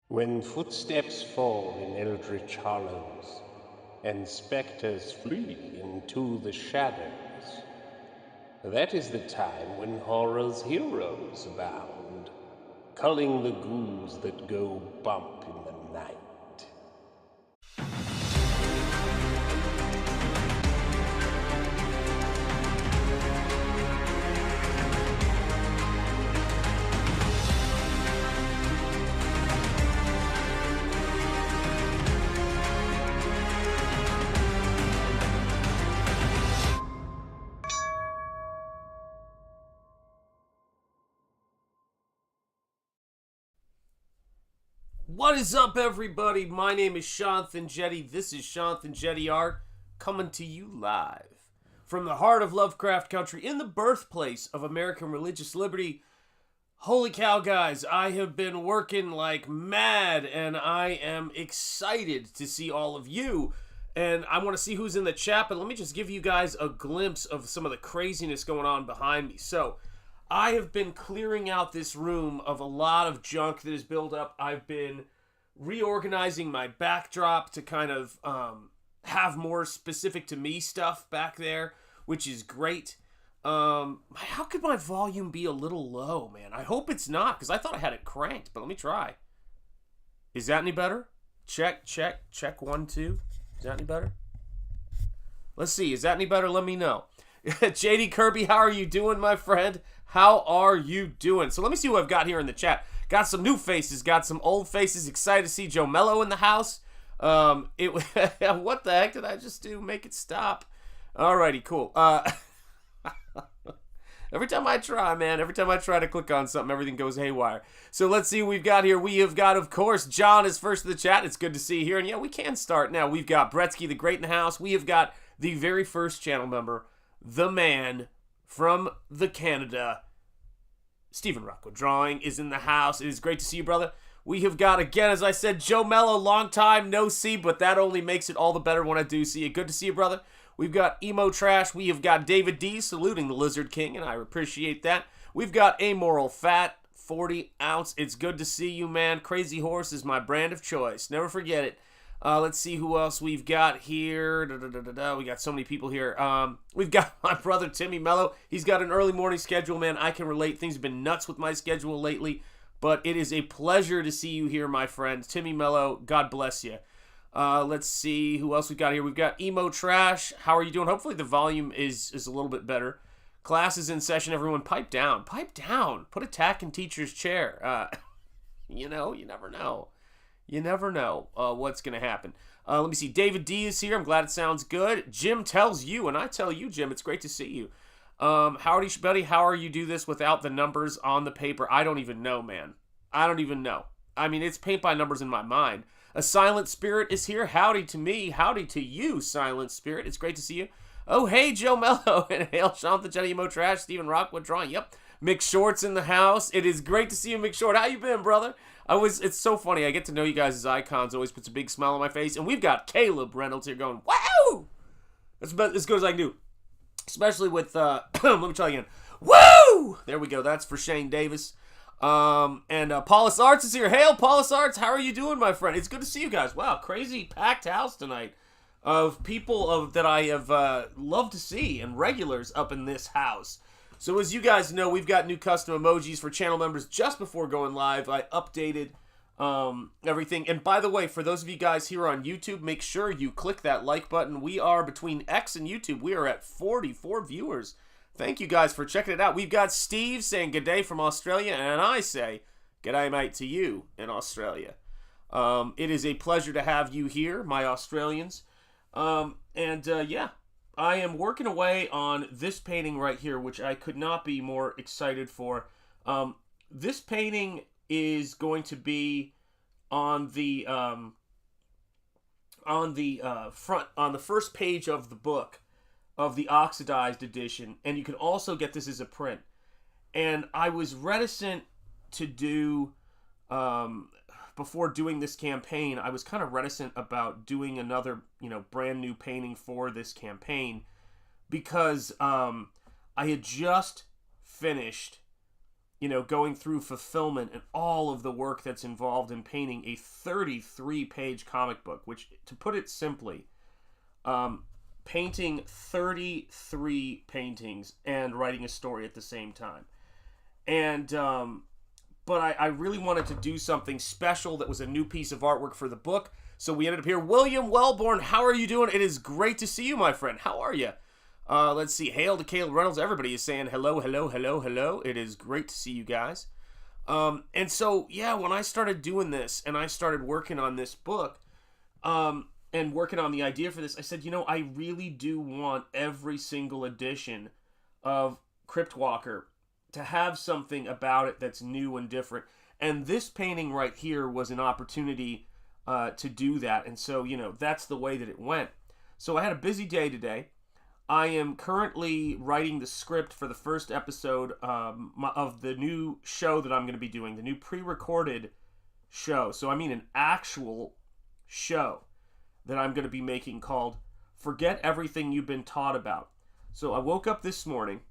When footsteps fall in eldritch hollows, and spectres flee into the shadows, that is the time when horror's heroes abound, culling the ghouls that go bump in the night. What is up, everybody? My name is SHANTH ENJETI. This is SHANTH ENJETI Art, coming to you live from the heart of Lovecraft Country, in the birthplace of American religious liberty. Holy cow, guys, I have been working like mad, and I am excited to see all of you. And I want to see who's in the chat, but let me just give you guys a glimpse of some of the craziness going on behind me. So, I have been clearing out this room of a lot of junk that is built up. I've been reorganizing my backdrop to kind of have more specific to me stuff back there, which is great. How could my volume be a little low, man? I hope it's not, because I thought I had it cranked, but let me try. Is that any better? Check, 1, 2. Is that any better? Let's see, is that any better? Let me know. JD Kirby, how are you doing, my friend? How are you doing? So let me see who I've got here in the chat. Got some new faces, got some old faces. Excited to see Joe Mello in the house. What the heck did I just do? Make it stop. Alrighty, cool. Every time I try, man, every time I try to click on something, everything goes haywire. So let's see who we've got here. We have got, of course, John is first in the chat. It's good to see you here. And yeah, we can start now. We've got Bretsky the Great in the house. We have got the very first channel member, the man from the Canada, Stephen Rockwell Drawing, is in the house. It is great to see you, brother. We have got, again, as I said, Joe Mello, long time no see, but that only makes it all the better when I do see you. Good to see you, brother. We've got Emo Trash. We have got David D saluting the Lizard King, and I appreciate that. We've got Amoral Fat, 40 ounce. It's good to see you, man. Crazy Horse is my brand of choice. Never forget it. Let's see who else we've got here. We got so many people here. We've got my brother, Timmy Mello. He's got an early morning schedule, man. I can relate. Things have been nuts with my schedule lately, but it is a pleasure to see you here, my friend. Timmy Mello, God bless you. Let's see who else we've got here. We've got Emo Trash. How are you doing? Hopefully the volume is a little bit better. Class is in session, everyone. Pipe down. Pipe down. Put a tack in teacher's chair. You never know. You never know what's going to happen. Let me see. David D is here. I'm glad it sounds good. Jim tells you, and I tell you, Jim, it's great to see you. Howdy, buddy. How are you do this without the numbers on the paper? I don't even know, man. I don't even know. I mean, it's paint by numbers in my mind. A Silent Spirit is here. Howdy to me. Howdy to you, Silent Spirit. It's great to see you. Oh, hey, Joe Mello. And hail, Shanth ENJETI, Emo Trash, Stephen Rockwood Drawing. Yep. Mick Short's in the house. It is great to see you, Mick Short. How you been, brother? It's so funny. I get to know you guys as icons. It always puts a big smile on my face. And we've got Caleb Reynolds here going, wow! That's about as good as I can do. Especially with, let me try again. Woo! There we go. That's for Shane Davis. And Paulus Arts is here. Hail, Paulus Arts. How are you doing, my friend? It's good to see you guys. Wow, crazy packed house tonight of people that I have loved to see and regulars up in this house. So as you guys know, we've got new custom emojis for channel members just before going live. I updated everything. And by the way, for those of you guys here on YouTube, make sure you click that like button. We are, between X and YouTube, we are at 44 viewers. Thank you guys for checking it out. We've got Steve saying good day from Australia, and I say good day, mate, to you in Australia. It is a pleasure to have you here, my Australians. Yeah. I am working away on this painting right here, which I could not be more excited for. This painting is going to be on the front, on the first page of the book, of the oxidized edition, and you can also get this as a print. And I was reticent to do, before doing this campaign, I was kind of reticent about doing another, brand new painting for this campaign, because I had just finished going through fulfillment and all of the work that's involved in painting a 33-page comic book, which, to put it simply, painting 33 paintings and writing a story at the same time. And, but I really wanted to do something special that was a new piece of artwork for the book. So we ended up here. William Wellborn, how are you doing? It is great to see you, my friend. How are you? Let's see. Hail to Caleb Reynolds. Everybody is saying hello, hello, hello, hello. It is great to see you guys. And so, yeah, when I started doing this and I started working on this book, and working on the idea for this, I said, I really do want every single edition of Crypt Walker to have something about it that's new and different. And this painting right here was an opportunity to do that. And so, that's the way that it went. So I had a busy day today. I am currently writing the script for the first episode of the new show that I'm going to be doing, the new pre-recorded show. So I mean an actual show that I'm going to be making called Forget Everything You've Been Taught About. So I woke up this morning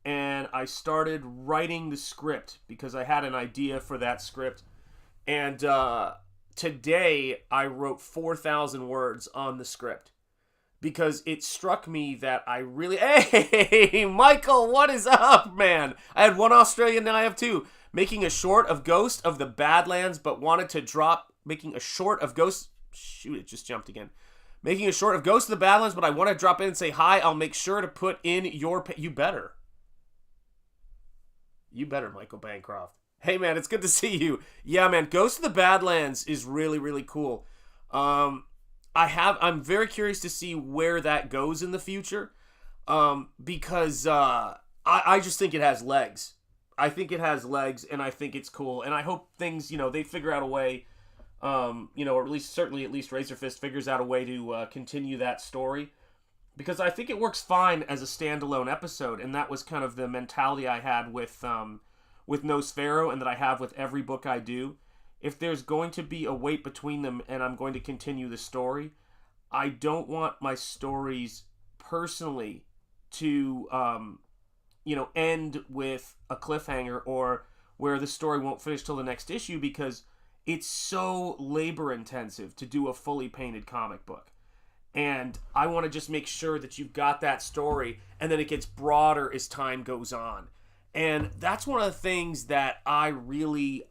and I started writing the script because I had an idea for that script. And today I wrote 4,000 words on the script because it struck me that I really... Hey, Michael, what is up, man? I had one Australian, now I have two. Making a short of Ghost of the Badlands, but wanted to drop... Making a short of Ghost... Shoot, it just jumped again. Making a short of Ghost of the Badlands, but I want to drop in and say hi. I'll make sure to put in your... You better. You better, Michael Bancroft. Hey, man, it's good to see you. Yeah, man, Ghost of the Badlands is really, really cool. I'm very curious to see where that goes in the future. Because I just think it has legs. I think it has legs, and I think it's cool. And I hope things, they figure out a way... or at least Razorfist figures out a way to continue that story, because I think it works fine as a standalone episode, and that was kind of the mentality I had with Nosfero, and that I have with every book I do. If there's going to be a weight between them, and I'm going to continue the story, I don't want my stories personally to end with a cliffhanger or where the story won't finish till the next issue, because it's so labor intensive to do a fully painted comic book. And I want to just make sure that you've got that story, and then it gets broader as time goes on. And that's one of the things that I really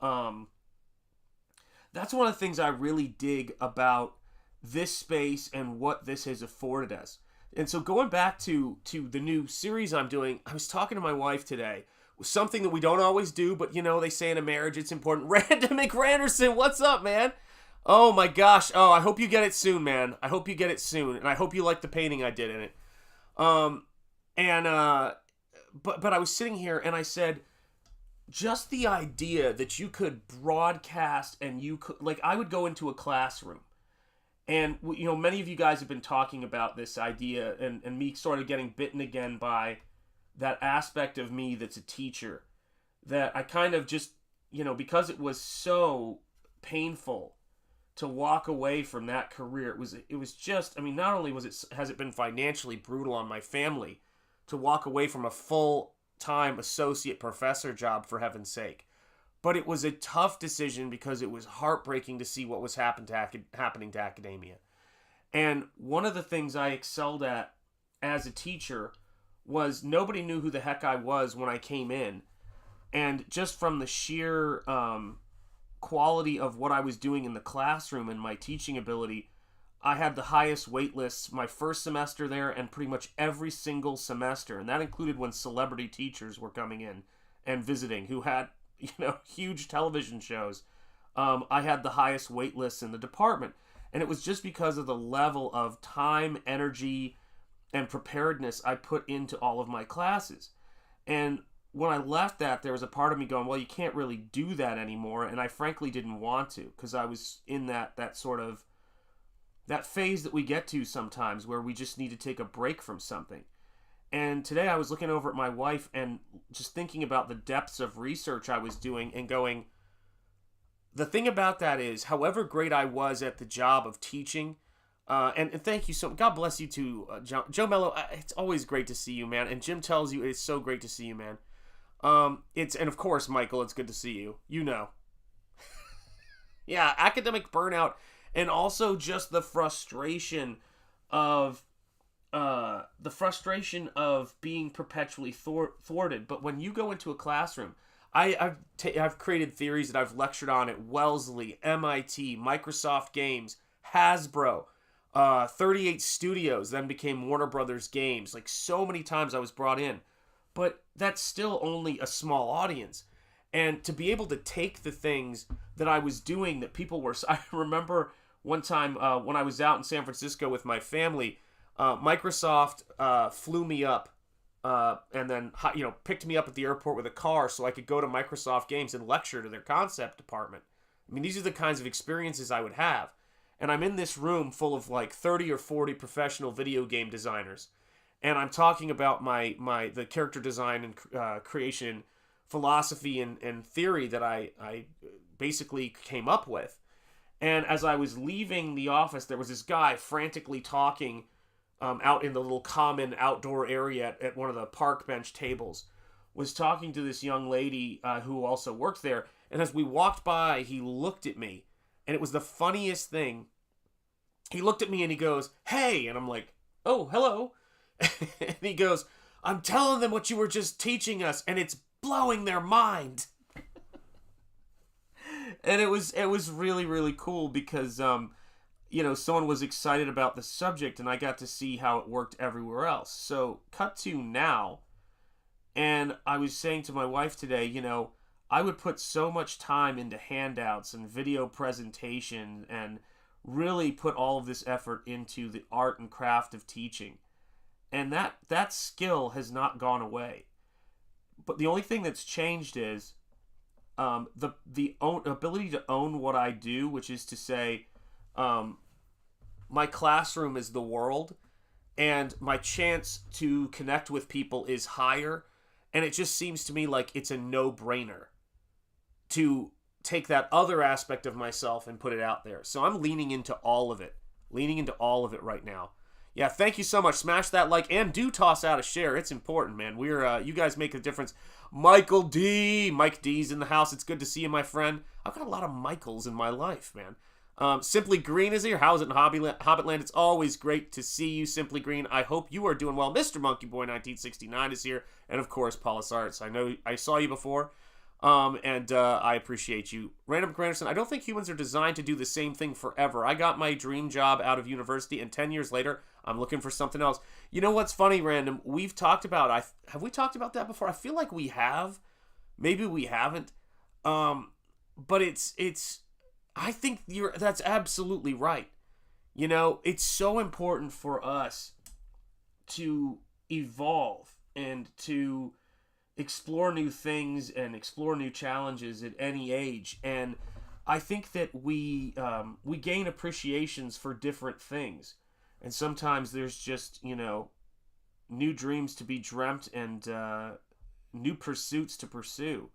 dig about this space and what this has afforded us. And so going back to the new series I'm doing, I was talking to my wife today. Something that we don't always do, but they say in a marriage it's important. Random McRanderson, what's up, man? Oh my gosh. Oh, I hope you get it soon, man. I hope you get it soon, and I hope you like the painting I did in it. But I was sitting here and I said, just the idea that you could broadcast and you could, I would go into a classroom, and many of you guys have been talking about this idea, and me sort of getting bitten again by that aspect of me that's a teacher, that I kind of just, because it was so painful to walk away from that career, it was just, not only has it been financially brutal on my family to walk away from a full-time associate professor job, for heaven's sake, but it was a tough decision because it was heartbreaking to see what was happening to academia. And one of the things I excelled at as a teacher was nobody knew who the heck I was when I came in. And just from the sheer quality of what I was doing in the classroom and my teaching ability, I had the highest wait lists my first semester there and pretty much every single semester. And that included when celebrity teachers were coming in and visiting who had, huge television shows. I had the highest wait lists in the department. And it was just because of the level of time, energy, and preparedness I put into all of my classes. And when I left that, there was a part of me going, well, you can't really do that anymore. And I frankly didn't want to, because I was in that sort of, that phase that we get to sometimes where we just need to take a break from something. And today I was looking over at my wife and just thinking about the depths of research I was doing and going, the thing about that is, however great I was at the job of teaching, and thank you so. God bless you too, Joe Mello. It's always great to see you, man. And Jim tells you it's so great to see you, man. And of course, Michael, it's good to see you. You know. Yeah, academic burnout, and also just the frustration of being perpetually thwarted. But when you go into a classroom, I've created theories that I've lectured on at Wellesley, MIT, Microsoft Games, Hasbro, 38 Studios, then became Warner Brothers Games. Like, so many times I was brought in. But that's still only a small audience. And to be able to take the things that I was doing that people were... I remember one time when I was out in San Francisco with my family, Microsoft flew me up and then picked me up at the airport with a car so I could go to Microsoft Games and lecture to their concept department. I mean, these are the kinds of experiences I would have. And I'm in this room full of like 30 or 40 professional video game designers. And I'm talking about the character design and creation philosophy and theory that I basically came up with. And as I was leaving the office, there was this guy frantically talking out in the little common outdoor area at one of the park bench tables, was talking to this young lady who also worked there. And as we walked by, he looked at me, and it was the funniest thing. He looked at me and he goes, "Hey," and I'm like, "Oh, hello." And he goes, "I'm telling them what you were just teaching us, and it's blowing their mind." And it was really, really cool because someone was excited about the subject, and I got to see how it worked everywhere else. So cut to now, and I was saying to my wife today, I would put so much time into handouts and video presentation and really put all of this effort into the art and craft of teaching. And that skill has not gone away. But the only thing that's changed is the ability to own what I do, which is to say, my classroom is the world, and my chance to connect with people is higher. And it just seems to me like it's a no-brainer to take that other aspect of myself and put it out there. So I'm leaning into all of it right now. Yeah, thank you so much. Smash that like, and do toss out a share. It's important, man. You guys make a difference. Mike D's in the house. It's good to see you, my friend. I've got a lot of Michaels in my life, man. Simply Green is here. How's it in Hobbitland? It's always great to see you, Simply Green. I hope you are doing well. Mr. Monkey Boy 1969 is here, and of course, Paulus Arts. I know I saw you before. And I appreciate you. Random Granderson, I don't think humans are designed to do the same thing forever. I got my dream job out of university, and 10 years later, I'm looking for something else. You know what's funny, Random? We've talked about, have we talked about that before? I feel like we have. Maybe we haven't. But I think that's absolutely right. It's so important for us to evolve and to explore new things and explore new challenges at any age. And I think that we gain appreciations for different things. And sometimes there's just, new dreams to be dreamt and new pursuits to pursue.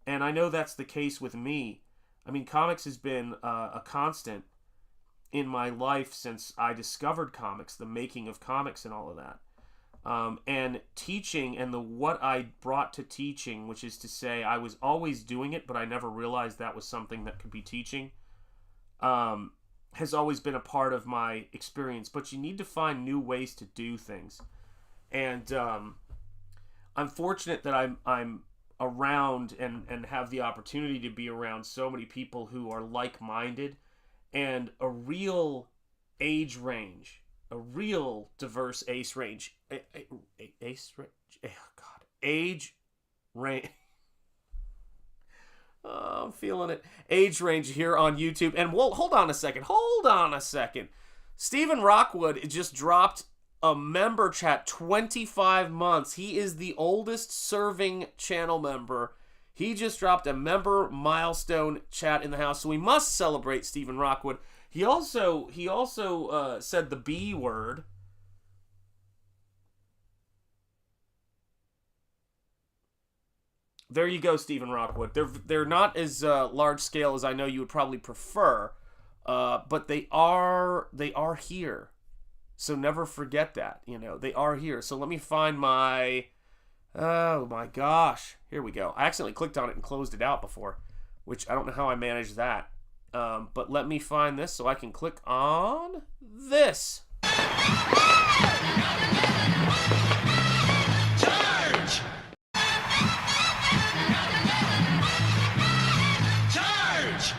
And I know that's the case with me. I mean, comics has been a constant in my life since I discovered comics, the making of comics and all of that. And teaching and what I brought to teaching, which is to say I was always doing it, but I never realized that was something that could be teaching, has always been a part of my experience. But you need to find new ways to do things. And I'm fortunate that I'm around and have the opportunity to be around so many people who are like-minded and a real age range. A real diverse age range. Age range. Oh, I'm feeling it. Age range here on YouTube. And hold on a second. Stephen Rockwood just dropped a member chat, 25 months. He is the oldest serving channel member. He just dropped a member milestone chat in the house. So we must celebrate Stephen Rockwood. He also said the B word. There you go, Stephen Rockwood. They're not as large scale as I know you would probably prefer, but they are here. So never forget that. They are here. So let me find my Oh my gosh. Here we go. I accidentally clicked on it and closed it out before, which I don't know how I managed that. But let me find this so I can click on this. Charge! Charge!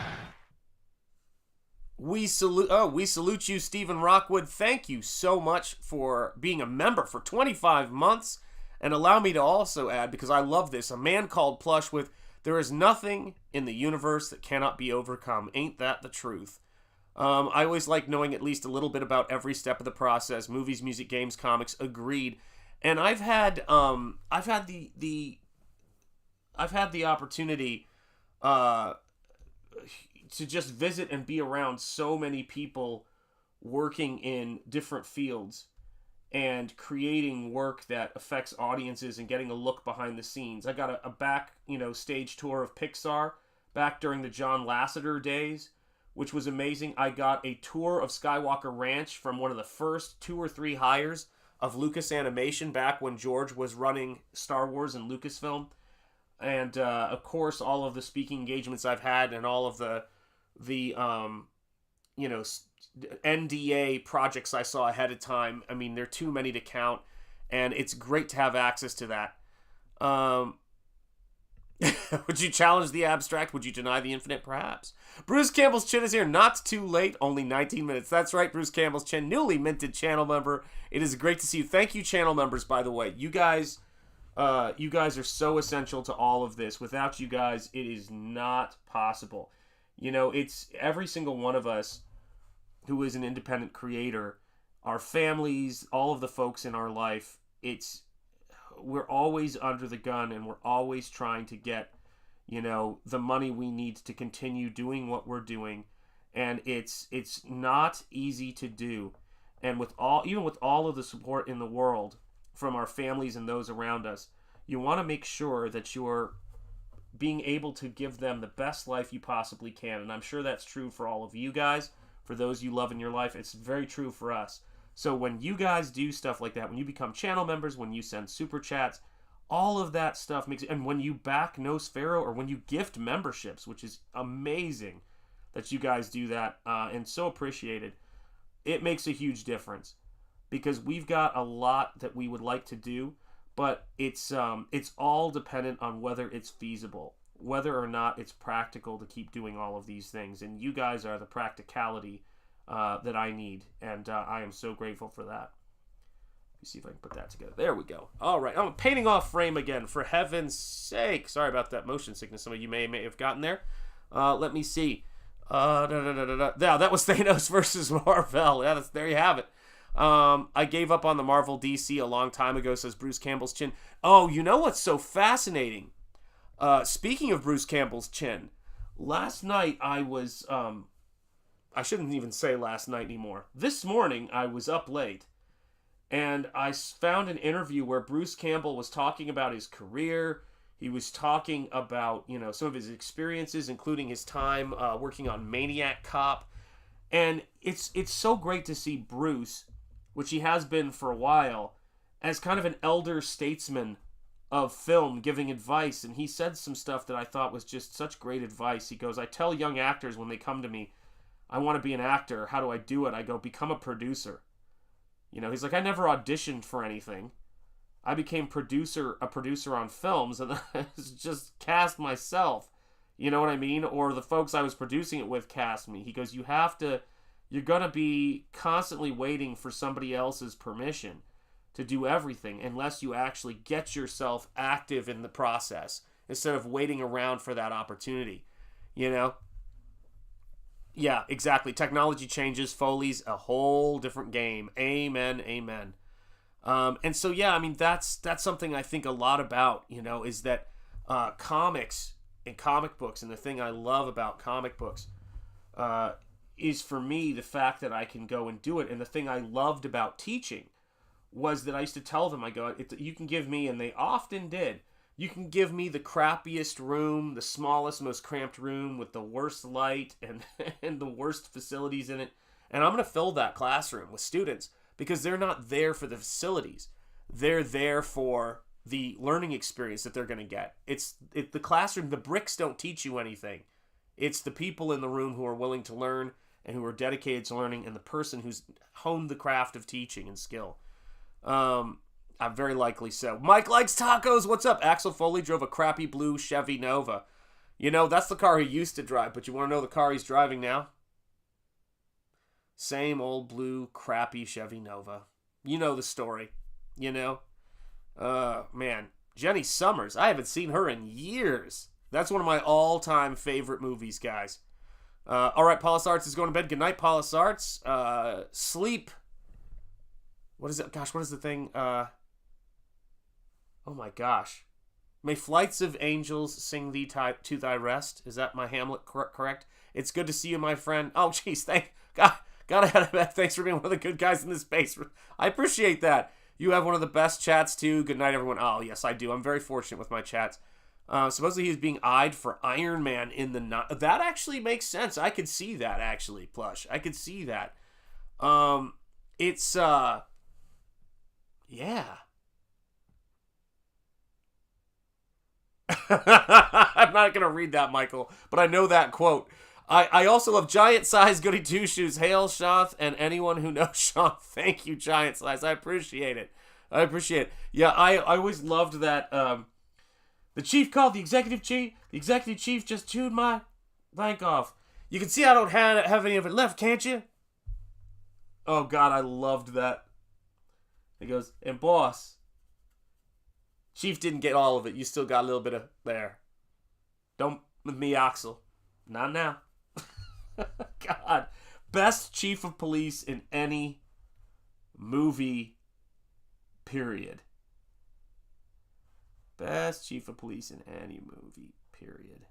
We salute you, Stephen Rockwood. Thank you so much for being a member for 25 months. And allow me to also add, because I love this, a man called Plush with, there is nothing in the universe that cannot be overcome. Ain't that the truth? I always like knowing at least a little bit about every step of the process. Movies, music, games, comics. Agreed. And I've had the opportunity to just visit and be around so many people working in different fields and creating work that affects audiences and getting a look behind the scenes. I got a back, stage tour of Pixar back during the John Lasseter days, which was amazing. I got a tour of Skywalker Ranch from one of the first 2 or 3 hires of Lucas Animation back when George was running Star Wars and Lucasfilm. And, of course, all of the speaking engagements I've had and all of the NDA projects I saw ahead of time. I mean, there are too many to count, and it's great to have access to that. Would you challenge the abstract? Would you deny the infinite? Perhaps. Bruce Campbell's Chin is here. Not too late. Only 19 minutes. That's right, Bruce Campbell's Chin, newly minted channel member. It is great to see you. Thank you, channel members, by the way. You guys are so essential to all of this. Without you guys, it is not possible. It's every single one of us who is an independent creator, our families, all of the folks in our life, we're always under the gun and we're always trying to get, the money we need to continue doing what we're doing. And it's not easy to do. And even with all of the support in the world from our families and those around us, you want to make sure that you're being able to give them the best life you possibly can. And I'm sure that's true for all of you guys. For those you love in your life, it's very true for us. So when you guys do stuff like that, when you become channel members, when you send super chats, all of that stuff makes it, and when you back Nosfero or when you gift memberships, which is amazing that you guys do that and so appreciated, it makes a huge difference because we've got a lot that we would like to do, but it's all dependent on whether it's feasible, whether or not it's practical to keep doing all of these things. And you guys are the practicality that I need, and I am so grateful for that. Let me see if I can put that together. There we go. All right, I'm painting off frame again, for heaven's sake. Sorry about that motion sickness. Some of you may have gotten there. Let me see. Yeah, that was Thanos versus Marvel. Yeah, there you have it. I gave up on the Marvel DC a long time ago, says Bruce Campbell's Chin. Oh, you know what's so fascinating? Speaking of Bruce Campbell's Chin, last night I was, I shouldn't even say last night anymore. This morning I was up late and I found an interview where Bruce Campbell was talking about his career. He was talking about, some of his experiences, including his time working on Maniac Cop. And it's so great to see Bruce, which he has been for a while, as kind of an elder statesman of film giving advice. And he said some stuff that I thought was just such great advice. He goes, I tell young actors when they come to me, I want to be an actor. How do I do it? I go, become a producer. He's like, I never auditioned for anything. I became a producer on films, and I just cast myself. You know what I mean? Or the folks I was producing it with cast me. He goes, you're going to be constantly waiting for somebody else's permission to do everything unless you actually get yourself active in the process instead of waiting around for that opportunity. Yeah, exactly. Technology changes. Foley's a whole different game. Amen, amen. And so, yeah, I mean, that's something I think a lot about, is that comics and comic books, and the thing I love about comic books is, for me, the fact that I can go and do it. And the thing I loved about teaching was that I used to tell them, I go, you can give me, and they often did, you can give me the crappiest room, the smallest, most cramped room with the worst light and the worst facilities in it, and I'm going to fill that classroom with students because they're not there for the facilities. They're there for the learning experience that they're going to get. It's the classroom. The bricks don't teach you anything. It's the people in the room who are willing to learn and who are dedicated to learning, and the person who's honed the craft of teaching and skill. I'm very likely so. Mike likes tacos. What's up? Axel Foley drove a crappy blue Chevy Nova. You know, that's the car he used to drive, but you want to know the car he's driving now? Same old blue crappy Chevy Nova. You know the story. You know? Man. Jenny Summers. I haven't seen her in years. That's one of my all-time favorite movies, guys. All right, Paulus Arts is going to bed. Good night, Paulus Arts. Sleep. What is it? Gosh, what is the thing? Oh my gosh. May flights of angels sing thee to thy rest. Is that my Hamlet correct? It's good to see you, my friend. Oh, jeez, got ahead of that. Thanks for being one of the good guys in this space. I appreciate that. You have one of the best chats, too. Good night, everyone. Oh, yes, I do. I'm very fortunate with my chats. Supposedly he's being eyed for Iron Man in the... That actually makes sense. I could see that, actually, Plush. I could see that. It's, yeah. I'm not going to read that, Michael, but I know that quote. I also love Giant Size Goody Two Shoes. Hail, Shanth, and anyone who knows Shanth. Thank you, Giant Size. I appreciate it. Yeah, I always loved that. The chief called the executive chief. The executive chief just chewed my blank off. You can see I don't have any of it left, can't you? Oh, God, I loved that. He goes, and boss, chief didn't get all of it. You still got a little bit of there. Don't with me, Axel. Not now. God. Best chief of police in any movie, period. Best chief of police in any movie, period.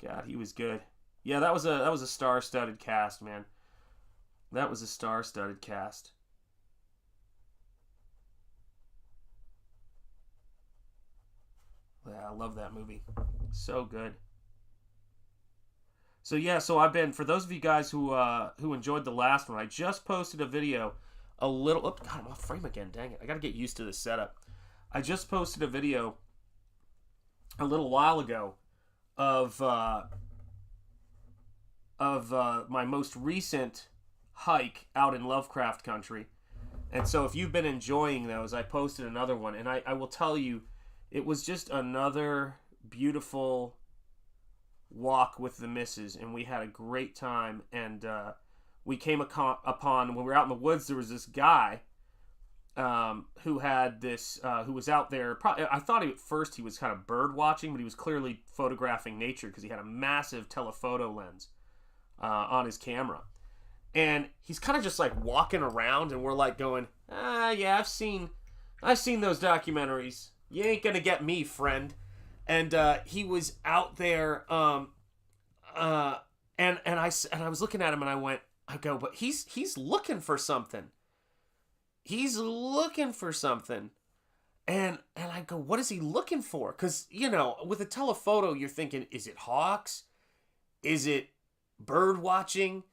God, he was good. Yeah, that was a star-studded cast, man. That was a star-studded cast. Yeah, I love that movie. So good. So yeah, I've been, for those of you guys who enjoyed the last one, I just posted a video a little... Oh, God, I'm off frame again. Dang it. I got to get used to this setup. I just posted a video a little while ago of my most recent hike out in Lovecraft country. And so if you've been enjoying those, I posted another one. And I will tell you, it was just another beautiful walk with the missus. And we had a great time. And we came upon, when we were out in the woods, there was this guy who had this, who was out there. I thought at first he was kind of bird watching, but he was clearly photographing nature because he had a massive telephoto lens on his camera. And he's kind of just like walking around, and we're like going, yeah, I've seen those documentaries. You ain't gonna get me, friend. And he was out there, and I was looking at him, and I go, but he's looking for something. He's looking for something. And I go, what is he looking for? Because, you know, with a telephoto, you're thinking, is it hawks? Is it bird watching?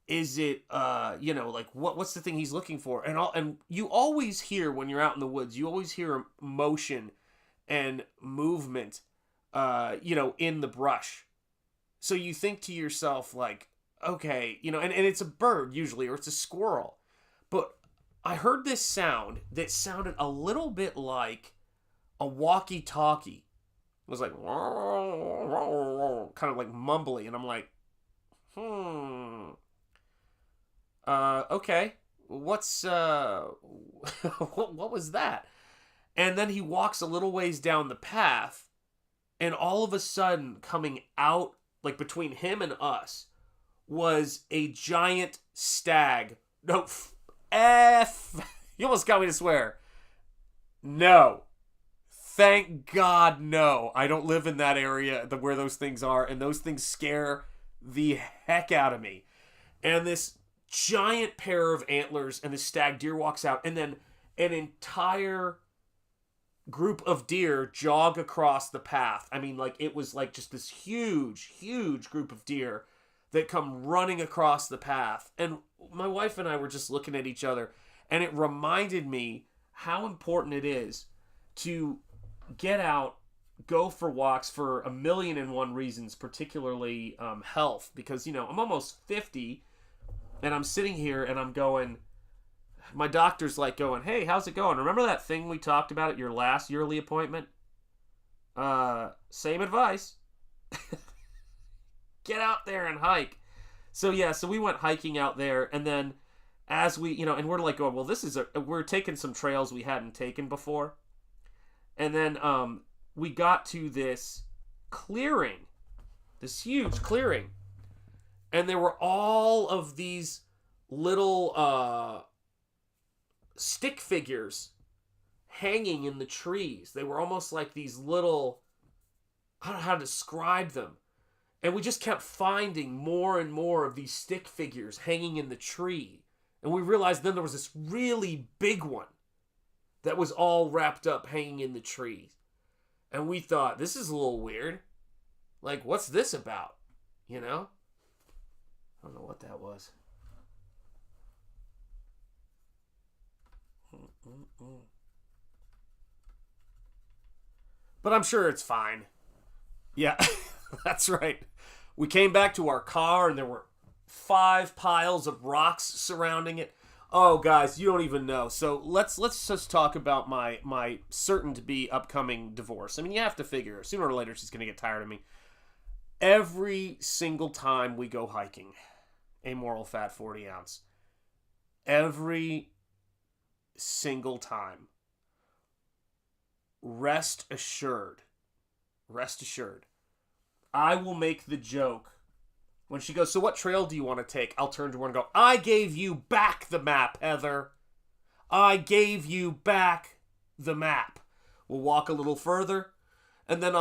Is it, like, what's the thing he's looking for? And you always hear, when you're out in the woods, you always hear motion and movement, in the brush. So you think to yourself, like, okay, and it's a bird usually, or it's a squirrel. But I heard this sound that sounded a little bit like a walkie-talkie. It was like, kind of like mumbly. And I'm like, okay, what's, what was that? And then he walks a little ways down the path, and all of a sudden, coming out, like between him and us, was a giant stag. No, you almost got me to swear. No. Thank God, no. I don't live in that area where those things are, and those things scare the heck out of me. And this giant pair of antlers, and the stag deer walks out, and then an entire group of deer jog across the path. I mean, like, it was like just this huge, huge group of deer that come running across the path. And my wife and I were just looking at each other, and it reminded me how important it is to get out, go for walks for 1,000,001 reasons, particularly health, because, you know, I'm almost 50 and I'm sitting here and I'm going, my doctor's like going, hey, how's it going? Remember that thing we talked about at your last yearly appointment? Same advice. Get out there and hike. So yeah, so we went hiking out there, and then as we, you know, and we're like going, well, we're taking some trails we hadn't taken before. And then we got to this clearing, this huge clearing. And there were all of these little stick figures hanging in the trees. They were almost like these little, I don't know how to describe them. And we just kept finding more and more of these stick figures hanging in the tree. And we realized then there was this really big one that was all wrapped up hanging in the tree. And we thought, this is a little weird. Like, what's this about? You know? I don't know what that was. But I'm sure it's fine. Yeah, that's right. We came back to our car and there were 5 piles of rocks surrounding it. Oh, guys, you don't even know. So let's just talk about my certain to be upcoming divorce. I mean, you have to figure sooner or later she's going to get tired of me. Every single time we go hiking, amoral fat 40 ounce, every single time, rest assured, I will make the joke when she goes, so what trail do you want to take? I'll turn to her and go, I gave you back the map, Heather. I gave you back the map. We'll walk a little further, and then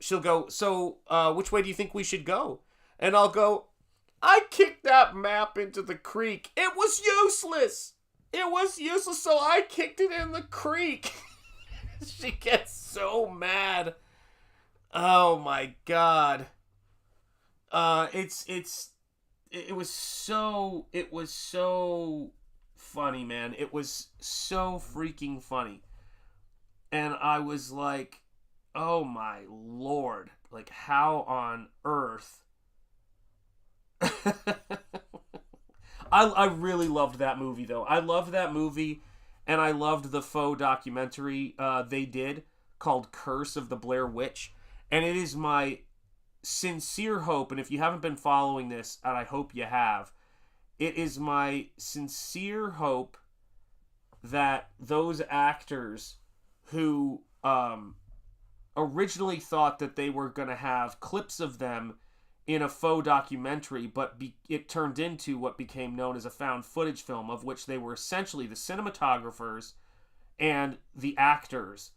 she'll go, so which way do you think we should go? And I'll go, I kicked that map into the creek. It was useless. So I kicked it in the creek. She gets so mad. Oh my God. It was so funny, man. It was so freaking funny. And I was like, oh my Lord, like how on earth? I really loved that movie though. I loved that movie, and I loved the faux documentary they did called Curse of the Blair Witch. And it is my sincere hope, and if you haven't been following this, and I hope you have, it is my sincere hope that those actors who originally thought that they were going to have clips of them in a faux documentary, but it turned into what became known as a found footage film, of which they were essentially the cinematographers and the actors.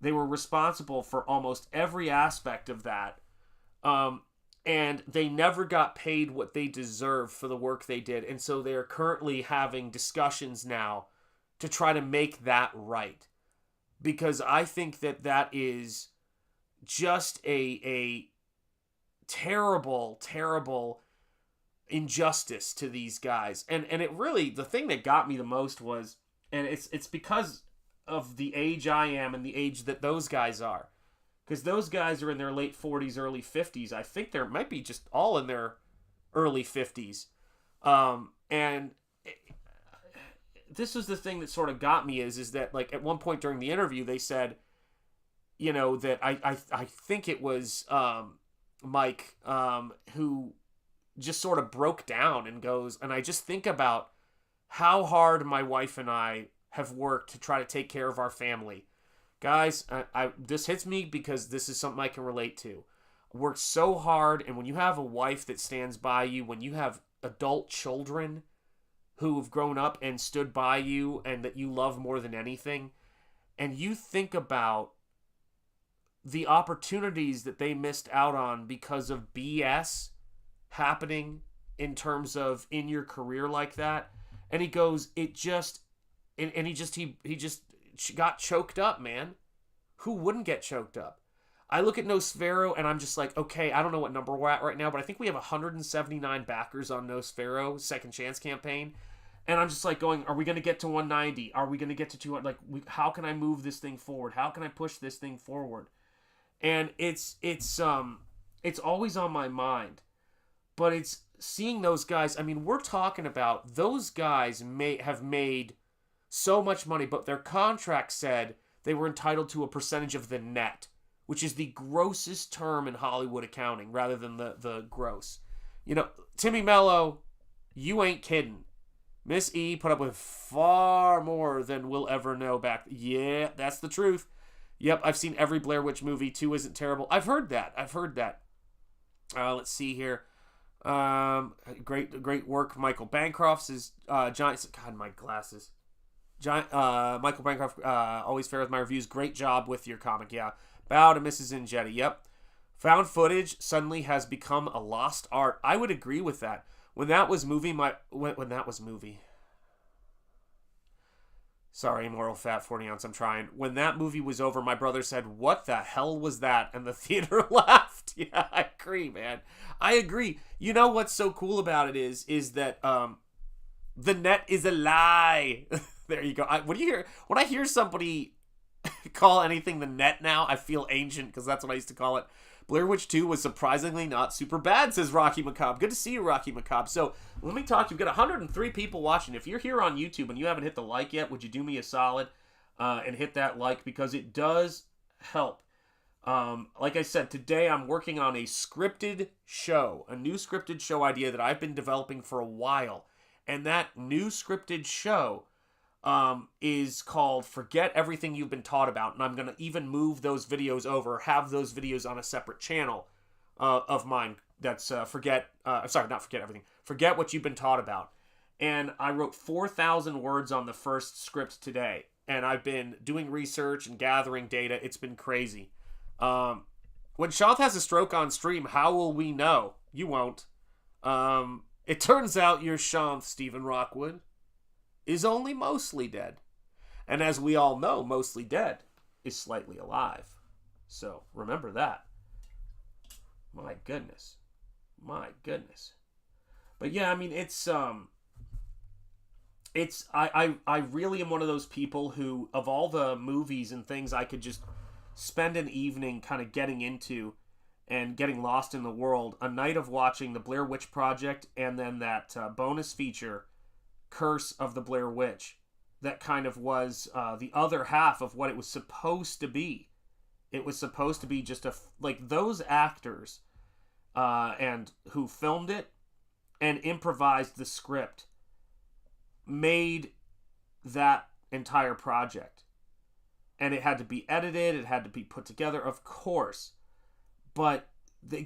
They were responsible for almost every aspect of that. And they never got paid what they deserved for the work they did. And so they're currently having discussions now to try to make that right. Because I think that is just a terrible, terrible injustice to these guys. And it really, the thing that got me the most was, and it's because of the age I am and the age that those guys are. Because those guys are in their late 40s, early 50s. I think they might be just all in their early 50s. This was the thing that sort of got me is that, like, at one point during the interview, they said, you know, that I think it was Mike who just sort of broke down and goes, and I just think about how hard my wife and I have worked to try to take care of our family. Guys, this hits me because this is something I can relate to. Worked so hard, and when you have a wife that stands by you, when you have adult children who have grown up and stood by you and that you love more than anything, and you think about the opportunities that they missed out on because of BS happening in terms of in your career like that, and he goes, he just got choked up, man. Who wouldn't get choked up? I look at Nosfero and I'm just like, okay, I don't know what number we're at right now, but I think we have 179 backers on Nosfero Second Chance campaign. And I'm just like going, are we going to get to 190? Are we going to get to 200? Like, how can I move this thing forward? How can I push this thing forward? And it's always on my mind. But it's seeing those guys. I mean, we're talking about those guys have made so much money, but their contract said they were entitled to a percentage of the net, which is the grossest term in Hollywood accounting rather than the gross. You know, Timmy Mello, you ain't kidding. Miss E put up with far more than we'll ever know back. Yeah, that's the truth. Yep, I've seen every Blair Witch movie. 2 isn't terrible. I've heard that. Let's see here. Great work. Michael Bancroft's is giant. God, my glasses. Michael Bancroft always fair with my reviews. Great job with your comic. Yeah. Bow to Mrs. Enjetti. Yep. Found footage suddenly has become a lost art. I would agree with that. When that was movie, Sorry, Moral Fat 40 ounce, I'm trying. When that movie was over, my brother said, "What the hell was that?" And the theater laughed. Yeah, I agree, man. I agree. You know what's so cool about it is that the net is a lie. There you go. What do you hear? When I hear somebody call anything the net now, I feel ancient because that's what I used to call it. Blair Witch 2 was surprisingly not super bad, says Rocky Macabre. Good to see you, Rocky Macabre. So, let me talk to you. We've got 103 people watching. If you're here on YouTube and you haven't hit the like yet, would you do me a solid and hit that like? Because it does help. Like I said, today I'm working on a scripted show, a new scripted show idea that I've been developing for a while. And that new scripted show is called Forget Everything You've Been Taught About. And I'm going to even move those videos over, have those videos on a separate channel of mine. That's Forget What You've Been Taught About. And I wrote 4,000 words on the first script today. And I've been doing research and gathering data. It's been crazy. When Shanth has a stroke on stream, how will we know? You won't. It turns out your Shanth, Stephen Rockwood, is only mostly dead. And as we all know, mostly dead is slightly alive. So remember that. My goodness. But yeah, I mean, I really am one of those people who, of all the movies and things I could just spend an evening kind of getting into and getting lost in the world, a night of watching the Blair Witch Project and then that bonus feature, Curse of the Blair Witch, that kind of was the other half of what it was supposed to be. It was supposed to be just like those actors and who filmed it and improvised the script made that entire project. And it had to be edited, it had to be put together, of course. But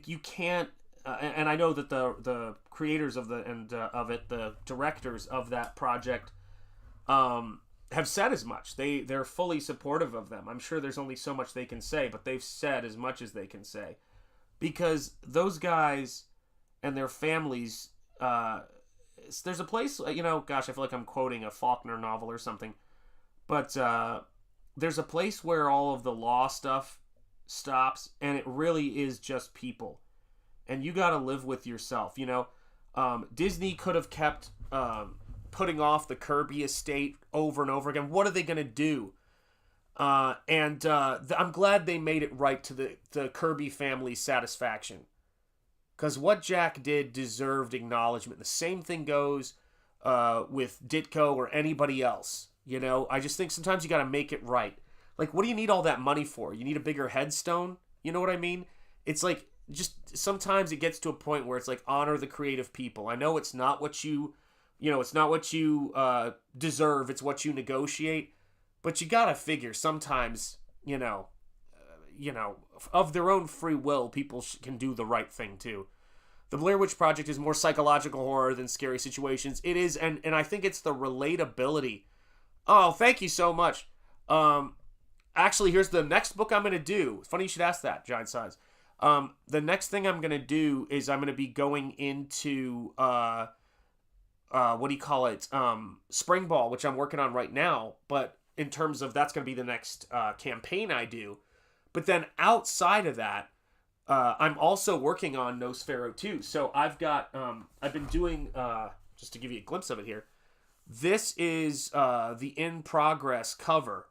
you can't. And I know that the creators of the directors of that project, have said as much. They're fully supportive of them. I'm sure there's only so much they can say, but they've said as much as they can say, because those guys and their families. There's a place, gosh, I feel like I'm quoting a Faulkner novel or something, but there's a place where all of the law stuff stops, and it really is just people. And you got to live with yourself. Disney could have kept putting off the Kirby estate over and over again. What are they going to do? I'm glad they made it right to the Kirby family's satisfaction. Because what Jack did deserved acknowledgement. The same thing goes with Ditko or anybody else. I just think sometimes you got to make it right. Like, what do you need all that money for? You need a bigger headstone? You know what I mean? It's like, just sometimes it gets to a point where it's like, honor the creative people. I know it's not what you deserve. It's what you negotiate. But you gotta figure sometimes, of their own free will, people can do the right thing too. The Blair Witch Project is more psychological horror than scary situations. It is, and I think it's the relatability. Oh, thank you so much. Actually, here's the next book I'm going to do. Funny you should ask that, Giant Size. The next thing I'm going to do is I'm going to be going into, Spring Ball, which I'm working on right now. But in terms of, that's going to be the next campaign I do. But then outside of that, I'm also working on Nosfero too. So I've got, I've been doing, just to give you a glimpse of it here, This is the in-progress cover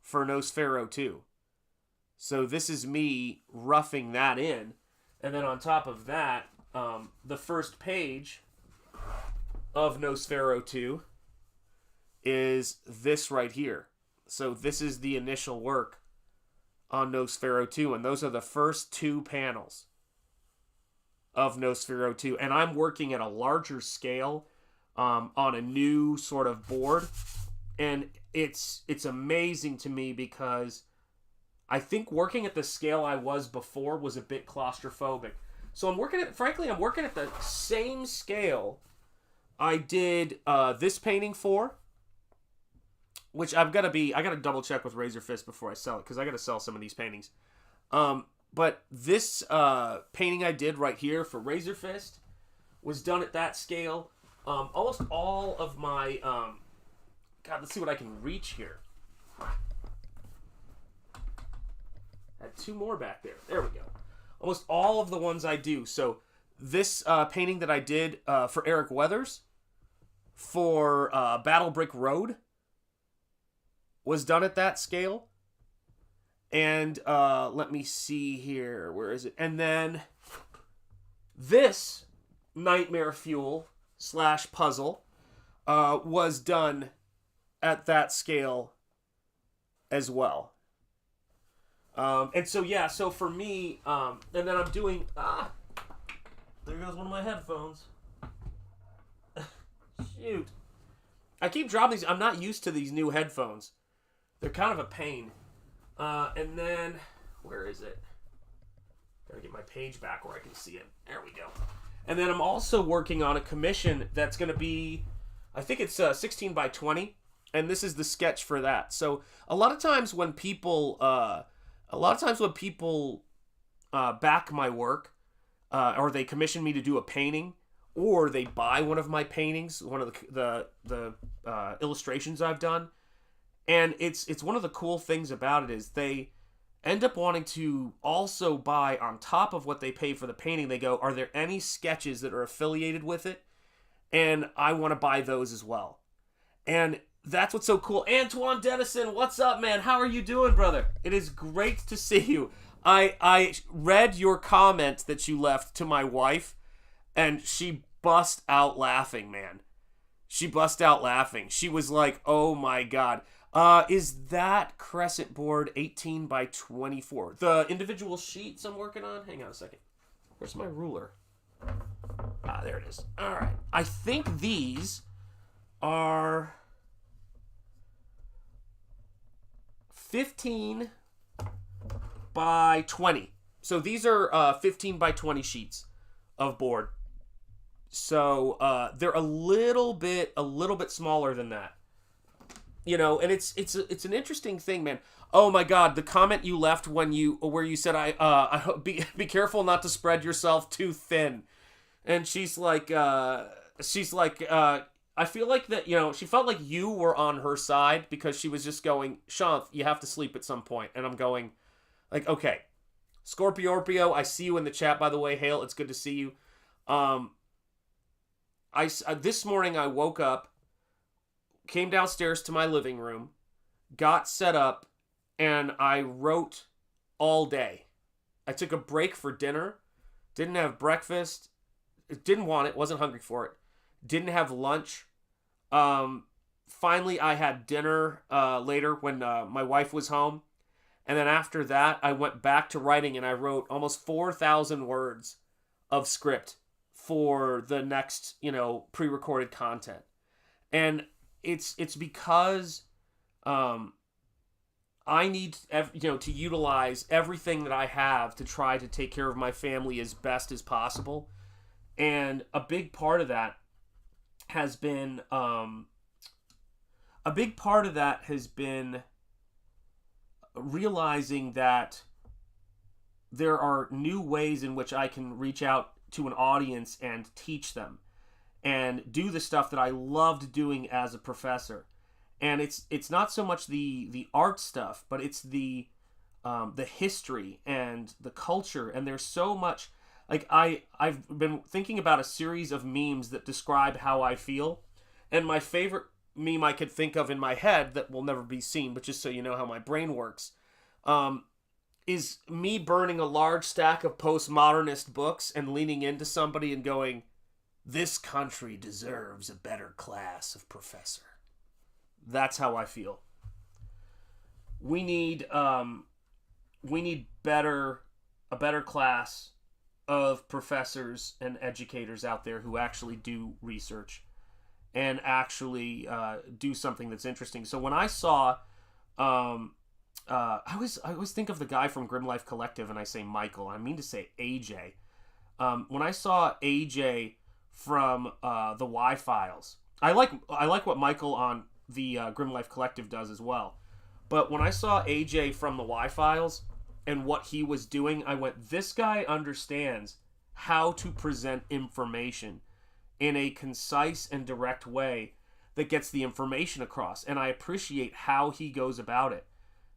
for Nosfero 2. So this is me roughing that in. And then on top of that, the first page of Nosfero 2 is this right here. So this is the initial work on Nosfero 2, and those are the first 2 panels of Nosfero 2. And I'm working at a larger scale on a new sort of board, and it's amazing to me because I think working at the scale I was before was a bit claustrophobic. So I'm working at the same scale I did this painting for, which I gotta double check with Razor Fist before I sell it, because I gotta sell some of these paintings. But this painting I did right here for Razor Fist was done at that scale. Almost all of my God, let's see what I can reach here. Had 2 more back there. There we go. Almost all of the ones I do. So this painting that I did for Eric Weathers for Battle Brick Road was done at that scale. And let me see here. Where is it? And then this Nightmare Fuel / puzzle was done at that scale as well. And so, yeah, so for me, and then I'm doing, there goes one of my headphones. Shoot. I keep dropping these. I'm not used to these new headphones. They're kind of a pain. And then, where is it? Gotta get my page back where I can see it. There we go. And then I'm also working on a commission that's going to be, I think it's 16 by 20. And this is the sketch for that. So a lot of times when people back my work, or they commission me to do a painting, or they buy one of my paintings, one of the illustrations I've done, and it's one of the cool things about it is they end up wanting to also buy on top of what they pay for the painting. They go, are there any sketches that are affiliated with it? And I want to buy those as well. And that's what's so cool. Antoine Dennison, what's up, man? How are you doing, brother? It is great to see you. I read your comment that you left to my wife, and she bust out laughing, man. She bust out laughing. She was like, oh my God. Is that crescent board 18 by 24? The individual sheets I'm working on? Hang on a second. Where's my ruler? There it is. All right. I think these are 15 by 20. So these are 15 by 20 sheets of board. So they're a little bit smaller than that. You know, and it's an interesting thing, man. Oh my God, the comment you left where you said I be careful not to spread yourself too thin. And she's like I feel like that, you know, she felt like you were on her side because she was just going, Shanth, you have to sleep at some point. And I'm going like, okay. Scorpio, I see you in the chat, by the way. Hale, it's good to see you. This morning I woke up, came downstairs to my living room, got set up, and I wrote all day. I took a break for dinner, didn't have breakfast, didn't want it, wasn't hungry for it, didn't have lunch. Finally, I had dinner later when my wife was home, and then after that, I went back to writing, and I wrote almost 4,000 words of script for the next, pre-recorded content. And it's because I need to utilize everything that I have to try to take care of my family as best as possible. And a big part of that has been realizing that there are new ways in which I can reach out to an audience and teach them and do the stuff that I loved doing as a professor. And it's not so much the art stuff, but it's the history and the culture. And there's so much, like I've been thinking about a series of memes that describe how I feel. And my favorite meme I could think of in my head that will never be seen, but just so you know how my brain works, is me burning a large stack of postmodernist books and leaning into somebody and going, "This country deserves a better class of professor." That's how I feel. We need a better class of professors and educators out there who actually do research and actually do something that's interesting. So when I saw, I always think of the guy from Grim Life Collective, and I say Michael. I mean to say AJ. When I saw AJ from the Y Files, I like what Michael on the Grim Life Collective does as well. But when I saw AJ from the Y Files and what he was doing, I went, this guy understands how to present information in a concise and direct way that gets the information across. And I appreciate how he goes about it,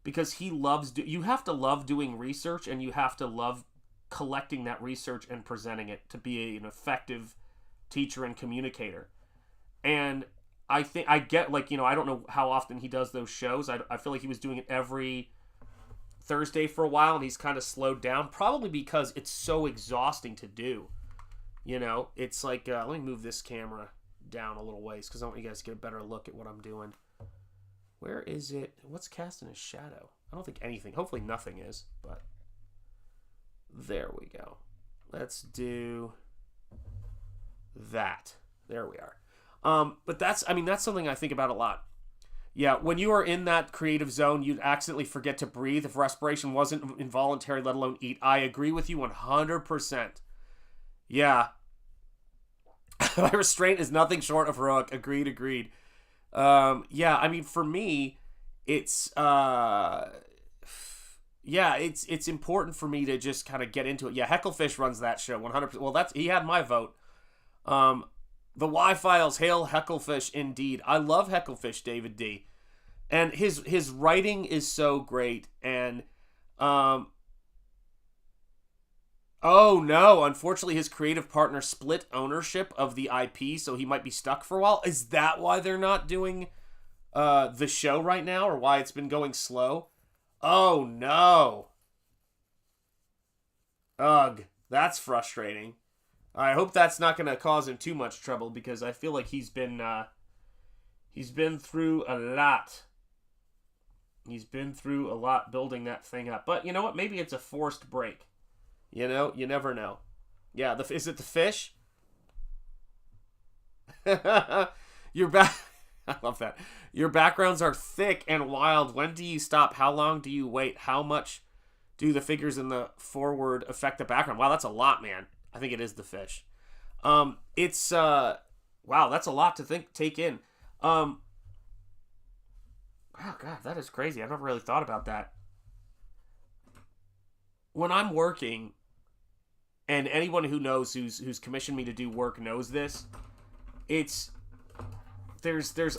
because he loves, you have to love doing research, and you have to love collecting that research and presenting it to be an effective teacher and communicator. And I think I get, like, you know, I don't know how often he does those shows. I feel like he was doing it every Thursday for a while, and he's kind of slowed down, probably because it's so exhausting to do. You know, it's like, let me move this camera down a little ways because I want you guys to get a better look at what I'm doing. Where is it? What's casting his shadow? I don't think anything. Hopefully nothing is, but there we go. Let's do that. There we are. But that's something I think about a lot. Yeah, when you are in that creative zone, you'd accidentally forget to breathe if respiration wasn't involuntary, let alone eat. I agree with you 100%. Yeah. My restraint is nothing short of heroic. Agreed. Yeah, I mean, for me, it's it's important for me to just kind of get into it. Yeah, Hecklefish runs that show 100%. Well, he had my vote. The Y-Files, hail Hecklefish indeed. I love Hecklefish, David D. And his writing is so great. And, oh no, unfortunately his creative partner split ownership of the IP, so he might be stuck for a while. Is that why they're not doing the show right now, or why it's been going slow? Oh no. Ugh, that's frustrating. I hope that's not going to cause him too much trouble, because I feel like he's been through a lot. He's been through a lot building that thing up. But you know what? Maybe it's a forced break. You know, you never know. Yeah, is it the fish? Your back. I love that. Your backgrounds are thick and wild. When do you stop? How long do you wait? How much do the figures in the forward affect the background? Wow, that's a lot, man. I think it is the fish. Wow, that's a lot to take in. Wow, God, that is crazy. I've never really thought about that. When I'm working, and anyone who knows who's commissioned me to do work knows this, there's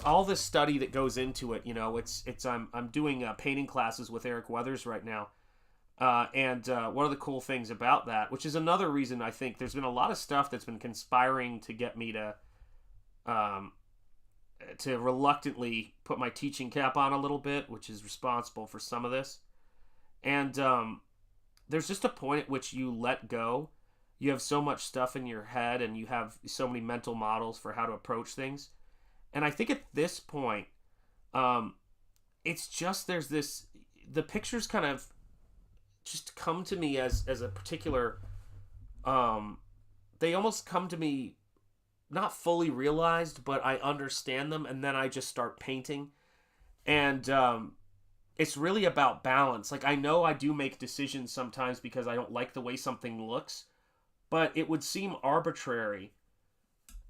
all this study that goes into it. You know, I'm doing painting classes with Eric Weathers right now. And one of the cool things about that, which is another reason I think there's been a lot of stuff that's been conspiring to get me to reluctantly put my teaching cap on a little bit, which is responsible for some of this. And there's just a point at which you let go. You have so much stuff in your head, and you have so many mental models for how to approach things. And I think at this point, it's just the pictures kind of just come to me as a particular, they almost come to me not fully realized, but I understand them, and then I just start painting. And it's really about balance. Like, I know I do make decisions sometimes because I don't like the way something looks, but it would seem arbitrary.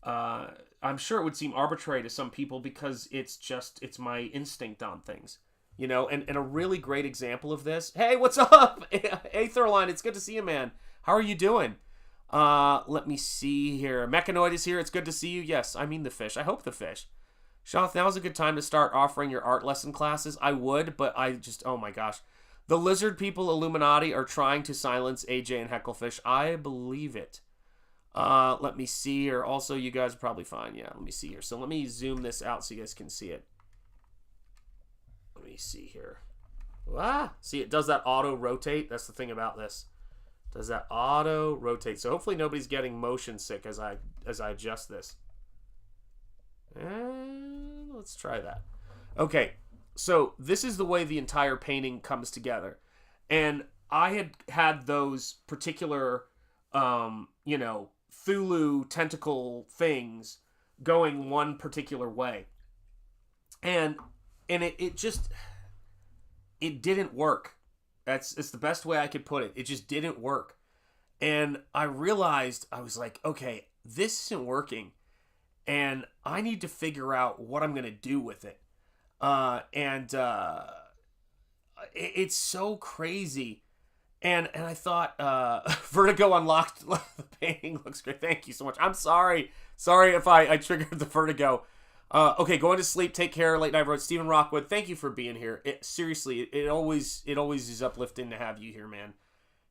I'm sure it would seem arbitrary to some people, because it's my instinct on things. You know, and a really great example of this. Hey, what's up? Aetherline, it's good to see you, man. How are you doing? Let me see here. Mechanoid is here. It's good to see you. Yes, I mean the fish. I hope the fish. Shanth, now is a good time to start offering your art lesson classes. I would, but oh my gosh. The lizard people Illuminati are trying to silence AJ and Hecklefish. I believe it. Let me see here. Also, you guys are probably fine. Yeah, let me see here. So let me zoom this out so you guys can see it. Let me see here. See, it does that auto rotate. That's the thing about this. Does that auto rotate? So hopefully nobody's getting motion sick as I adjust this. And let's try that. Okay, so this is the way the entire painting comes together, and I had those particular, Thulu tentacle things going one particular way, and it just didn't work. It's the best way I could put it. It just didn't work. And I realized, I was like, okay, this isn't working. And I need to figure out what I'm going to do with it. It's so crazy. And I thought, Vertigo unlocked the painting. Looks great. Thank you so much. I'm sorry. Sorry if I triggered the Vertigo. Okay, going to sleep. Take care. Late Night Road. Stephen Rockwood, thank you for being here. Seriously, it always is uplifting to have you here, man.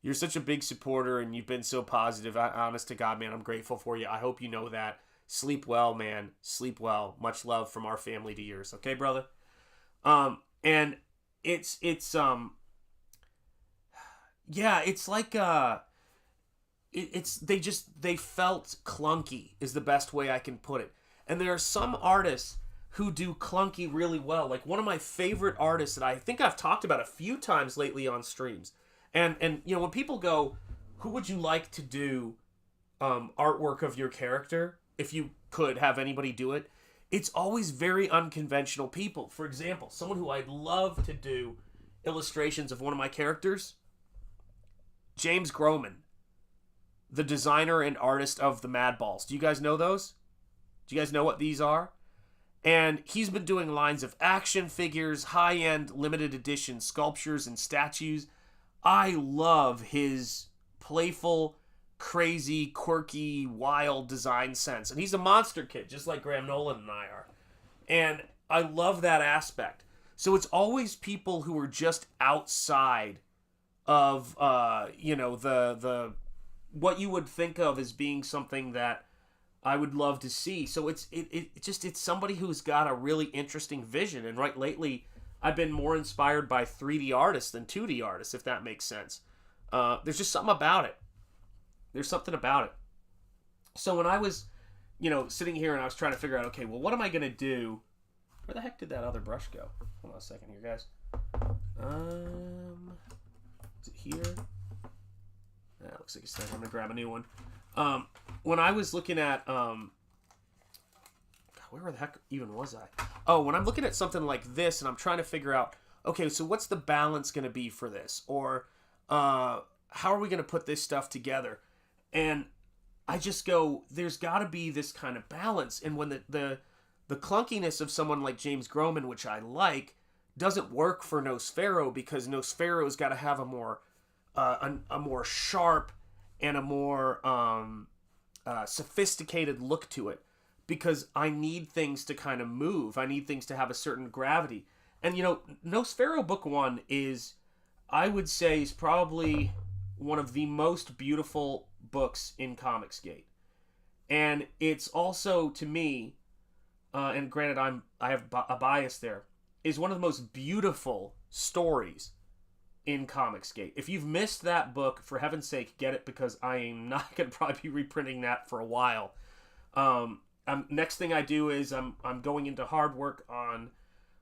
You're such a big supporter, and you've been so positive. Honest to God, man, I'm grateful for you. I hope you know that. Sleep well, man. Sleep well. Much love from our family to yours. Okay, brother? And it's like, they felt clunky is the best way I can put it. And there are some artists who do clunky really well. Like one of my favorite artists that I think I've talked about a few times lately on streams. And when people go, who would you like to do artwork of your character? If you could have anybody do it, it's always very unconventional people. For example, someone who I'd love to do illustrations of one of my characters, James Groman, the designer and artist of the Madballs. Do you guys know those? Do you guys know what these are? And he's been doing lines of action figures, high-end limited edition sculptures and statues. I love his playful, crazy, quirky, wild design sense. And he's a monster kid, just like Graham Nolan and I are. And I love that aspect. So it's always people who are just outside of, the what you would think of as being something that I would love to see. So it's somebody who's got a really interesting vision. And right lately, I've been more inspired by 3D artists than 2D artists, if that makes sense. There's just something about it. There's something about it. So when I was, sitting here and I was trying to figure out, okay, well, what am I going to do? Where the heck did that other brush go? Hold on a second here, guys. Is it here? That looks like it's there. I'm going to grab a new one. When I was looking at, God, where the heck even was I? Oh, when I'm looking at something like this and I'm trying to figure out, okay, so what's the balance going to be for this? Or how are we going to put this stuff together? And I just go, there's got to be this kind of balance. And when the clunkiness of someone like James Groman, which I like, doesn't work for Nosfero, because Nosfero's got to have a more sharp and a more sophisticated look to it, because I need things to kind of move. I need things to have a certain gravity. And, Nosfero Book 1 is, I would say, is probably one of the most beautiful books in Comicsgate. And it's also, to me, and granted I have a bias there, is one of the most beautiful stories in Comicsgate. If you've missed that book, for heaven's sake, get it, because I am not going to probably be reprinting that for a while. Next thing I do is I'm going into hard work on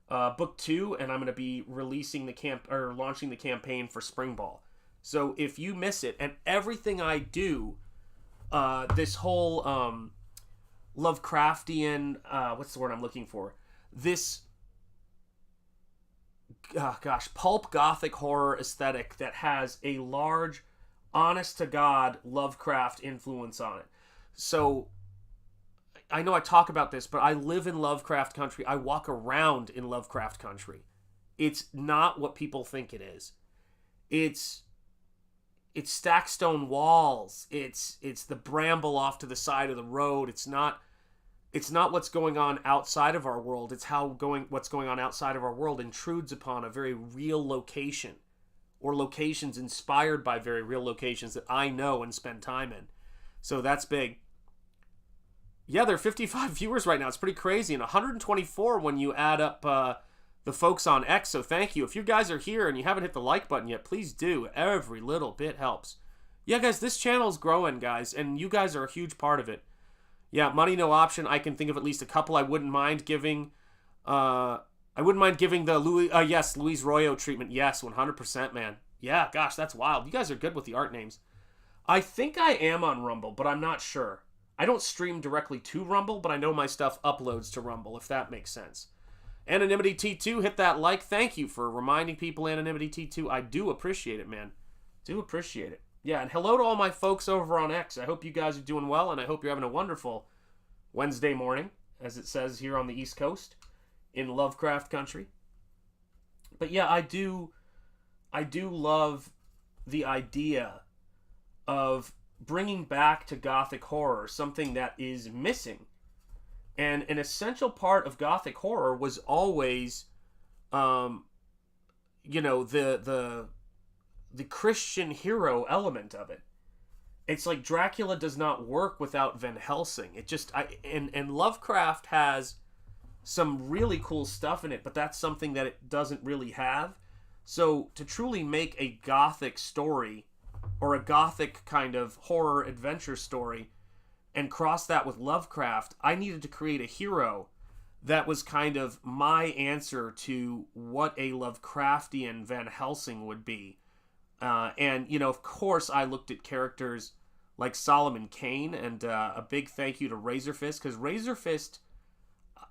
book 2, and I'm going to be releasing launching the campaign for Spring Ball. So if you miss it, and everything I do, this whole Lovecraftian, what's the word I'm looking for? This, pulp gothic horror aesthetic that has a large, honest-to-God Lovecraft influence on it. So I know I talk about this, but I live in Lovecraft country. I walk around in Lovecraft country. It's not what people think it is. It's stacked stone walls. It's the bramble off to the side of the road. It's not what's going on outside of our world. It's what's going on outside of our world intrudes upon a very real location, or locations inspired by very real locations that I know and spend time in. So that's big. Yeah, there are 55 viewers right now. It's pretty crazy. And 124 when you add up the folks on X. So thank you. If you guys are here and you haven't hit the like button yet, please do. Every little bit helps. Yeah, guys, this channel is growing, guys. And you guys are a huge part of it. Yeah, money no option. I can think of at least a couple I wouldn't mind giving. I wouldn't mind giving the Luis Royo treatment. Yes, 100%, man. Yeah, gosh, that's wild. You guys are good with the art names. I think I am on Rumble, but I'm not sure. I don't stream directly to Rumble, but I know my stuff uploads to Rumble, if that makes sense. Anonymity T2, hit that like. Thank you for reminding people, Anonymity T2. I do appreciate it, man. Do appreciate it. Yeah, and hello to all my folks over on X. I hope you guys are doing well, and I hope you're having a wonderful Wednesday morning, as it says here on the East Coast in Lovecraft country. But yeah, I do love the idea of bringing back to Gothic horror something that is missing. And an essential part of Gothic horror was always, the Christian hero element of it. It's like Dracula does not work without Van Helsing. It just, and Lovecraft has some really cool stuff in it, but that's something that it doesn't really have. So to truly make a Gothic story, or a Gothic kind of horror adventure story, and cross that with Lovecraft, I needed to create a hero that was kind of my answer to what a Lovecraftian Van Helsing would be. And, of course, I looked at characters like Solomon Kane, and a big thank you to Razorfist, because Razorfist,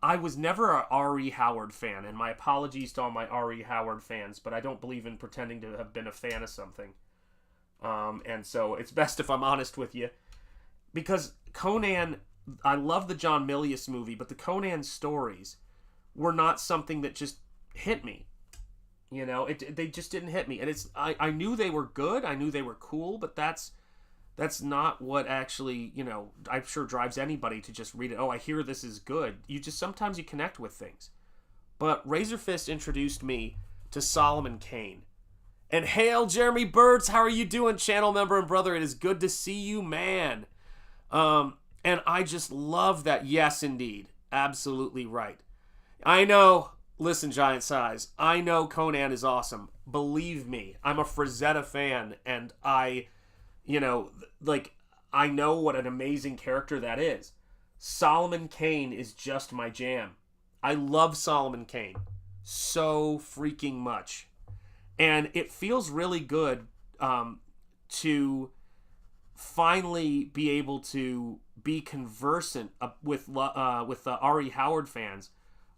I was never a R.E. Howard fan, and my apologies to all my R.E. Howard fans, but I don't believe in pretending to have been a fan of something. And so it's best if I'm honest with you. Because Conan, I love the John Milius movie, but the Conan stories were not something that just hit me. They just didn't hit me. And I knew they were good, I knew they were cool, but that's not what actually, I'm sure drives anybody to just read it. Oh, I hear this is good. Sometimes you connect with things. But Razorfist introduced me to Solomon Kane. And hail, Jeremy Birds, how are you doing, channel member and brother? It is good to see you, man. And I just love that. Yes, indeed. Absolutely right. I know, listen, Giant Size, I know Conan is awesome. Believe me, I'm a Frazetta fan, and I know what an amazing character that is. Solomon Kane is just my jam. I love Solomon Kane so freaking much. And it feels really good to finally be able to be conversant with the R.E. Howard fans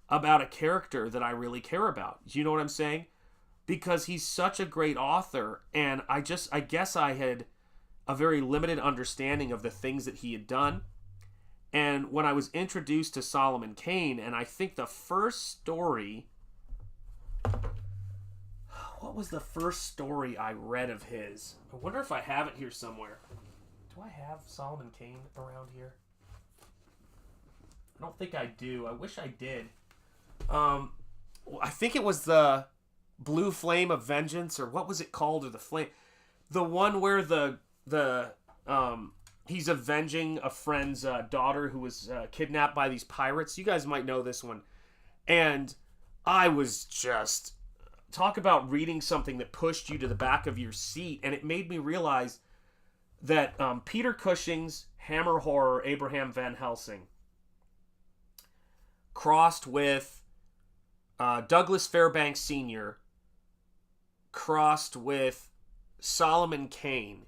about a character that I really care about. Do you know what I'm saying? Because he's such a great author, and I guess I had a very limited understanding of the things that he had done. And when I was introduced to Solomon Kane, and I think the first story... What was the first story I read of his? I wonder if I have it here somewhere. Do I have Solomon Kane around here? I don't think I do. I wish I did. I think it was the Blue Flame of Vengeance, or what was it called, or the Flame... The one where he's avenging a friend's daughter who was kidnapped by these pirates. You guys might know this one. And I was just... Talk about reading something that pushed you to the back of your seat, and it made me realize that Peter Cushing's Hammer Horror, Abraham Van Helsing, crossed with Douglas Fairbanks Sr., crossed with Solomon Kane,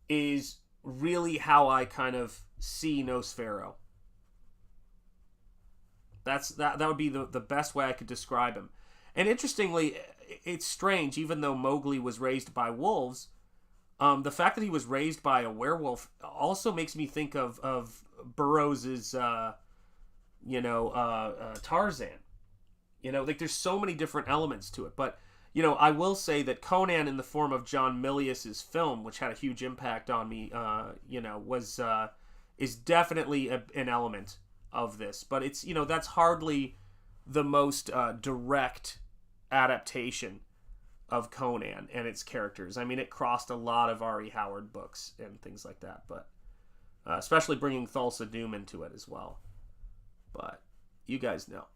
is really how I kind of see Nosfero. That would be the best way I could describe him. And interestingly, it's strange, even though Mowgli was raised by wolves, the fact that he was raised by a werewolf also makes me think of Burroughs' Tarzan. There's so many different elements to it. But, I will say that Conan in the form of John Milius' film, which had a huge impact on me, is definitely an element of this. But it's, that's hardly the most direct adaptation Conan and its characters. I mean, it crossed a lot of R.E. Howard books and things like that, but especially bringing Thulsa Doom into it as well. But you guys know.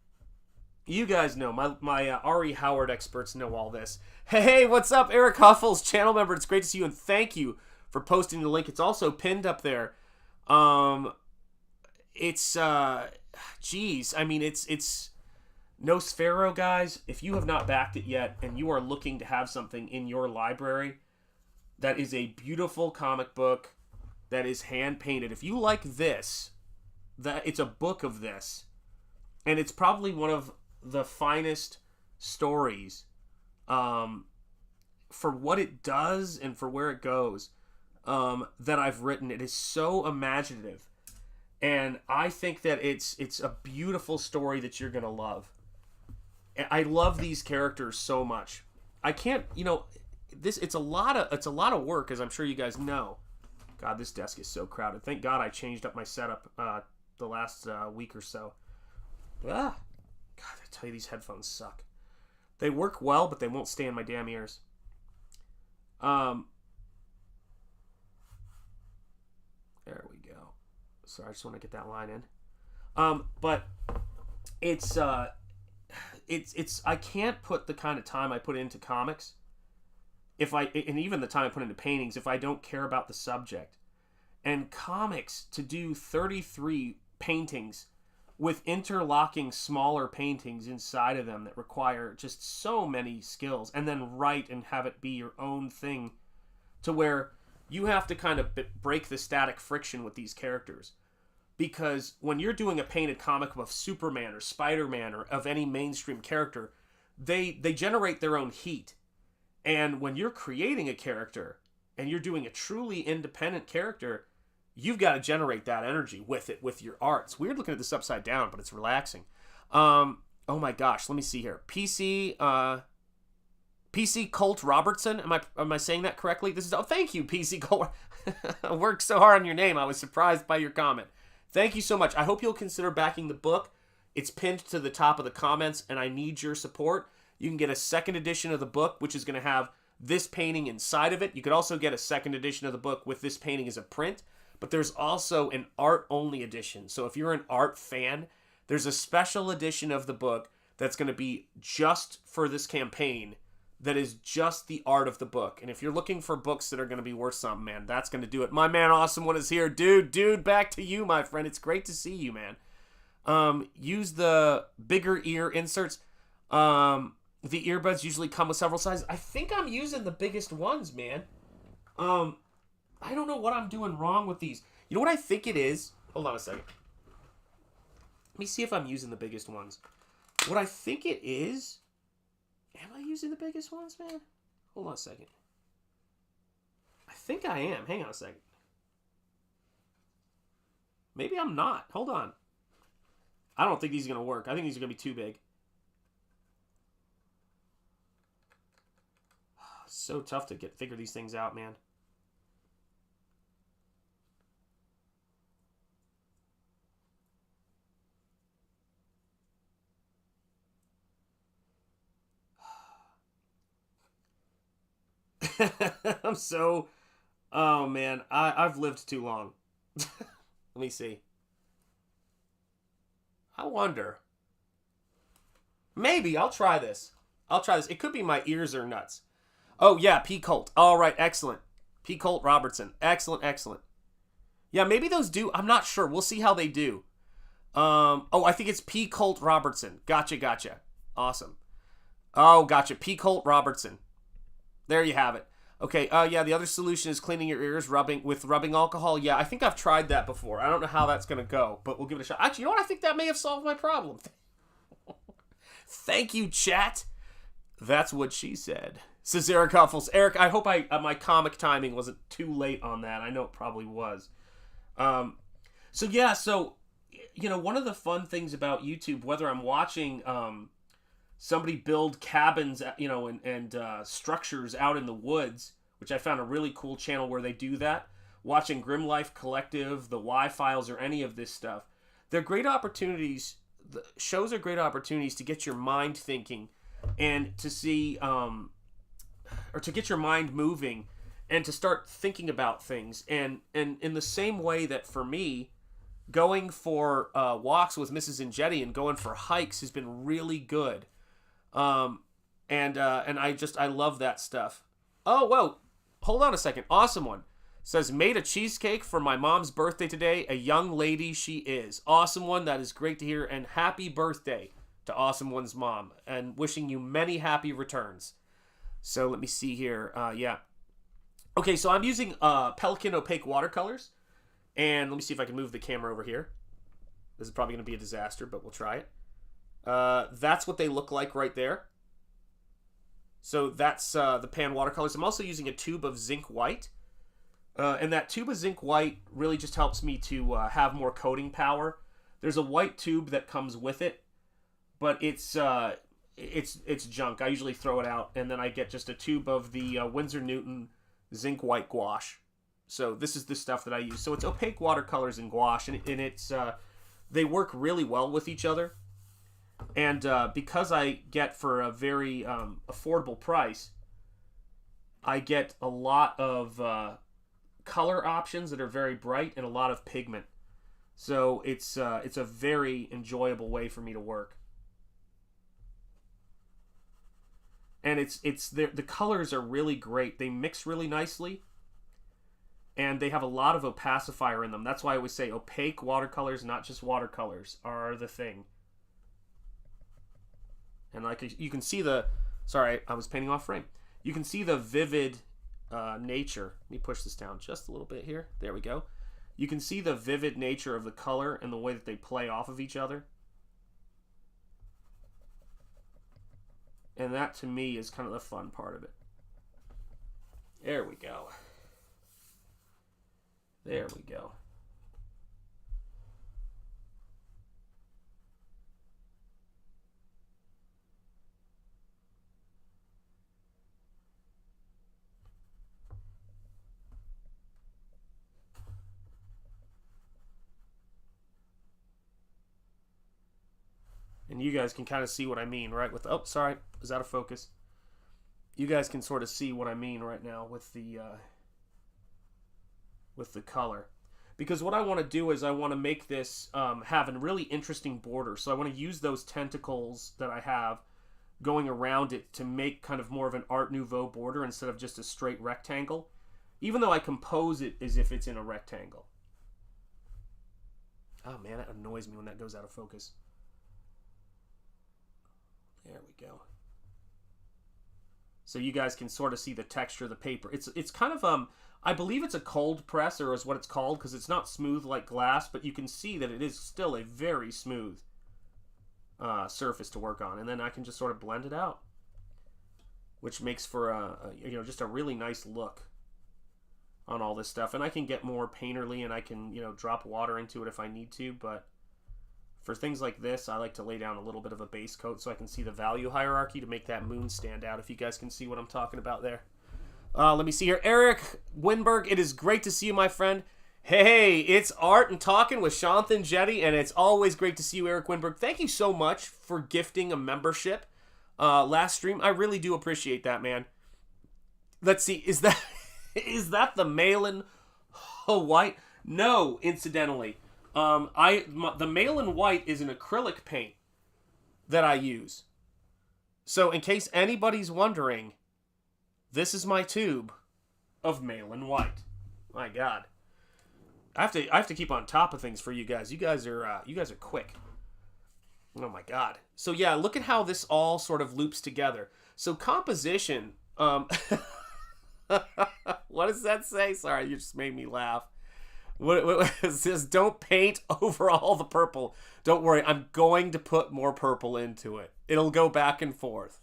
You guys know. My R.E. Howard experts know all this. Hey, what's up? Eric Huffles, channel member. It's great to see you, and thank you for posting the link. It's also pinned up there. It's, geez. I mean, it's Nosfero, guys. If you have not backed it yet, and you are looking to have something in your library that is a beautiful comic book that is hand-painted. If you like this, it's a book of this, and it's probably one of the finest stories for what it does and for where it goes that I've written. It is so imaginative, and I think that it's a beautiful story that you're gonna love. I love these characters so much. I can't, it's a lot of work, as I'm sure you guys know. God, this desk is so crowded. Thank God I changed up my setup the last week or so. God, I tell you, these headphones suck. They work well, but they won't stay in my damn ears. There we go. Sorry, I just want to get that line in. But it's I can't put the kind of time I put into comics, and even the time I put into paintings, if I don't care about the subject. And comics, to do 33 paintings with interlocking smaller paintings inside of them that require just so many skills, and then write and have it be your own thing, to where you have to kind of break the static friction with these characters. Because when you're doing a painted comic of Superman or Spider-Man or of any mainstream character, they generate their own heat. And when you're creating a character and you're doing a truly independent character, you've got to generate that energy with it, with your art. It's weird looking at this upside down, but it's relaxing. Oh my gosh, let me see here. PC Colt Robertson. Am I saying that correctly? Thank you, PC Colt. I worked so hard on your name. I was surprised by your comment. Thank you so much. I hope you'll consider backing the book. It's pinned to the top of the comments, and I need your support. You can get a second edition of the book, which is going to have this painting inside of it. You could also get a second edition of the book with this painting as a print. But there's also an art-only edition. So if you're an art fan, there's a special edition of the book that's going to be just for this campaign, that is just the art of the book. And if you're looking for books that are going to be worth something, man, that's going to do it. My man Awesome One is here. Dude, back to you, my friend. It's great to see you, man. Use the bigger ear inserts. The earbuds usually come with several sizes. I think I'm using the biggest ones, man. I don't know what I'm doing wrong with these. You know what I think it is? Hold on a second. Let me see if I'm using the biggest ones. What I think it is... Am I using the biggest ones, man? Hold on a second. I think I am. Hang on a second. Maybe I'm not. Hold on. I don't think these are going to work. I think these are going to be too big. It's so tough to figure these things out, man. I'm so... Oh, man. I've lived too long. Let me see. I wonder. Maybe. I'll try this. It could be my ears are nuts. Oh, yeah. P. Colt. All right. Excellent. P. Colt Robertson. Excellent. Yeah, maybe those do. I'm not sure. We'll see how they do. I think it's P. Colt Robertson. Gotcha. Awesome. Oh, gotcha. P. Colt Robertson. There you have it. Okay, yeah, the other solution is cleaning your ears with rubbing alcohol. Yeah, I think I've tried that before. I don't know how that's going to go, but we'll give it a shot. Actually, you know what? I think that may have solved my problem. Thank you, chat. That's what she said. Says Eric Huffles. Eric, I hope my comic timing wasn't too late on that. I know it probably was. So, one of the fun things about YouTube, whether I'm watching... somebody build cabins, and structures out in the woods, which I found a really cool channel where they do that. Watching Grim Life Collective, the Y-Files, or any of this stuff. They're great opportunities. The shows are great opportunities to get your mind thinking and to see or to get your mind moving and to start thinking about things. And in the same way that for me, going for walks with Mrs. Enjeti and going for hikes has been really good. And I love that stuff. Oh, whoa. Hold on a second. Awesome one. Says, made a cheesecake for my mom's birthday today. A young lady she is. Awesome one. That is great to hear. And happy birthday to Awesome One's mom. And wishing you many happy returns. So let me see here. Yeah. Okay, so I'm using Pelican Opaque watercolors. And let me see if I can move the camera over here. This is probably going to be a disaster, but we'll try it. That's what they look like right there. So that's the pan watercolors. I'm also using a tube of zinc white. And that tube of zinc white really just helps me to have more coating power. There's a white tube that comes with it, but it's junk. I usually throw it out, and then I get just a tube of the Winsor Newton zinc white gouache. So this is the stuff that I use. So it's opaque watercolors and gouache, and it's they work really well with each other. And because I get for a very affordable price, I get a lot of color options that are very bright and a lot of pigment. So it's a very enjoyable way for me to work. And the colors are really great. They mix really nicely. And they have a lot of opacifier in them. That's why I always say opaque watercolors, not just watercolors, are the thing. And like you can see sorry, I was painting off frame. You can see the vivid nature. Let me push this down just a little bit here. There we go. You can see the vivid nature of the color and the way that they play off of each other. And that to me is kind of the fun part of it. There we go. There we go. And you guys can kind of see what I mean, right? Oh, sorry, is out of focus. You guys can sort of see what I mean right now with the color. Because what I want to do is I want to make this have a really interesting border. So I want to use those tentacles that I have going around it to make kind of more of an Art Nouveau border instead of just a straight rectangle. Even though I compose it as if it's in a rectangle. Oh man, that annoys me when that goes out of focus. There we go. So you guys can sort of see the texture of the paper. It's kind of I believe it's a cold press, or is what it's called, because it's not smooth like glass, but you can see that it is still a very smooth surface to work on. And then I can just sort of blend it out, which makes for just a really nice look on all this stuff. And I can get more painterly, and I can drop water into it if I need to, but for things like this, I like to lay down a little bit of a base coat so I can see the value hierarchy to make that moon stand out, if you guys can see what I'm talking about there. Let me see here. Eric Winberg, it is great to see you, my friend. Hey, it's Art and Talking with Shanth Enjeti, and it's always great to see you, Eric Winberg. Thank you so much for gifting a membership last stream. I really do appreciate that, man. Let's see, is that the Malin White? No, incidentally. The Malin White is an acrylic paint that I use. So in case anybody's wondering, this is my tube of Malin White. My God, I have to keep on top of things for you guys. You guys are quick. Oh my God. So yeah, look at how this all sort of loops together. So composition. What does that say? Sorry, you just made me laugh. What it says, don't paint over all the purple. Don't worry, I'm going to put more purple into it. It'll go back and forth.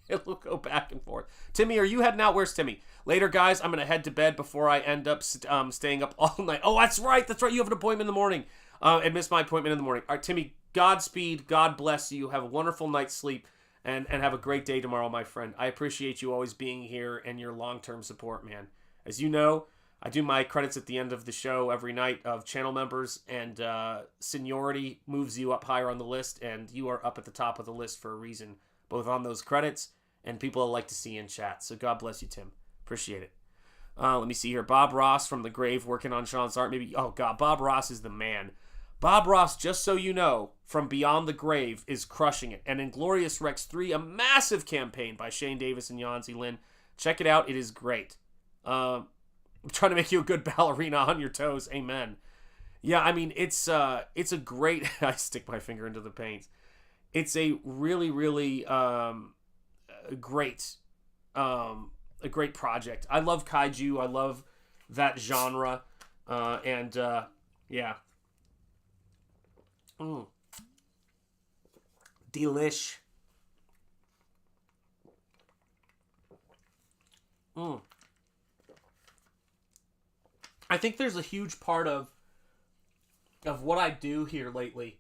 It'll go back and forth. Timmy, are you heading out? Where's Timmy? Later, guys, I'm going to head to bed before I end up staying up all night. Oh, that's right. You have an appointment in the morning. I missed my appointment in the morning. All right, Timmy, Godspeed. God bless you. Have a wonderful night's sleep and have a great day tomorrow, my friend. I appreciate you always being here and your long-term support, man. As you know, I do my credits at the end of the show every night of channel members, and seniority moves you up higher on the list, and you are up at the top of the list for a reason, both on those credits and people I like to see in chat. So God bless you, Tim. Appreciate it. Let me see here. Bob Ross from the grave working on Sean's art. Maybe, oh God, Bob Ross is the man. Bob Ross, just so you know, from Beyond the Grave is crushing it. And Inglorious Rex 3, a massive campaign by Shane Davis and Yanzi Lin. Check it out. It is great. I'm trying to make you a good ballerina on your toes. Amen. Yeah, I mean, it's a great... I stick my finger into the paint. It's a really, really great a great project. I love kaiju. I love that genre. Yeah. Delish. I think there's a huge part of what I do here lately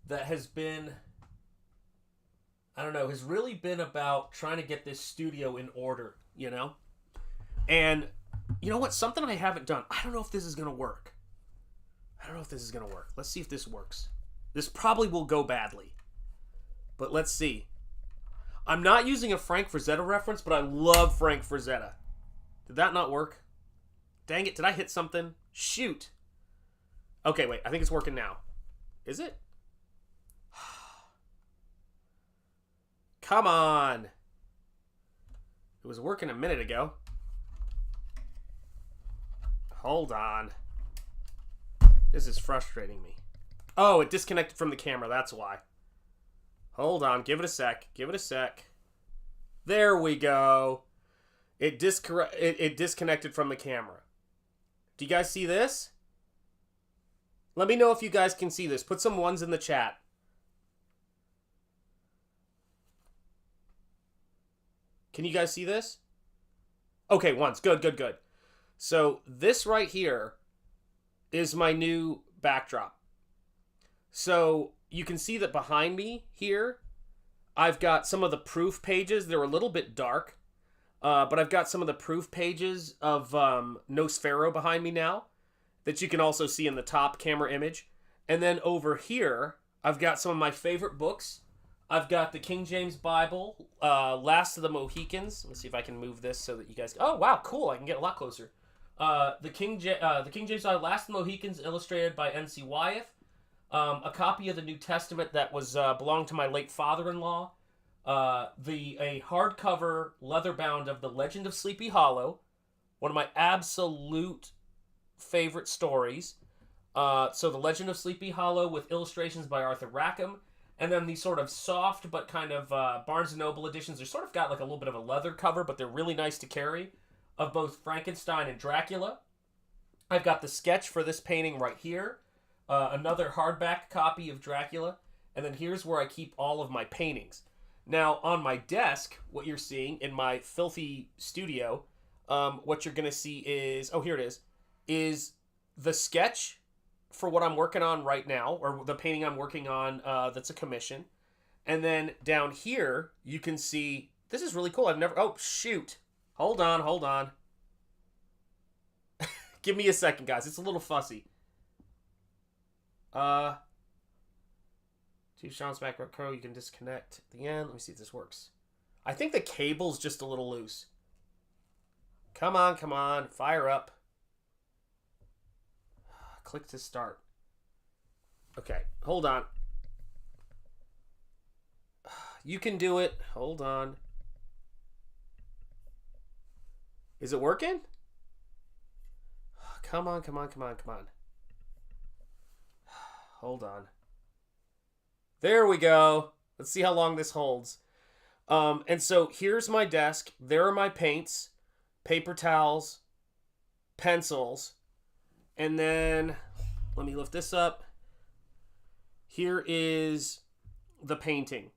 that has been, I don't know, has really been about trying to get this studio in order, you know? And you know what? Something I haven't done. I don't know if this is going to work. Let's see if this works. This probably will go badly. But let's see. I'm not using a Frank Frazetta reference, but I love Frank Frazetta. Did that not work? Dang it, did I hit something? Shoot. Okay, wait, I think it's working now. Is it? Come on. It was working a minute ago. Hold on. This is frustrating me. Oh, it disconnected from the camera, that's why. Hold on, give it a sec. There we go. It disconnected from the camera. Do you guys see this? Let me know if you guys can see this. Put some ones in the chat. Can you guys see this? Okay, ones. Good. So this right here is my new backdrop. So you can see that behind me here, I've got some of the proof pages. They're a little bit dark, but I've got some of the proof pages of Nosfero behind me now that you can also see in the top camera image. And then over here, I've got some of my favorite books. I've got the King James Bible, Last of the Mohicans. Let me see if I can move this so that you guys... Oh, wow, cool. I can get a lot closer. The King James Bible, Last of the Mohicans, illustrated by N.C. Wyeth. A copy of the New Testament that was belonged to my late father-in-law. A hardcover leather-bound of The Legend of Sleepy Hollow. One of my absolute favorite stories. So The Legend of Sleepy Hollow with illustrations by Arthur Rackham. And then these sort of soft but kind of Barnes & Noble editions. They're sort of got like a little bit of a leather cover, but they're really nice to carry, of both Frankenstein and Dracula. I've got the sketch for this painting right here. Another hardback copy of Dracula. And then here's where I keep all of my paintings. Now, on my desk, what you're seeing in my filthy studio, what you're going to see is... Oh, here it is the sketch for what I'm working on right now, or the painting I'm working on that's a commission. And then down here, you can see... This is really cool. I've never... Oh, shoot. Hold on. Give me a second, guys. It's a little fussy. Chief Sean's back row crow, you can disconnect at the end. Let me see if this works. I think the cable's just a little loose. Come on. Fire up. Click to start. Okay, hold on. You can do it. Hold on. Is it working? Come on. Hold on. There we go. Let's see how long this holds. And so here's my desk. There are my paints, paper towels, pencils, and then let me lift this up. Here is the painting.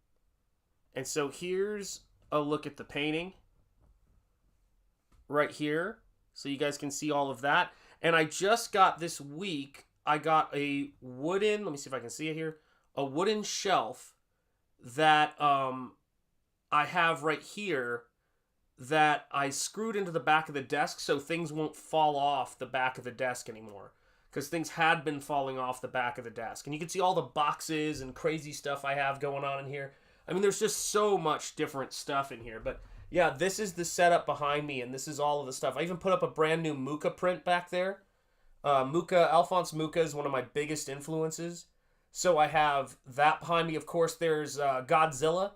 And so here's a look at the painting right here. So you guys can see all of that. And I just got this week, I got a wooden, let me see if I can see it here, a wooden shelf that I have right here that I screwed into the back of the desk so things won't fall off the back of the desk anymore. Because things had been falling off the back of the desk. And you can see all the boxes and crazy stuff I have going on in here. I mean, there's just so much different stuff in here. But yeah, this is the setup behind me, and this is all of the stuff. I even put up a brand new Mucha print back there. Alphonse Mucha is one of my biggest influences. So I have that behind me. Of course, there's Godzilla.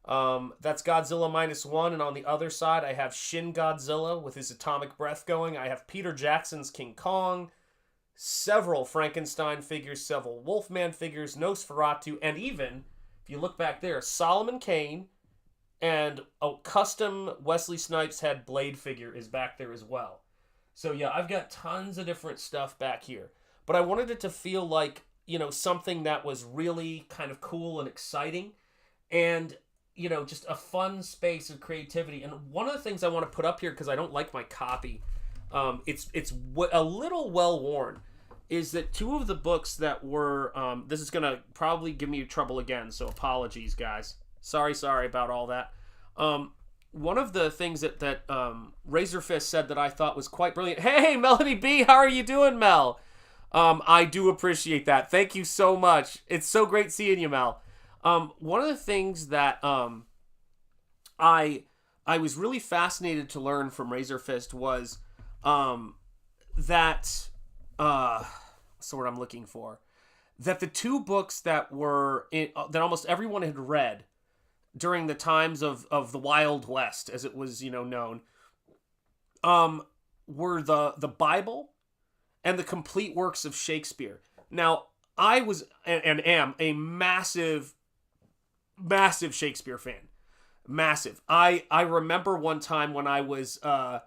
That's Godzilla -1, and on the other side, I have Shin Godzilla with his atomic breath going. I have Peter Jackson's King Kong, several Frankenstein figures, several Wolfman figures, Nosferatu, and even, if you look back there, Solomon Kane and a custom Wesley Snipes head Blade figure is back there as well. So yeah, I've got tons of different stuff back here. But I wanted it to feel like, you know, something that was really kind of cool and exciting. And, you know, just a fun space of creativity. And one of the things I want to put up here, because I don't like my copy, it's a little well-worn, is that two of the books that were, this is going to probably give me trouble again, so apologies, guys. Sorry about all that. One of the things that Razorfist said that I thought was quite brilliant. Hey, Melody B, how are you doing, Mel? I do appreciate that. Thank you so much. It's so great seeing you, Mel. One of the things that I was really fascinated to learn from Razorfist was that what's the word I'm looking for? That the two books that were that almost everyone had read during the times of the Wild West, as it was, you know, known, were the Bible and the complete works of Shakespeare. Now, I was and am a massive Shakespeare fan. Massive. I remember one time when I was a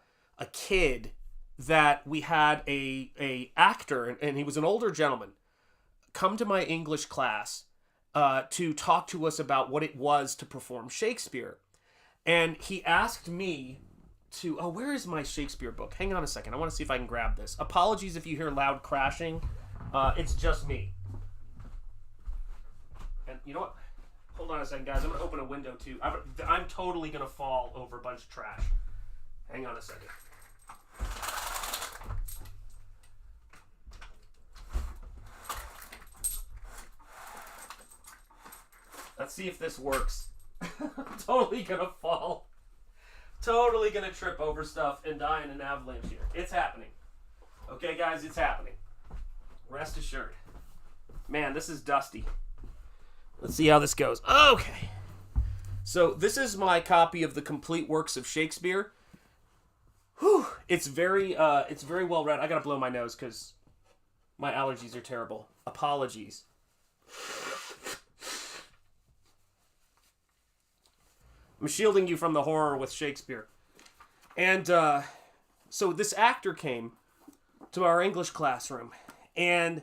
kid that we had a actor, and he was an older gentleman, come to my English class to talk to us about what it was to perform Shakespeare. And he asked me to... Oh, where is my Shakespeare book? Hang on a second. I want to see if I can grab this. Apologies if you hear loud crashing. It's just me. And you know what? Hold on a second, guys. I'm going to open a window, too. I'm totally going to fall over a bunch of trash. Hang on a second. Let's see if this works. I'm totally going to fall. Totally going to trip over stuff and die in an avalanche here. It's happening. Okay, guys, it's happening. Rest assured. Man, this is dusty. Let's see how this goes. Okay. So this is my copy of the complete works of Shakespeare. Whew. It's very well read. I gotta blow my nose because my allergies are terrible. Apologies. I'm shielding you from the horror with Shakespeare. And so this actor came to our English classroom, and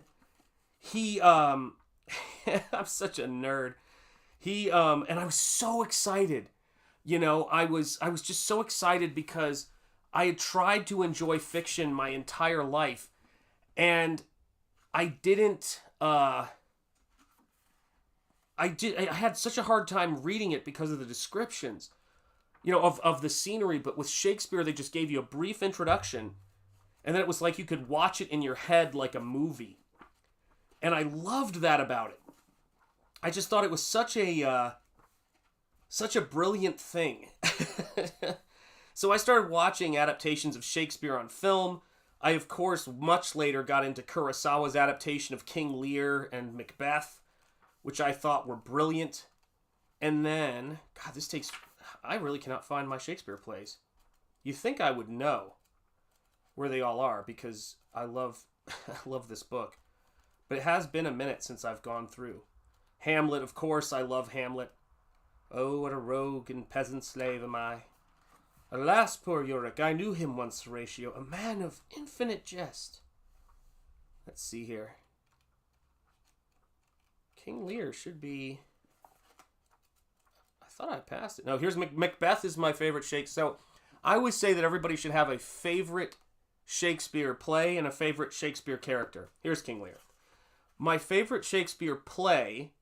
he I'm such a nerd. He and I was so excited. You know, I was just so excited because I had tried to enjoy fiction my entire life, and I didn't I had such a hard time reading it because of the descriptions, you know, of the scenery. But with Shakespeare, they just gave you a brief introduction, and then it was like you could watch it in your head like a movie. And I loved that about it. I just thought it was such a brilliant thing. So I started watching adaptations of Shakespeare on film. I, of course, much later got into Kurosawa's adaptation of King Lear and Macbeth, which I thought were brilliant. And then, God, I really cannot find my Shakespeare plays. You'd think I would know where they all are because I love this book. But it has been a minute since I've gone through. Hamlet, of course, I love Hamlet. Oh, what a rogue and peasant slave am I. Alas, poor Yorick, I knew him once, Horatio, a man of infinite jest. Let's see here. King Lear should be... I thought I passed it. No, here's Macbeth is my favorite Shakespeare. So I always say that everybody should have a favorite Shakespeare play and a favorite Shakespeare character. Here's King Lear. My favorite Shakespeare play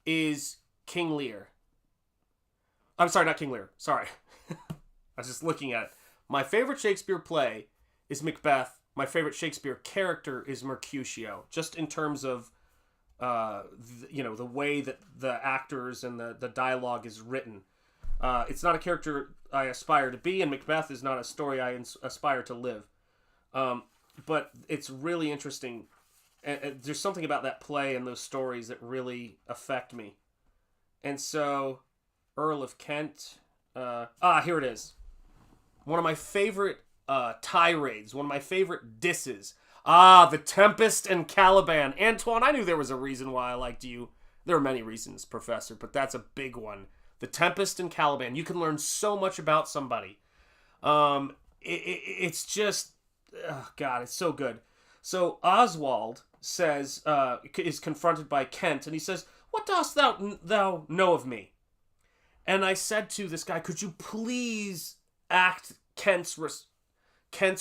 is King Lear. I'm sorry, not King Lear. Sorry. I was just looking at it. My favorite Shakespeare play is Macbeth. My favorite Shakespeare character is Mercutio. Just in terms of the way that the actors and the dialogue is written. It's not a character I aspire to be, and Macbeth is not a story I aspire to live. But it's really interesting. And there's something about that play and those stories that really affect me. And so, Earl of Kent. Here it is. One of my favorite tirades. One of my favorite disses. The Tempest and Caliban. Antoine, I knew there was a reason why I liked you. There are many reasons, Professor, but that's a big one. The Tempest and Caliban. You can learn so much about somebody. It's just... Oh, God, it's so good. So Oswald says, is confronted by Kent, and he says, "What dost thou know of me?" And I said to this guy, "Could you please act Kent's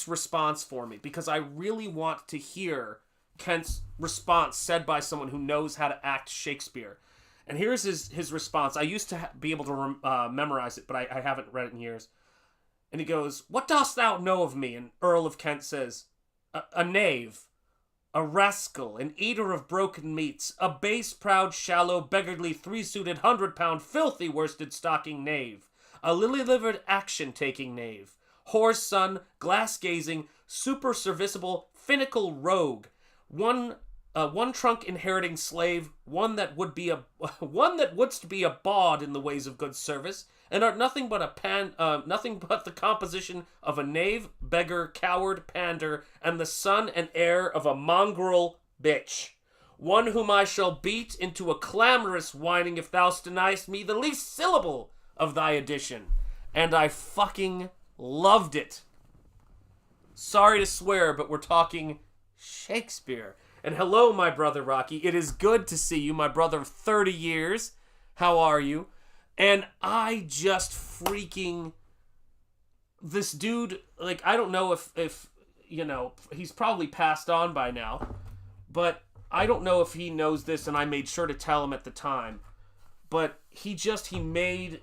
response for me? Because I really want to hear Kent's response said by someone who knows how to act Shakespeare." And here's his response. I used to be able to memorize it, but I haven't read it in years. And he goes, "What dost thou know of me?" And Earl of Kent says, a knave, a rascal, an eater of broken meats, a base, proud, shallow, beggarly, three-suited, 100-pound, filthy worsted stocking knave, a lily-livered, action-taking knave, whore's son, glass-gazing, super-serviceable, finical rogue, one trunk inheriting slave, one that wouldst be a bawd in the ways of good service, and art nothing but nothing but the composition of a knave, beggar, coward, pander, and the son and heir of a mongrel bitch. One whom I shall beat into a clamorous whining if thou deniest me the least syllable of thy addition. And I fucking loved it. Sorry to swear, but we're talking Shakespeare. And hello, my brother Rocky. It is good to see you, my brother of 30 years. How are you? And I just freaking... This dude, like, I don't know if he's probably passed on by now. But I don't know if he knows this, and I made sure to tell him at the time. But he made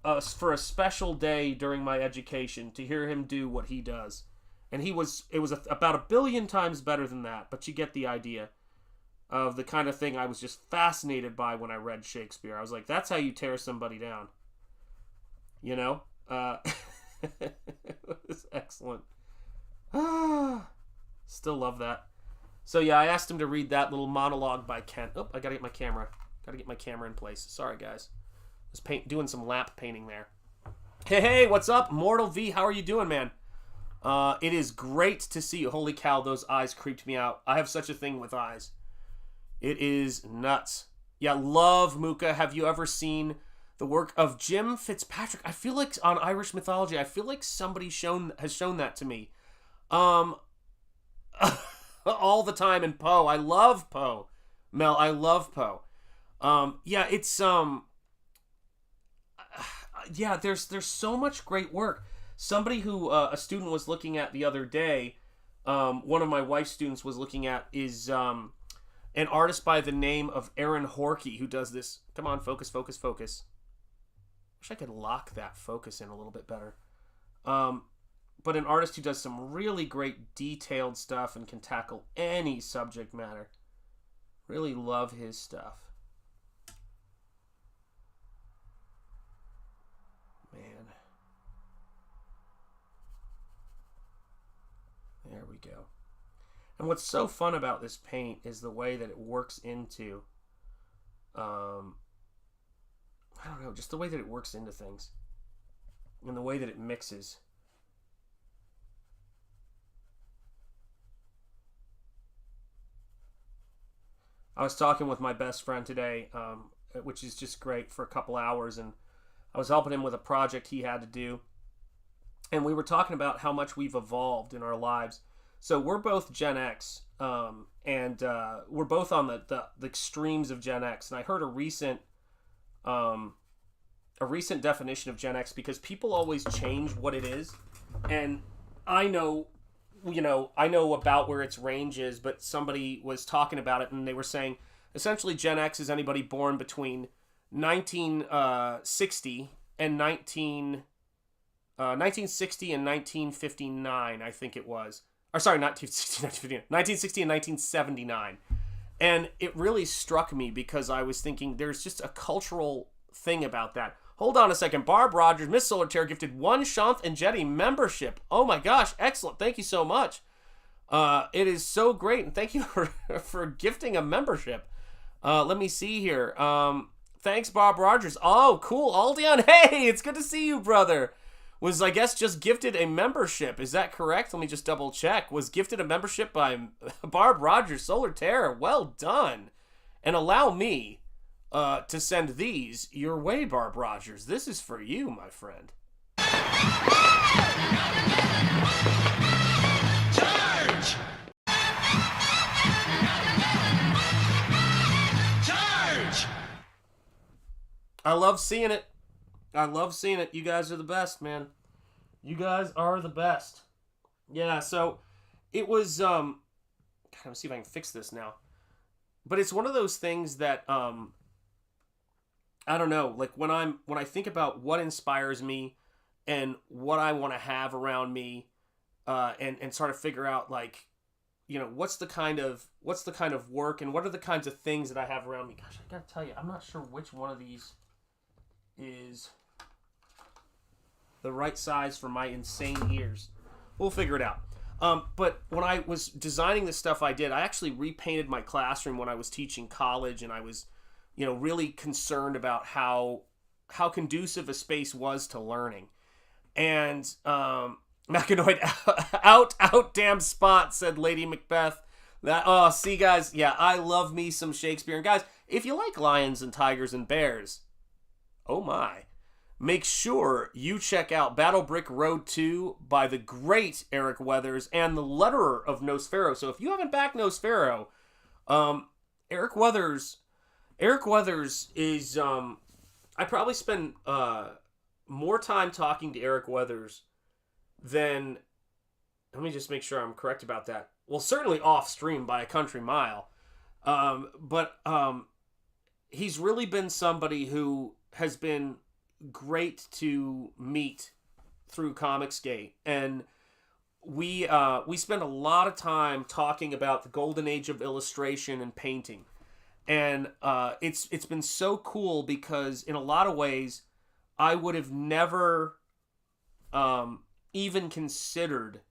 us for a special day during my education to hear him do what he does. And it was about 1 billion times better than that, but you get the idea of the kind of thing I was just fascinated by when I read Shakespeare. I was like, that's how you tear somebody down. You know? It was excellent. Still love that. So yeah, I asked him to read that little monologue by Kent. Oh, I gotta get my camera. Gotta get my camera in place. Sorry, guys. I was doing some lap painting there. Hey, what's up? Mortal V, how are you doing, man? It is great to see you. Holy cow, those eyes creeped me out. I have such a thing with eyes. It is nuts. Yeah, love Mooka. Have you ever seen the work of Jim Fitzpatrick? I feel like on Irish mythology, I feel like somebody has shown that to me. All the time in Poe. I love Poe. Mel, I love Poe. Yeah, it's yeah, there's so much great work. Somebody who a student was looking at the other day, one of my wife's students was looking at, is an artist by the name of Aaron Horkey, who does this. Come on, focus, focus, focus. Wish I could lock that focus in a little bit better. But an artist who does some really great detailed stuff and can tackle any subject matter. Really love his stuff. Man. There we go. And what's so fun about this paint is the way that it works into, I don't know, just the way that it works into things. And the way that it mixes. I was talking with my best friend today, which is just great, for a couple hours, and I was helping him with a project he had to do. And we were talking about how much we've evolved in our lives. So we're both Gen X, and we're both on the extremes of Gen X. And I heard a recent definition of Gen X, because people always change what it is. And I know about where its range is, but somebody was talking about it, and they were saying essentially Gen X is anybody born between 1960 and 1960 and 1959, I think it was. Or sorry, not 1960 and 1979. And it really struck me because I was thinking there's just a cultural thing about that. Hold on a second. Barb Rogers, Miss Solitaire gifted 1 Shanth Enjeti membership. Oh my gosh, excellent. Thank you so much. It is so great, and thank you for gifting a membership. Let me see here. Thanks, Barb Rogers. Oh, cool. Aldion, hey, it's good to see you, brother. Was, I guess, just gifted a membership. Is that correct? Let me just double check. Was gifted a membership by Barb Rogers, Solar Terror. Well done. And allow me to send these your way, Barb Rogers. This is for you, my friend. Charge! Charge! I love seeing it. I love seeing it. You guys are the best, man. You guys are the best. Yeah, so it was God, let me see if I can fix this now. But it's one of those things that I don't know, like when I think about what inspires me and what I want to have around me, and sort of figure out, like, you know, what's the kind of work and what are the kinds of things that I have around me. Gosh, I gotta tell you, I'm not sure which one of these is the right size for my insane ears. We'll figure it out. But when I was designing the stuff I did, I actually repainted my classroom when I was teaching college, and I was, you know, really concerned about how conducive a space was to learning. And Machinoid out damn spot, said Lady Macbeth. See guys, yeah, I love me some Shakespeare. And guys, if you like lions and tigers and bears, oh my, make sure you check out Battle Brick Road 2 by the great Eric Weathers and the letterer of Nosfero. So if you haven't backed Nosfero, Eric Weathers is, I probably spend more time talking to Eric Weathers than, let me just make sure I'm correct about that. Well, certainly off stream by a country mile. But he's really been somebody who has been great to meet through Comicsgate, and we spend a lot of time talking about the golden age of illustration and painting, and it's been so cool because in a lot of ways I would have never even considered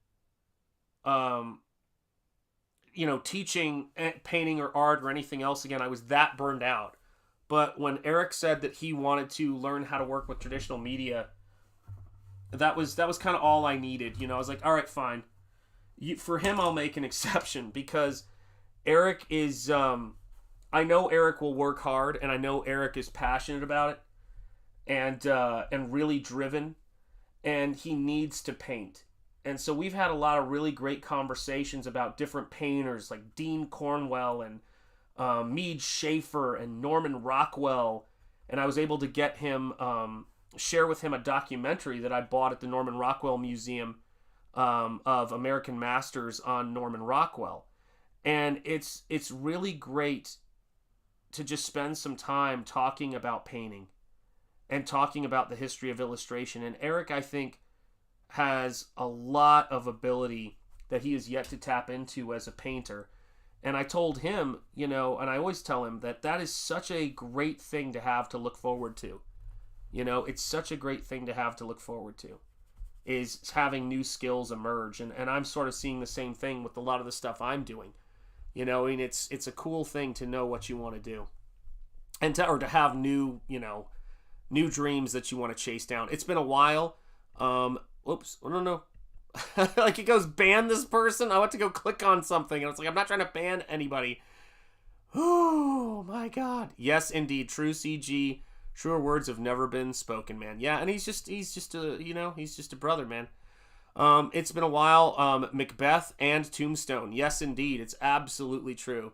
teaching painting or art or anything else again. I was that burned out. But when Eric said that he wanted to learn how to work with traditional media, that was kind of all I needed. You know, I was like, all right, fine. For him, I'll make an exception because Eric is, I know Eric will work hard, and I know Eric is passionate about it and really driven, and he needs to paint. And so we've had a lot of really great conversations about different painters like Dean Cornwell and Meade Schaefer and Norman Rockwell, and I was able to get him share with him a documentary that I bought at the Norman Rockwell Museum of American Masters on Norman Rockwell, and it's really great to just spend some time talking about painting and talking about the history of illustration. And Eric, I think, has a lot of ability that he is yet to tap into as a painter. And I told him, you know, and I always tell him that is such a great thing to have to look forward to. You know, it's such a great thing to have to look forward to, is having new skills emerge. And I'm sort of seeing the same thing with a lot of the stuff I'm doing. You know, I mean, it's a cool thing to know what you want to do. And to have new dreams that you want to chase down. It's been a while. Oops, no. Like, it goes, ban this person. I went to go click on something, and it's like, I'm not trying to ban anybody. Oh my god. Yes, indeed. True CG. Truer words have never been spoken, man. Yeah, and he's just a brother, man. It's been a while. Macbeth and Tombstone. Yes, indeed. It's absolutely true.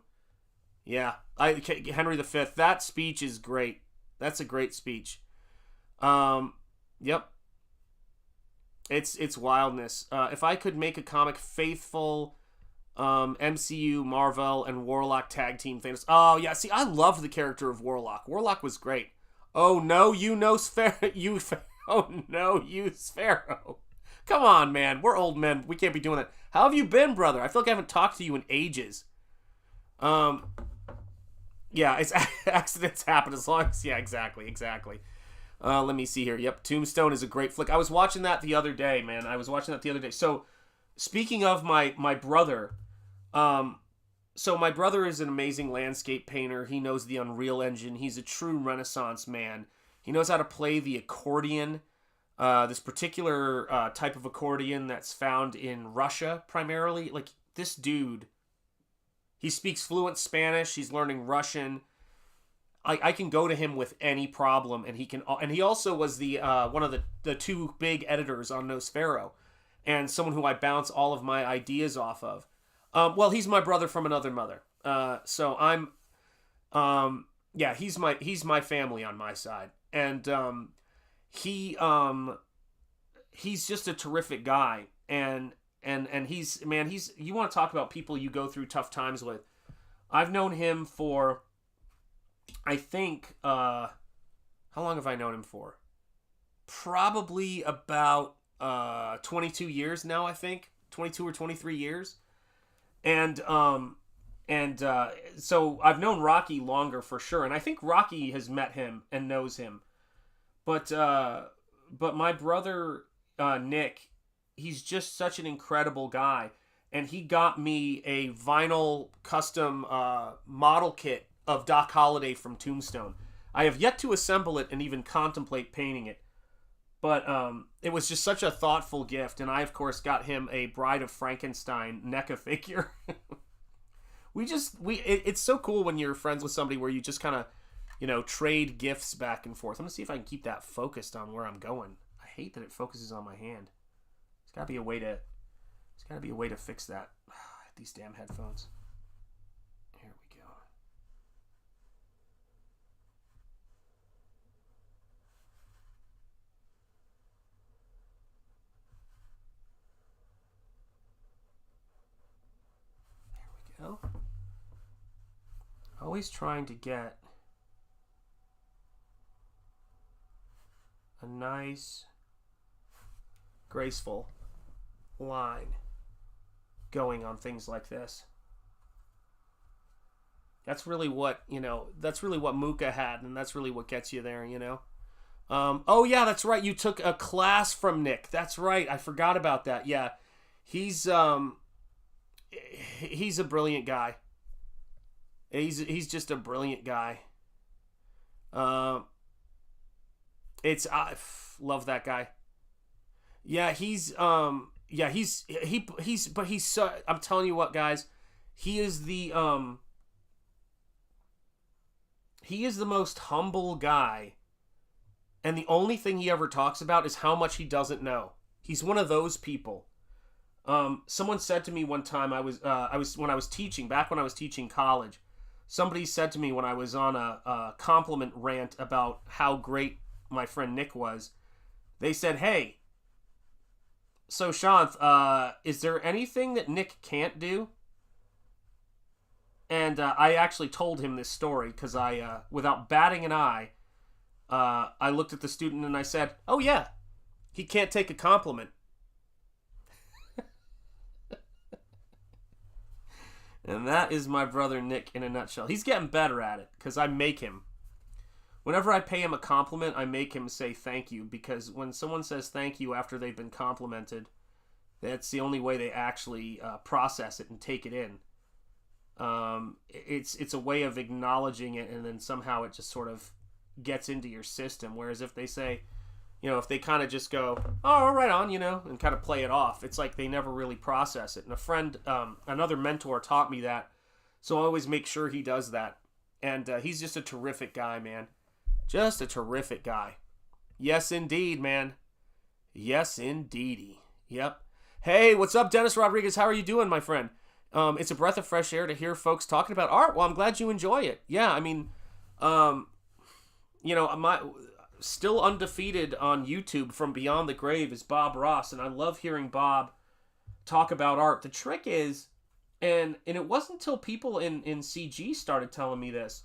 Yeah. Henry V. That speech is great. That's a great speech. Yep. It's wildness. If I could make a comic faithful MCU, Marvel, and Warlock tag team things. Oh, yeah. See, I loved the character of Warlock. Warlock was great. Oh, no, you Nosfero. Oh, no, you Sphero. Come on, man. We're old men. We can't be doing that. How have you been, brother? I feel like I haven't talked to you in ages. Yeah, it's accidents happen as long as, yeah, exactly. Let me see here. Yep, Tombstone is a great flick. I was watching that the other day, man. So, speaking of my brother, so my brother is an amazing landscape painter. He knows the Unreal Engine. He's a true Renaissance man. He knows how to play the accordion, this particular type of accordion that's found in Russia primarily. Like, this dude, he speaks fluent Spanish. He's learning Russian. I can go to him with any problem, and he also was the one of the two big editors on Nosfero, and someone who I bounce all of my ideas off of. Well, he's my brother from another mother. So I'm, yeah, he's my family on my side, and he's just a terrific guy, and he's you want to talk about people you go through tough times with. I've known him for, I think, how long have I known him for? Probably about 22 years now, I think. 22 or 23 years. And so I've known Rocky longer for sure. And I think Rocky has met him and knows him. But my brother, Nick, he's just such an incredible guy. And he got me a vinyl custom model kit of Doc Holliday from Tombstone. I have yet to assemble it and even contemplate painting it. But it was just such a thoughtful gift. And I, of course, got him a Bride of Frankenstein NECA figure. It's so cool when you're friends with somebody where you just kind of, trade gifts back and forth. I'm going to see if I can keep that focused on where I'm going. I hate that it focuses on my hand. There's got to be a way to fix that. These damn headphones. Here we go. There we go. Always trying to get a nice, graceful line going on things like this. That's really what Muka had, and that's really what gets you there, Oh yeah, that's right. You took a class from Nick. That's right. I forgot about that. Yeah. He's a brilliant guy. He's just a brilliant guy. I love that guy. Yeah, he's so, I'm telling you what, guys, he is the most humble guy, and the only thing he ever talks about is how much he doesn't know. He's one of those people. Someone said to me one time, when I was teaching college, somebody said to me when I was on a compliment rant about how great my friend Nick was, they said, "Hey, so Shanth, is there anything that Nick can't do?" And I actually told him this story because without batting an eye, I looked at the student and I said, "Oh yeah, he can't take a compliment." And that is my brother Nick in a nutshell. He's getting better at it because I make him. Whenever I pay him a compliment, I make him say thank you, because when someone says thank you after they've been complimented, that's the only way they actually process it and take it in. It's a way of acknowledging it, and then somehow it just sort of gets into your system. Whereas if they say, if they kind of just go, "Oh, right on," and kind of play it off, it's like they never really process it. And a friend, another mentor taught me that, so I always make sure he does that. And he's just a terrific guy, man. Just a terrific guy. Yes, indeed, man. Yes, indeedy. Yep. Hey, what's up, Dennis Rodriguez? How are you doing, my friend? It's a breath of fresh air to hear folks talking about art. Well, I'm glad you enjoy it. Yeah, I mean, my still undefeated on YouTube from Beyond the Grave is Bob Ross, and I love hearing Bob talk about art. The trick is, and it wasn't until people in CG started telling me this,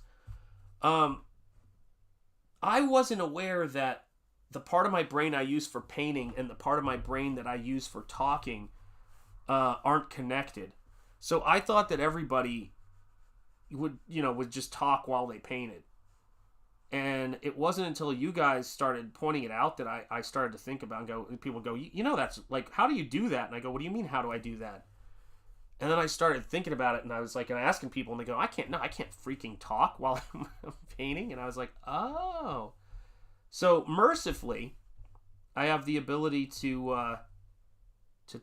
I wasn't aware that the part of my brain I use for painting and the part of my brain that I use for talking aren't connected. So I thought that everybody would just talk while they painted. And it wasn't until you guys started pointing it out that I started to think about and go, people go, that's like, how do you do that? And I go, what do you mean, how do I do that? And then I started thinking about it, and I was like, and asking people, and they go, I can't freaking talk while I'm painting. And I was like, oh. So mercifully, I have the ability to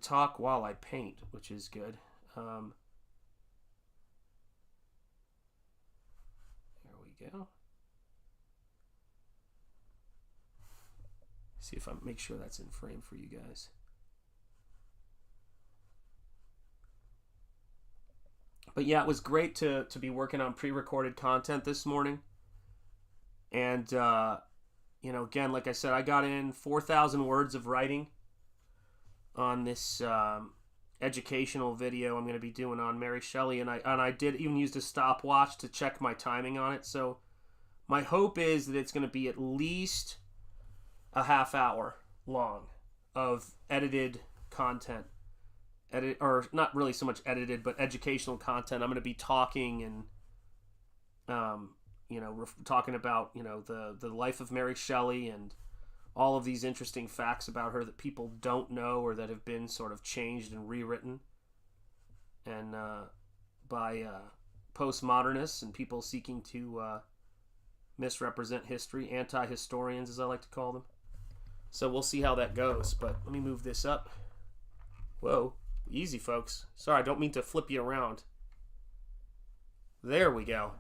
talk while I paint, which is good. There we go. See if I make sure that's in frame for you guys. But yeah, it was great to be working on pre-recorded content this morning. And, again, like I said, I got in 4,000 words of writing on this educational video I'm going to be doing on Mary Shelley. And I did even use a stopwatch to check my timing on it. So my hope is that it's going to be at least a half hour long of edited content. Or not really so much edited, but educational content. I'm going to be talking and, talking about, the life of Mary Shelley and all of these interesting facts about her that people don't know or that have been sort of changed and rewritten and by postmodernists and people seeking to misrepresent history, anti-historians as I like to call them. So we'll see how that goes, but let me move this up. Whoa. Easy, folks. Sorry, I don't mean to flip you around. There we go.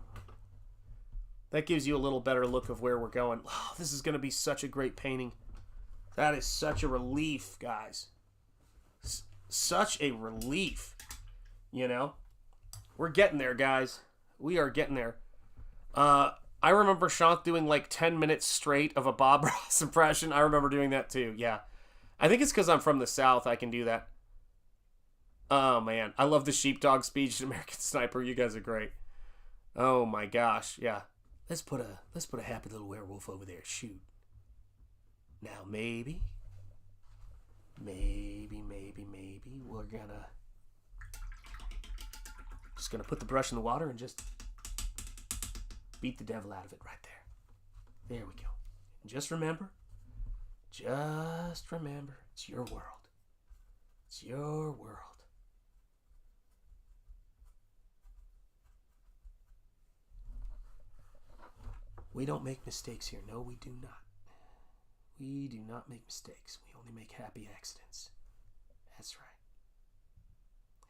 That gives you a little better look of where we're going. Oh, this is going to be such a great painting. That is such a relief, guys. Such a relief. We're getting there, guys. We are getting there. I remember Shanth doing like 10 minutes straight of a Bob Ross impression. I remember doing that too, yeah. I think it's because I'm from the South. I can do that. Oh, man. I love the sheepdog speech in American Sniper. You guys are great. Oh, my gosh. Yeah. Let's put a happy little werewolf over there. Shoot. Now, maybe we're just gonna put the brush in the water and just beat the devil out of it right there. There we go. And just remember, it's your world. It's your world. We don't make mistakes here. No, we do not. We do not make mistakes. We only make happy accidents. That's right.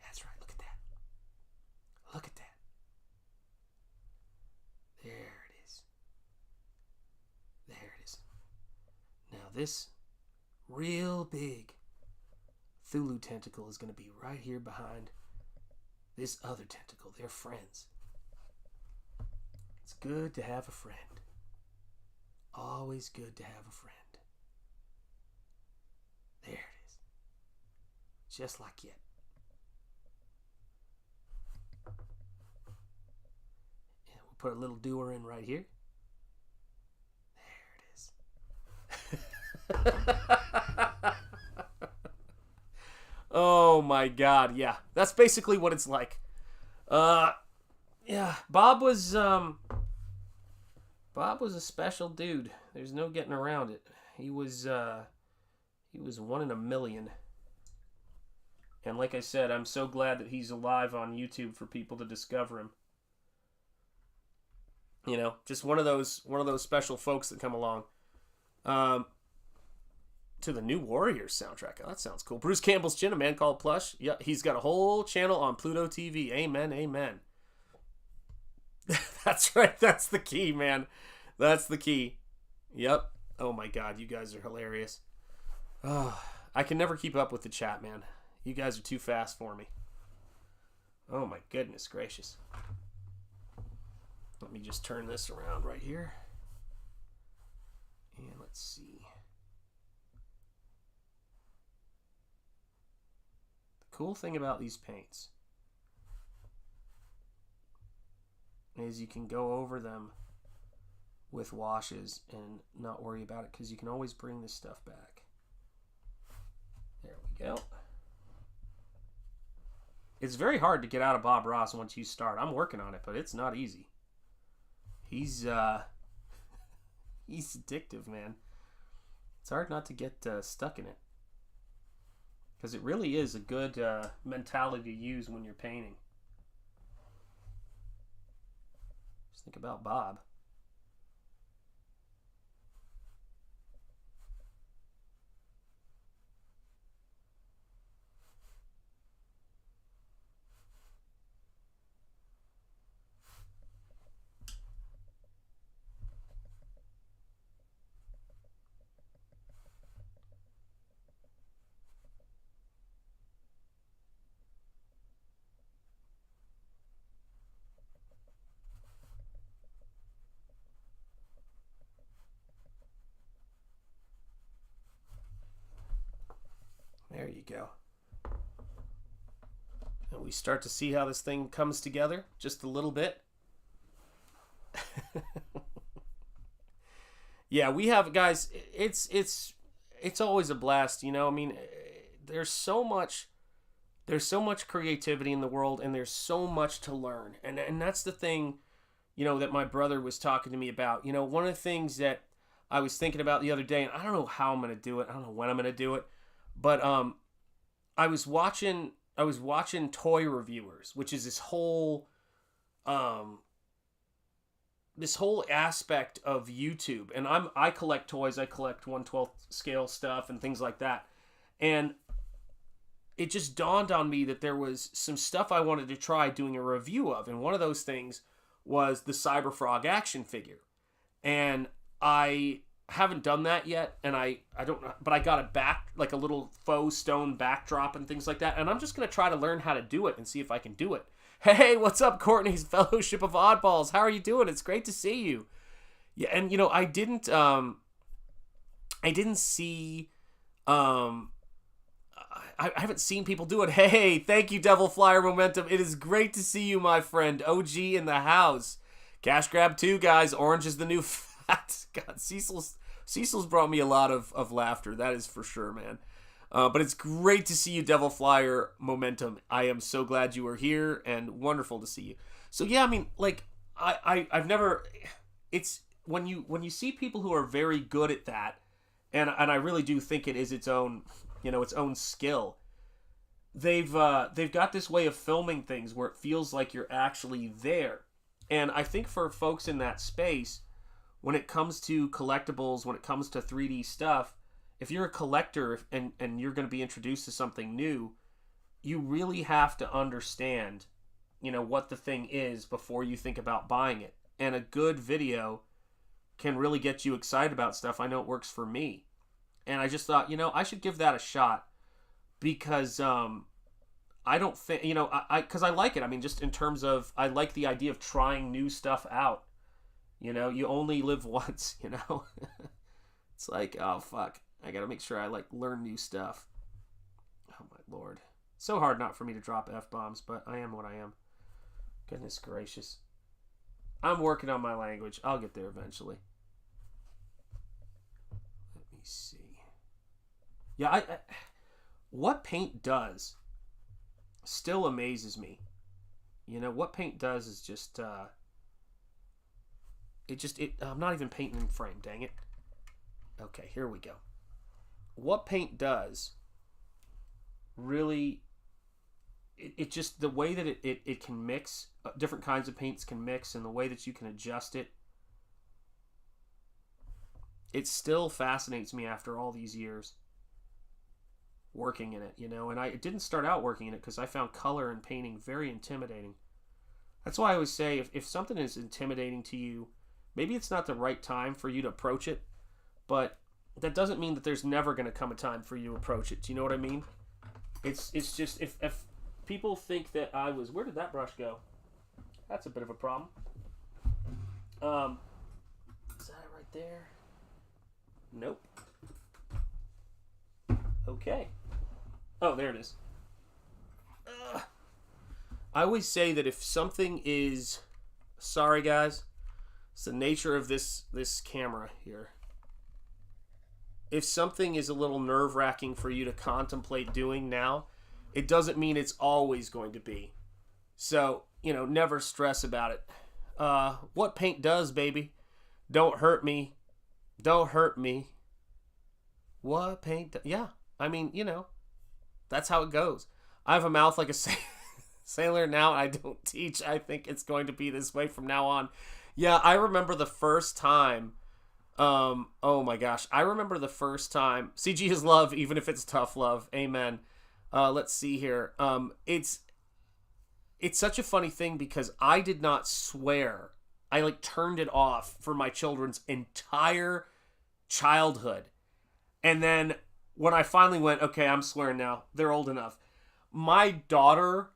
That's right. Look at that. Look at that. There it is. There it is. Now this real big Thulu tentacle is going to be right here behind this other tentacle. They're friends. It's good to have a friend. Always good to have a friend. There it is. Just like it. And we'll put a little doer in right here. There it is. Oh my God, yeah. That's basically what it's like. Yeah, Bob was a special dude. There's no getting around it. He was one in a million. And like I said, I'm so glad that he's alive on YouTube for people to discover him. Just one of those special folks that come along. To the new Warriors soundtrack. Oh, that sounds cool. Bruce Campbell's Chin, a man called Plush. Yeah, he's got a whole channel on Pluto TV. Amen, amen. That's right. That's the key, man. That's the key. Yep. Oh my God, you guys are hilarious. Oh, I can never keep up with the chat, man. You guys are too fast for me. Oh my goodness gracious. Let me just turn this around right here. And let's see. The cool thing about these paints is you can go over them with washes and not worry about it because you can always bring this stuff back. There we go. It's very hard to get out of Bob Ross once you start. I'm working on it, but it's not easy. He's he's addictive, man. It's hard not to get stuck in it. Because it really is a good mentality to use when you're painting. Just think about Bob. There you go. And we start to see how this thing comes together just a little bit. Yeah, we have, guys, it's always a blast, you know? I mean, there's so much creativity in the world, and there's so much to learn. And that's the thing, you know, that my brother was talking to me about. You know, one of the things that I was thinking about the other day, and I don't know how I'm going to do it. I don't know when I'm going to do it. But I was watching toy reviewers, which is this whole aspect of YouTube. And I collect toys. I collect 1/12 scale stuff and things like that. And it just dawned on me that there was some stuff I wanted to try doing a review of. And one of those things was the CYBERFROG action figure. And I haven't done that yet, and I don't know, but I got a back, like a little faux stone backdrop and things like that, and I'm just going to try to learn how to do it and see if I can do it. Hey, what's up, Courtney's Fellowship of Oddballs? How are you doing? It's great to see you. Yeah, and you know, I didn't see, I haven't seen people do it. Hey, thank you, Devil Flyer Momentum. It is great to see you, my friend. OG in the house. Cash grab 2, guys. Orange is the new fat. God, Cecil's brought me a lot of laughter. That is for sure, man. But it's great to see you, Devil Flyer Momentum. I am so glad you are here, and wonderful to see you. So yeah, I mean, like, I've never. It's when you see people who are very good at that, and I really do think it is its own, you know, its own skill. They've got this way of filming things where it feels like you're actually there, and I think for folks in that space, when it comes to collectibles, when it comes to 3D stuff, if you're a collector and you're going to be introduced to something new, you really have to understand, you know, what the thing is before you think about buying it. And a good video can really get you excited about stuff. I know it works for me. And I just thought, you know, I should give that a shot because I don't think, you know, because I like it. I mean, just in terms of, I like the idea of trying new stuff out. You know, you only live once, you know. It's like, oh, fuck. I got to make sure I, like, learn new stuff. Oh, my Lord. So hard not for me to drop F-bombs, but I am what I am. Goodness gracious. I'm working on my language. I'll get there eventually. Let me see. Yeah, I what paint does still amazes me. You know, what paint does is just, I'm not even painting in frame, dang it. Okay, here we go. What paint does really, it just, the way that it can mix, different kinds of paints can mix, and the way that you can adjust it, it still fascinates me after all these years working in it, you know. And I didn't start out working in it because I found color and painting very intimidating. That's why I always say, if something is intimidating to you, maybe it's not the right time for you to approach it, but that doesn't mean that there's never going to come a time for you to approach it. Do you know what I mean? It's just, if people think that I was... Where did that brush go? That's a bit of a problem. Is that it right there? Nope. Okay. Oh, there it is. I always say that if something is... Sorry, guys. It's the nature of this camera here. If something is a little nerve-wracking for you to contemplate doing now, it doesn't mean it's always going to be. So, never stress about it. What paint does, baby? Don't hurt me. Don't hurt me. What paint does? Yeah, I mean, that's how it goes. I have a mouth like a sailor now. I don't teach. I think it's going to be this way from now on. Yeah, I remember the first time. Oh my gosh. I remember the first time. CG is love, even if it's tough love. Amen. Let's see here. It's such a funny thing because I did not swear. I turned it off for my children's entire childhood. And then when I finally went, okay, I'm swearing now. They're old enough. My daughter,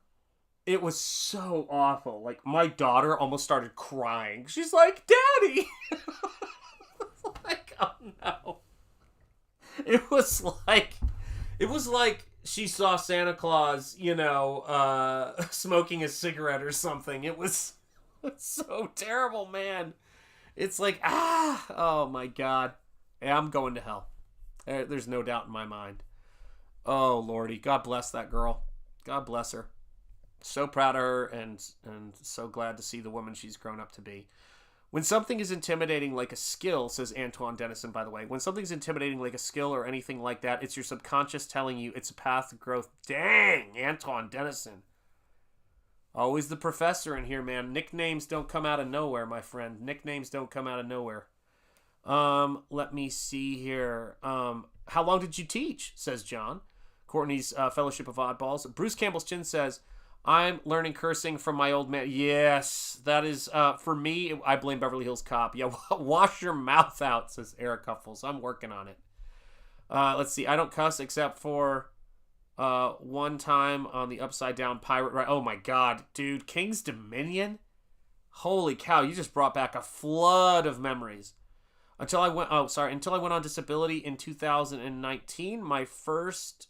it was so awful. My daughter almost started crying. She's like, Daddy! Oh no. It was like she saw Santa Claus, smoking a cigarette or something. It's so terrible, man. It's like, oh my God. Yeah, I'm going to hell. There's no doubt in my mind. Oh, Lordy. God bless that girl. God bless her. So proud of her and so glad to see the woman she's grown up to be. When something is intimidating like a skill, says Antoine Dennison, by the way, when something's intimidating like a skill or anything like that, it's your subconscious telling you it's a path to growth. Dang, Antoine Dennison. Always the professor in here, man. Nicknames don't come out of nowhere, my friend. Nicknames don't come out of nowhere. Let me see here. How long did you teach, says John. Courtney's Fellowship of Oddballs. Bruce Campbell's Chin says, I'm learning cursing from my old man. Yes, that is, for me, I blame Beverly Hills Cop. Yeah, wash your mouth out, says Eric Huffles. I'm working on it. Let's see. I don't cuss except for one time on the Upside Down Pirate Ride. Oh my God, dude. King's Dominion? Holy cow, you just brought back a flood of memories. Until I went on disability in 2019, my first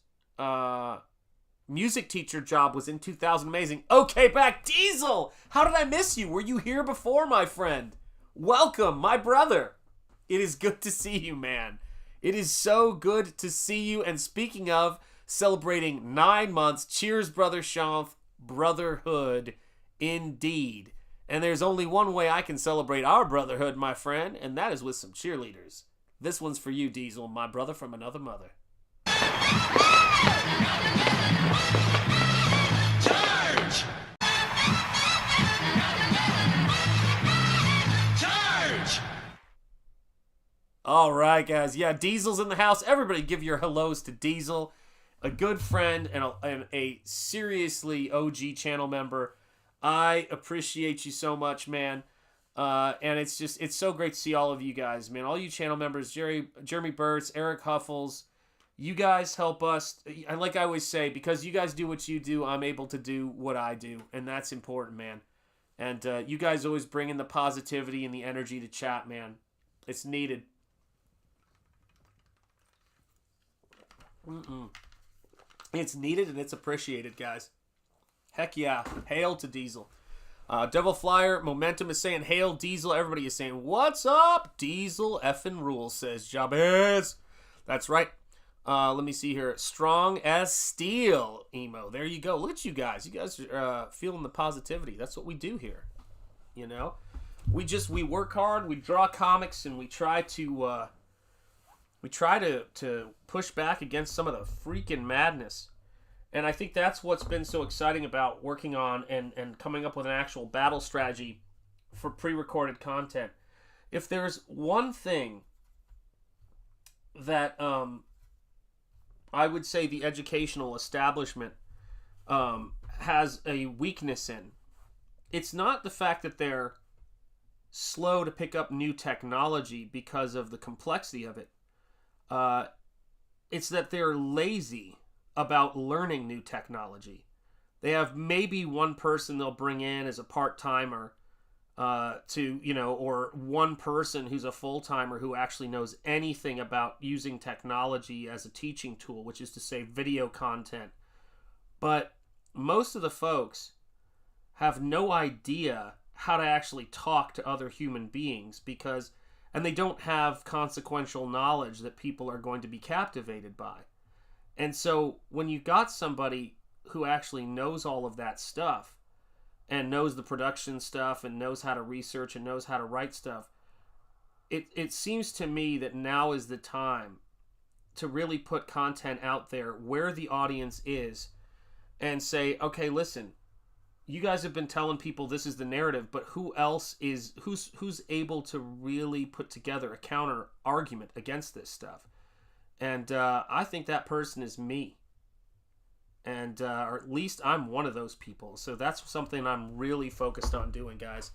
music teacher job was in 2000. Amazing. Okay, back. Diesel! How did I miss you? Were you here before, my friend? Welcome, my brother. It is good to see you, man. It is so good to see you. And speaking of celebrating 9 months, cheers, Brother Shanth, Brotherhood, indeed. And there's only one way I can celebrate our brotherhood, my friend, and that is with some cheerleaders. This one's for you, Diesel, my brother from another mother. Charge! Charge! All right, guys. Yeah, Diesel's in the house. Everybody give your hellos to Diesel, a good friend and a seriously OG channel member. I appreciate you so much, man. And it's so great to see all of you guys, man. All you channel members, Jeremy Burtz, Eric Huffles, you guys help us. And like I always say, because you guys do what you do, I'm able to do what I do. And that's important, man. And you guys always bring in the positivity and the energy to chat, man. It's needed. It's needed and it's appreciated, guys. Heck yeah. Hail to Diesel. Devil Flyer Momentum is saying, hail Diesel. Everybody is saying, what's up? Diesel effing rules, says Jabez. That's right. Let me see here. Strong as steel, emo. There you go. Look at you guys. You guys are feeling the positivity. That's what we do here. You know? We work hard, we draw comics, and we try to push back against some of the freaking madness. And I think that's what's been so exciting about working on and coming up with an actual battle strategy for pre-recorded content. If there's one thing that I would say the educational establishment has a weakness in, it's not the fact that they're slow to pick up new technology because of the complexity of it. It's that they're lazy about learning new technology. They have maybe one person they'll bring in as a part-timer or one person who's a full-timer who actually knows anything about using technology as a teaching tool, which is to say video content. But most of the folks have no idea how to actually talk to other human beings and they don't have consequential knowledge that people are going to be captivated by. And so when you got somebody who actually knows all of that stuff and knows the production stuff and knows how to research and knows how to write stuff, it seems to me that now is the time to really put content out there where the audience is and say, okay, listen, you guys have been telling people this is the narrative, but who else is, who's able to really put together a counter argument against this stuff? And I think that person is me. And or at least I'm one of those people. So that's something I'm really focused on doing, guys.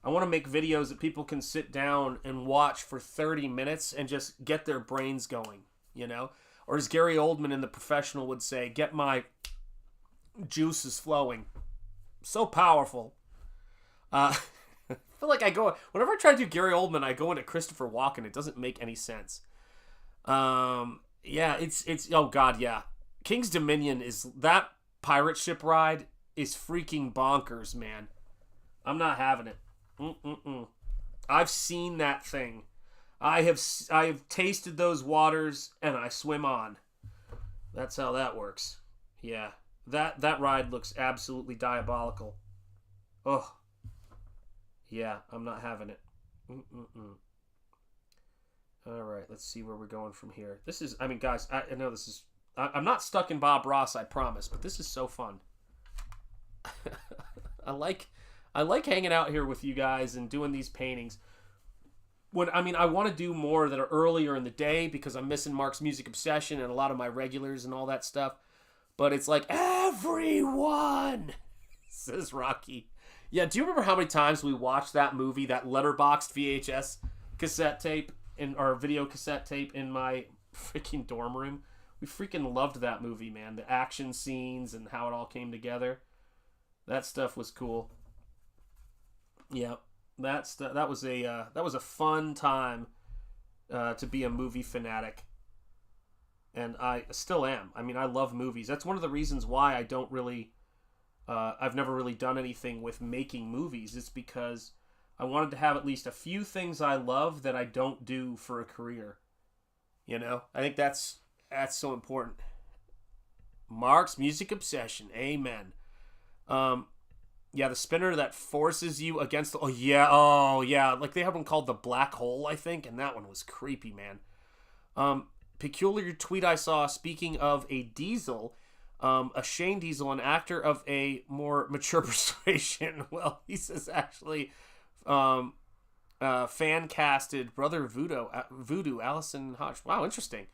I want to make videos that people can sit down and watch for 30 minutes and just get their brains going, you know? Or as Gary Oldman in The Professional would say, get my juices flowing. So powerful. I feel like whenever I try to do Gary Oldman, I go into Christopher Walken. It doesn't make any sense. Yeah, it's oh god, yeah. King's Dominion that pirate ship ride is freaking bonkers, man. I'm not having it. I've seen that thing. I have tasted those waters and I swim on. That's how that works. Yeah. That ride looks absolutely diabolical. Oh. Yeah, I'm not having it. All right, let's see where we're going from here. This is, I mean, guys, I know this is, I'm not stuck in Bob Ross, I promise, but this is so fun. I like hanging out here with you guys and doing these paintings. I want to do more that are earlier in the day because I'm missing Mark's Music Obsession and a lot of my regulars and all that stuff. But it's like, everyone, says Rocky. Yeah, do you remember how many times we watched that movie, that letterboxed VHS cassette tape, or video cassette tape in my freaking dorm room? We freaking loved that movie, man. The action scenes and how it all came together. That stuff was cool. Yeah, that was a fun time to be a movie fanatic. And I still am. I mean, I love movies. That's one of the reasons why I don't really... I've never really done anything with making movies. It's because I wanted to have at least a few things I love that I don't do for a career. You know? I think that's so important. Mark's Music Obsession. Amen. Yeah, the spinner that forces you against the... Oh, yeah. Like, they have one called The Black Hole, I think, and that one was creepy, man. Peculiar tweet I saw, speaking of a Diesel, a Shane Diesel, an actor of a more mature persuasion. Well, he says actually fan-casted Brother Voodoo, Allison Hodge. Wow, interesting.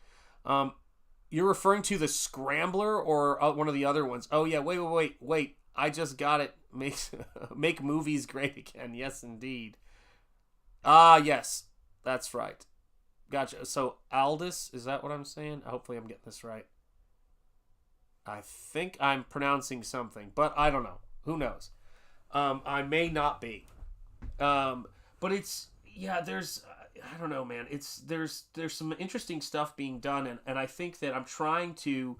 You're referring to the Scrambler or one of the other ones? Oh, yeah, wait. I just got it. Make movies great again. Yes, indeed. Yes, that's right. Gotcha. So, Aldous, is that what I'm saying? Hopefully I'm getting this right. I think I'm pronouncing something, but I don't know. Who knows? I may not be. But it's, yeah, there's, I don't know, man. There's some interesting stuff being done, and I think that I'm trying to,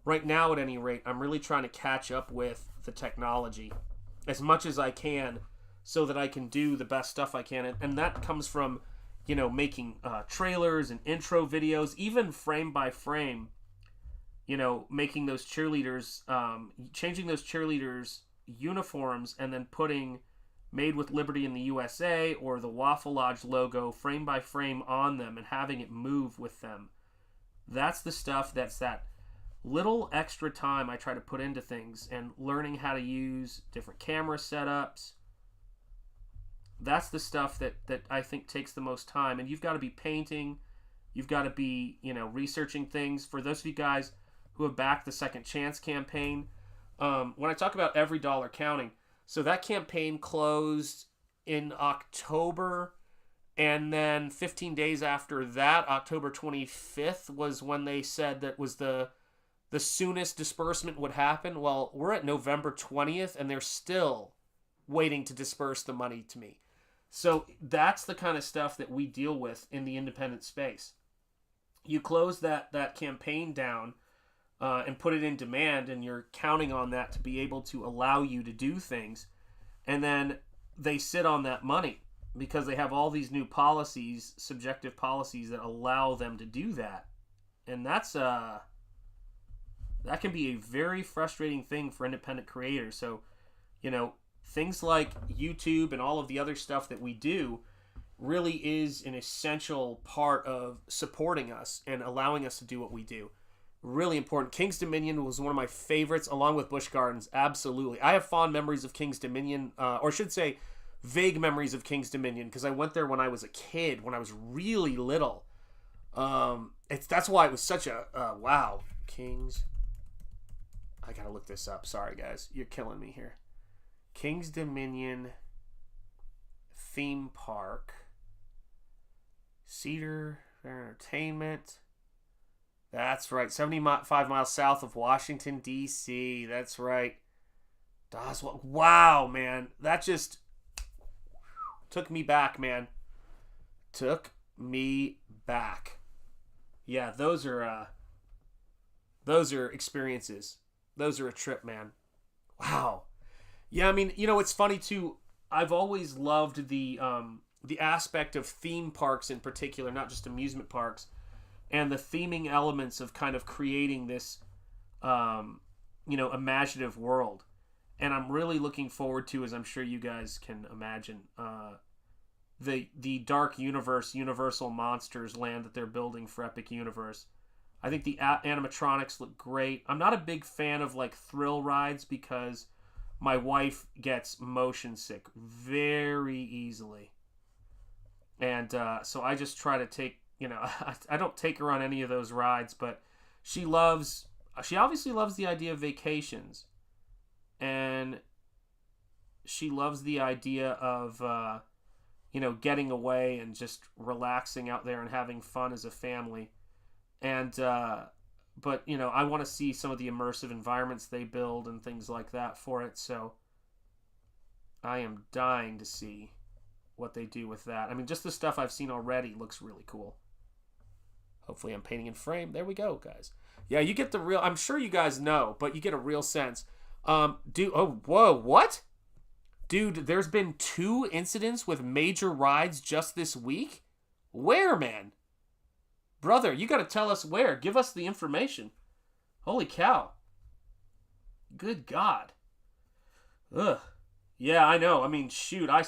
right now at any rate, I'm really trying to catch up with the technology as much as I can so that I can do the best stuff I can. And that comes from, making trailers and intro videos, even frame by frame, making those cheerleaders, changing those cheerleaders' uniforms and then putting Made with Liberty in the USA or the Waffle Lodge logo frame by frame on them and having it move with them. That's the stuff that's that little extra time I try to put into things, and learning how to use different camera setups. That's the stuff that I think takes the most time. And you've got to be painting. You've got to be, researching things. For those of you guys who have backed the Second Chance campaign, when I talk about every dollar counting, so that campaign closed in October, and then 15 days after that, October 25th, was when they said that was the soonest disbursement would happen. Well, we're at November 20th, and they're still waiting to disperse the money to me. So that's the kind of stuff that we deal with in the independent space. You close that campaign down and put it in demand, and you're counting on that to be able to allow you to do things. And then they sit on that money because they have all these new policies, subjective policies that allow them to do that. And that's that can be a very frustrating thing for independent creators. So, things like YouTube and all of the other stuff that we do really is an essential part of supporting us and allowing us to do what we do. Really important. King's Dominion was one of my favorites, along with Busch Gardens. Absolutely. I have fond memories of King's Dominion, or I should say vague memories of King's Dominion, because I went there when I was a kid, when I was really little. That's why it was such a wow. King's. I gotta look this up. Sorry, guys. You're killing me here. King's Dominion theme park. Cedar Entertainment. That's right. 75 miles south of Washington, D.C. That's right. Wow, man. That just took me back, man. Took me back. Yeah, those are experiences. Those are a trip, man. Wow. Yeah, I mean, it's funny too. I've always loved the aspect of theme parks in particular, not just amusement parks, and the theming elements of kind of creating this, imaginative world. And I'm really looking forward to, as I'm sure you guys can imagine, the Dark Universe Universal Monsters land that they're building for Epic Universe. I think the animatronics look great. I'm not a big fan of like thrill rides because my wife gets motion sick very easily. And so I just try to take, I don't take her on any of those rides, but she obviously loves the idea of vacations. And she loves the idea of, getting away and just relaxing out there and having fun as a family. And, but, I want to see some of the immersive environments they build and things like that for it. So I am dying to see what they do with that. I mean, just the stuff I've seen already looks really cool. Hopefully I'm painting in frame. There we go, guys. Yeah, you get the real, I'm sure you guys know, but you get a real sense. What? Dude, there's been 2 incidents with major rides just this week? Where, man? Brother, you gotta tell us where. Give us the information. Holy cow. Good God. Ugh. Yeah, I know. I mean, shoot, I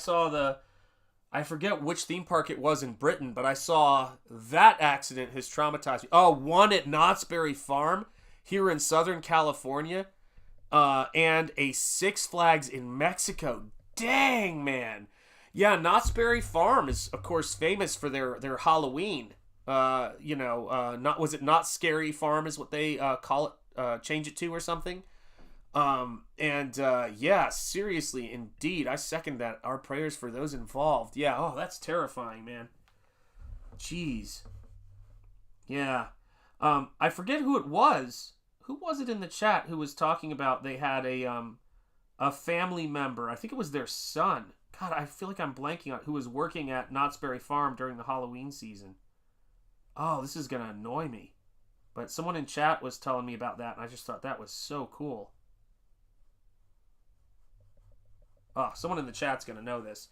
forget which theme park it was in Britain, but I saw that accident has traumatized me. Oh, one at Knott's Berry Farm here in Southern California. And a Six Flags in Mexico. Dang, man. Yeah, Knott's Berry Farm is, of course, famous for their Halloween. Not Scary Farm is what they call it, change it to or something. Yeah, seriously, indeed, I second that. Our prayers for those involved. Yeah, oh, that's terrifying, man. Jeez. Yeah. I forget who it was. Who was it in the chat who was talking about they had a family member, I think it was their son. God, I feel like I'm blanking on who was working at Knott's Berry Farm during the Halloween season. Oh, this is going to annoy me. But someone in chat was telling me about that, and I just thought that was so cool. Oh, someone in the chat's going to know this,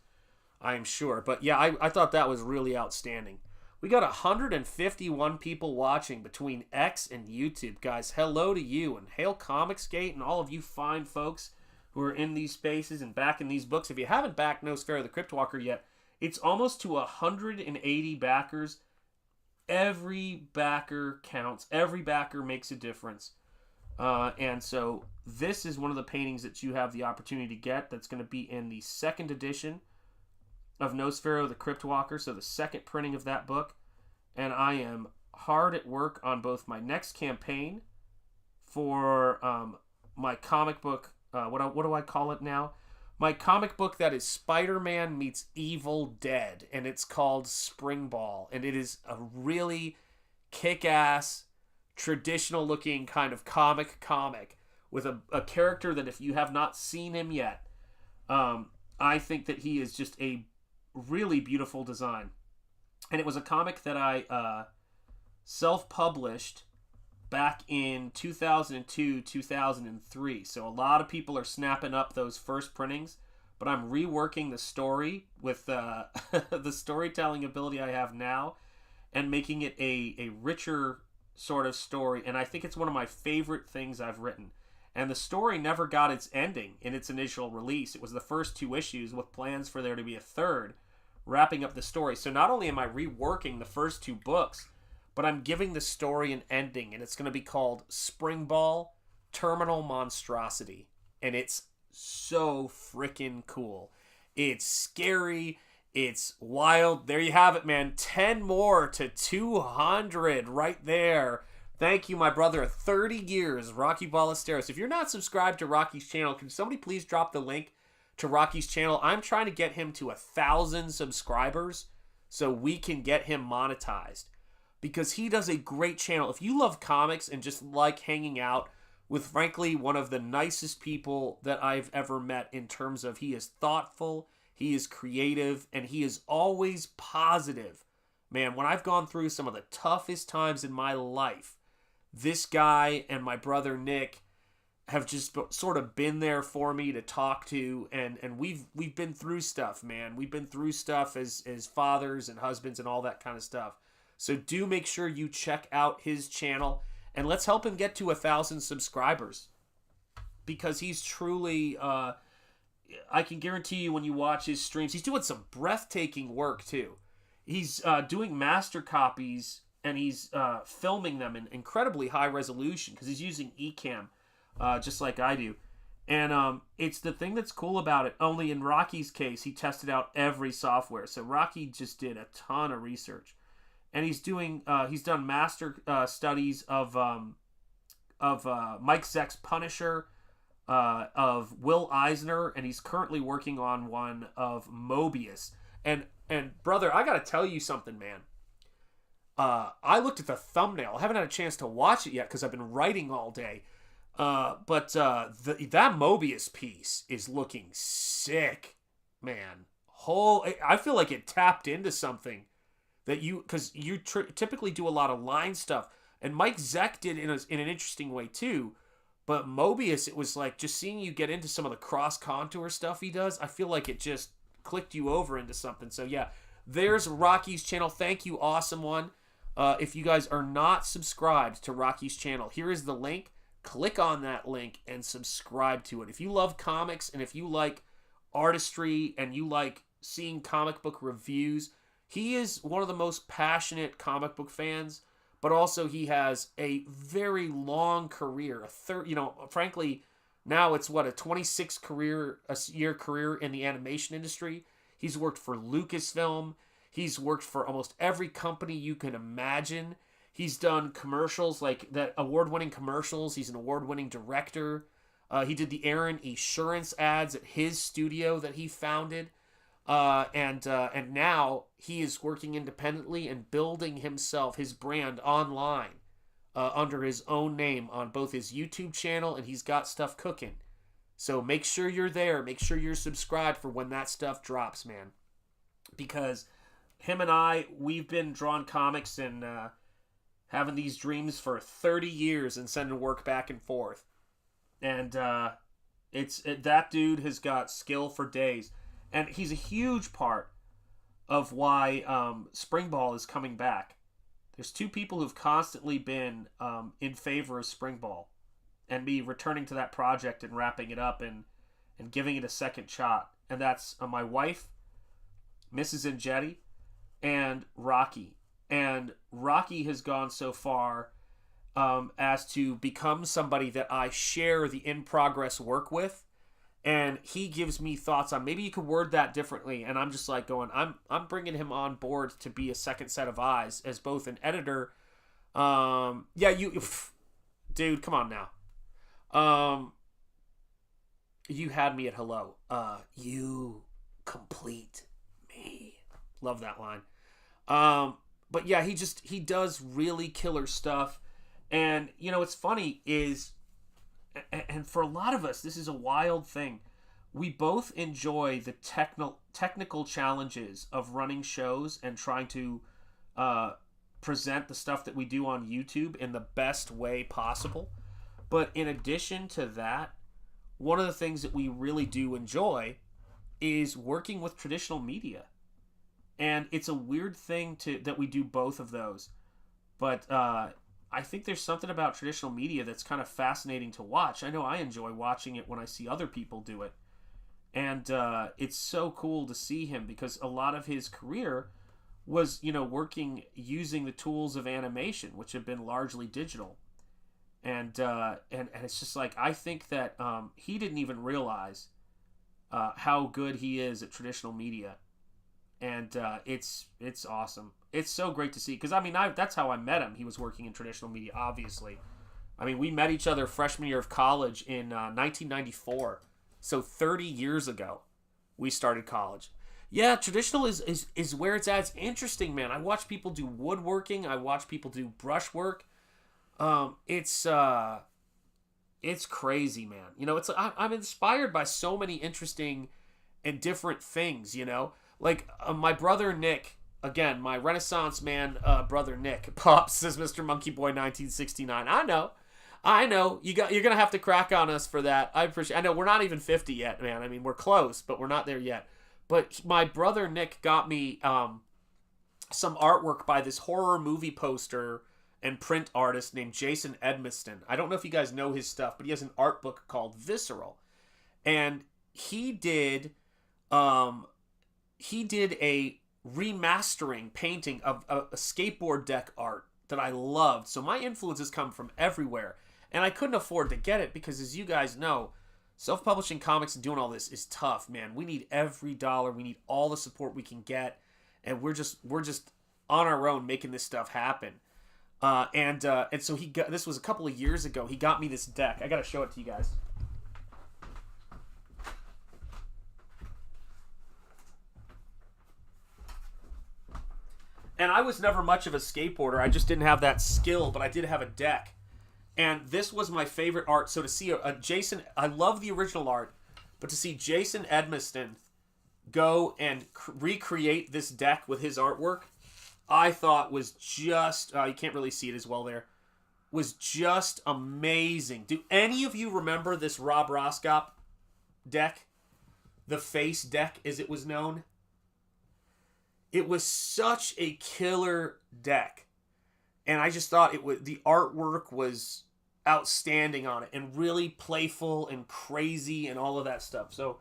I'm sure. But yeah, I thought that was really outstanding. We got 151 people watching between X and YouTube. Guys, hello to you, and hail Comicsgate and all of you fine folks who are in these spaces and backing these books. If you haven't backed Nosfero the Crypt Walker yet, it's almost to 180 backers. Every backer counts. Every backer makes a difference. And so this is one of the paintings that you have the opportunity to get that's going to be in the 2nd edition of Nosfero the Crypt Walker, so the 2nd printing of that book. And I am hard at work on both my next campaign for my comic book, what do I call it now? My comic book that is Spider-Man meets Evil Dead, and it's called Spring Ball, and it is a really kick-ass, traditional-looking kind of comic with a character that if you have not seen him yet, I think that he is just a really beautiful design. And it was a comic that I self-published back in 2002, 2003. So a lot of people are snapping up those first printings, but I'm reworking the story with the storytelling ability I have now and making it a richer sort of story, and I think it's one of my favorite things I've written. And the story never got its ending in its initial release. It was the first 2 issues with plans for there to be a third, wrapping up the story. So not only am I reworking the first 2 books, but I'm giving the story an ending, and it's going to be called Spring Ball Terminal Monstrosity. And it's so freaking cool. It's scary. It's wild. There you have it, man. 10 more to 200 right there. Thank you, my brother. 30 years, Rocky Ballesteros. If you're not subscribed to Rocky's channel, can somebody please drop the link to Rocky's channel? I'm trying to get him to 1,000 subscribers so we can get him monetized, because he does a great channel. If you love comics and just like hanging out with, frankly, one of the nicest people that I've ever met, in terms of he is thoughtful, he is creative, and he is always positive. Man, when I've gone through some of the toughest times in my life, this guy and my brother Nick have just sort of been there for me to talk to, and we've been through stuff, man. We've been through stuff as fathers and husbands and all that kind of stuff. So do make sure you check out his channel, and let's help him get to 1,000 subscribers, because he's truly, I can guarantee you when you watch his streams, he's doing some breathtaking work too. He's doing master copies, and he's filming them in incredibly high resolution, because he's using Ecamm, just like I do. And it's the thing that's cool about it. Only in Rocky's case, he tested out every software. So Rocky just did a ton of research, and he's done master studies of Mike Zeck's Punisher, of Will Eisner, and he's currently working on one of Mobius. And brother, I gotta tell you something, man. I looked at the thumbnail. I haven't had a chance to watch it yet because I've been writing all day. But that Mobius piece is looking sick, man. I feel like it tapped into something that because you typically do a lot of line stuff, and Mike Zeck did in an interesting way too. But Mobius, it was like just seeing you get into some of the cross contour stuff he does. I feel like it just clicked you over into something. So yeah, there's Rocky's channel. Thank you, awesome one. If you guys are not subscribed to Rocky's channel, here is the link. Click on that link and subscribe to it. If you love comics, and if you like artistry, and you like seeing comic book reviews, he is one of the most passionate comic book fans, but also he has a very long career. Frankly, now it's a 26-year career in the animation industry. He's worked for Lucasfilm. He's worked for almost every company you can imagine. He's done commercials, like that award-winning commercials. He's an award-winning director. He did the Aaron Esurance ads at his studio that he founded. And now he is working independently and building his brand online under his own name on both his YouTube channel, and he's got stuff cooking. So make sure you're there. Make sure you're subscribed for when that stuff drops, man. Because him and we've been drawing comics and having these dreams for 30 years and sending work back and forth. And that dude has got skill for days. And he's a huge part of why Spring Ball is coming back. There's 2 people who've constantly been in favor of Spring Ball and me returning to that project and wrapping it up and giving it a second shot. And that's my wife, Mrs. Enjetti, and Rocky. And Rocky has gone so far as to become somebody that I share the in-progress work with. And he gives me thoughts on, maybe you could word that differently. And I'm just like going, I'm bringing him on board to be a second set of eyes as both an editor. Dude, come on now. You had me at hello. You complete me. Love that line. But yeah, he does really killer stuff. And, what's funny is, and for a lot of us, this is a wild thing. We both enjoy the technical challenges of running shows and trying to present the stuff that we do on YouTube in the best way possible. But in addition to that, one of the things that we really do enjoy is working with traditional media. And it's a weird thing that we do both of those. But I think there's something about traditional media that's kind of fascinating to watch. I know I enjoy watching it when I see other people do it. And it's so cool to see him because a lot of his career was, working using the tools of animation, which have been largely digital. And it's just like, I think that he didn't even realize how good he is at traditional media. And it's awesome. It's so great to see. Because, that's how I met him. He was working in traditional media, obviously. We met each other freshman year of college in 1994. So 30 years ago, we started college. Yeah, traditional is where it's at. It's interesting, man. I watch people do woodworking. I watch people do brushwork. It's crazy, man. I'm inspired by so many interesting and different things, Like my brother Nick, again, my Renaissance man brother Nick, Pops, says Mr. Monkey Boy 1969. I know. You're gonna have to crack on us for that. I know we're not even 50 yet, man. We're close, but we're not there yet. But my brother Nick got me some artwork by this horror movie poster and print artist named Jason Edmiston. I don't know if you guys know his stuff, but he has an art book called Visceral, and he did a remastering painting of a skateboard deck art that I loved. So my influences come from everywhere. And I couldn't afford to get it because, as you guys know, self-publishing comics and doing all this is tough, man. We need every dollar. We need all the support we can get. And we're just on our own making this stuff happen. And so this was a couple of years ago. He got me this deck. I got to show it to you guys. And I was never much of a skateboarder. I just didn't have that skill, but I did have a deck. And this was my favorite art. So to see a Jason, I love the original art, but to see Jason Edmiston go and recreate this deck with his artwork, I thought was just, you can't really see it as well there, was just amazing. Do any of you remember this Rob Roscop deck? The Face deck, as it was known? It was such a killer deck. And I just thought the artwork was outstanding on it and really playful and crazy and all of that stuff. So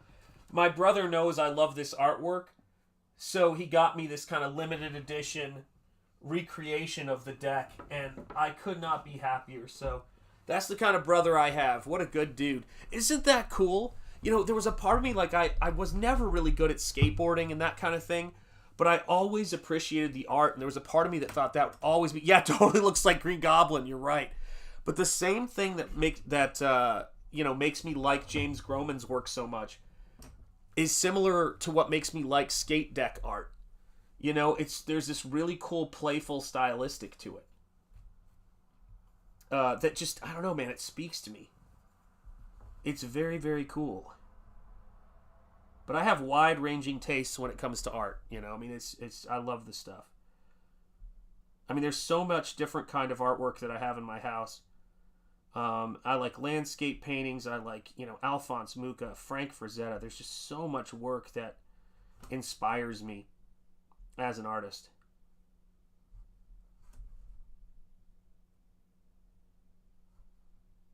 my brother knows I love this artwork. So he got me this kind of limited edition recreation of the deck, and I could not be happier. So that's the kind of brother I have. What a good dude. Isn't that cool? There was a part of me, like I was never really good at skateboarding and that kind of thing. But I always appreciated the art, and there was a part of me that thought that would always be, yeah, it totally looks like Green Goblin, you're right. But the same thing that makes me like James Groman's work so much is similar to what makes me like skate deck art. There's this really cool, playful, stylistic to it. That just, I don't know, man, it speaks to me. It's very, very cool. But I have wide-ranging tastes when it comes to art, I love this stuff. There's so much different kind of artwork that I have in my house. I like landscape paintings. I like, Alphonse Mucha, Frank Frazetta. There's just so much work that inspires me as an artist.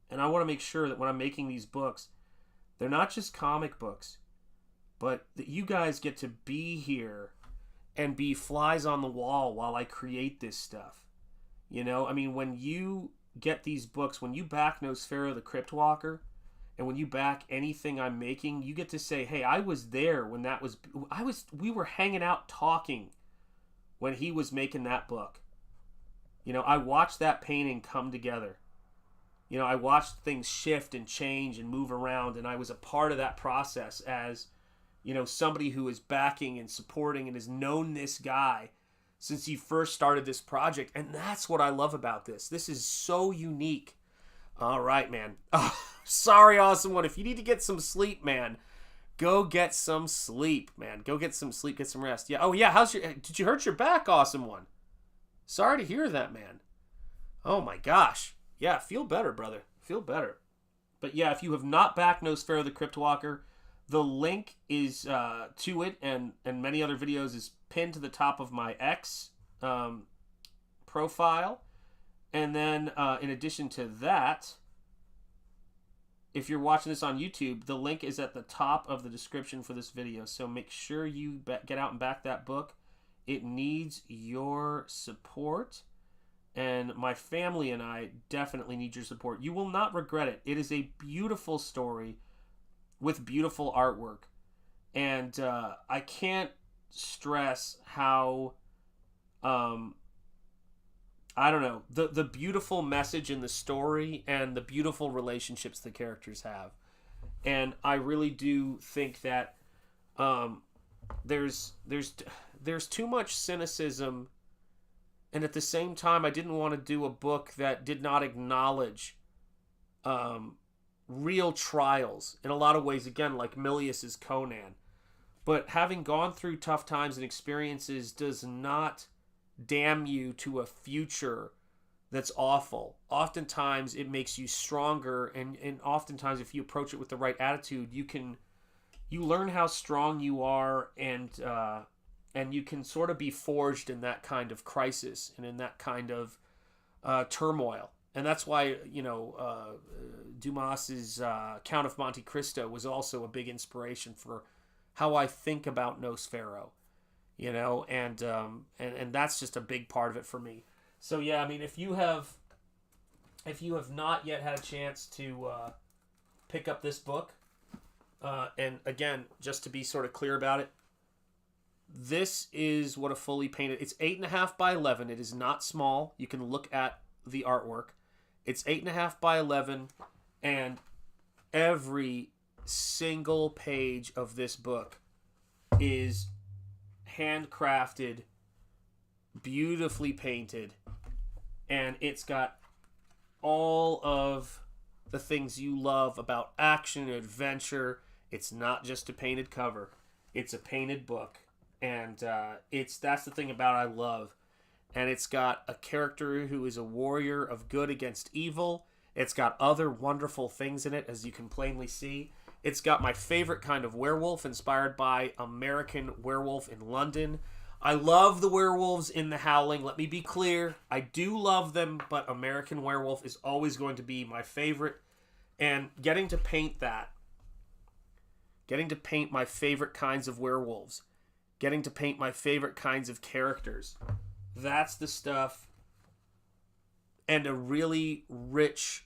And I want to make sure that when I'm making these books, they're not just comic books, but that you guys get to be here and be flies on the wall while I create this stuff. When you get these books, when you back Nosfero the Crypt Walker, and when you back anything I'm making, you get to say, hey, I was there when we were hanging out talking when he was making that book. I watched that painting come together. I watched things shift and change and move around, and I was a part of that process as somebody who is backing and supporting and has known this guy since he first started this project. And that's what I love about this. This is so unique. All right, man. Oh, sorry, Awesome One. If you need to get some sleep, man, go get some sleep, man. Go get some sleep, get some rest. Yeah. Oh, yeah. Did you hurt your back, Awesome One? Sorry to hear that, man. Oh, my gosh. Yeah, feel better, brother. Feel better. But yeah, if you have not backed Nosfero the Crypt Walker, the link is to it and many other videos is pinned to the top of my X profile. And then, in addition to that, if you're watching this on YouTube, the link is at the top of the description for this video. So make sure you get out and back that book. It needs your support. And my family and I definitely need your support. You will not regret it. It is a beautiful story with beautiful artwork. And I can't stress how... I don't know, the beautiful message in the story and the beautiful relationships the characters have. And I really do think that there's too much cynicism, and at the same time I didn't want to do a book that did not acknowledge real trials in a lot of ways, again, like Milius's Conan. But having gone through tough times and experiences does not damn you to a future that's awful. Oftentimes it makes you stronger, and oftentimes if you approach it with the right attitude, you learn how strong you are, and you can sort of be forged in that kind of crisis and in that kind of turmoil. And that's why, Dumas's Count of Monte Cristo was also a big inspiration for how I think about Nosfero. And that's just a big part of it for me. So yeah, I mean, if you have not yet had a chance to pick up this book, and again, just to be sort of clear about it, this is what a fully painted. It's 8.5 by 11. It is not small. You can look at the artwork. It's 8.5 by 11, and every single page of this book is handcrafted, beautifully painted, and it's got all of the things you love about action and adventure. It's not just a painted cover, it's a painted book, and that's the thing about I love. And it's got a character who is a warrior of good against evil. It's got other wonderful things in it, as you can plainly see. It's got my favorite kind of werewolf, inspired by American Werewolf in London. I love the werewolves in The Howling. Let me be clear. I do love them, but American Werewolf is always going to be my favorite. And getting to paint my favorite kinds of werewolves, getting to paint my favorite kinds of characters, that's the stuff. And a really rich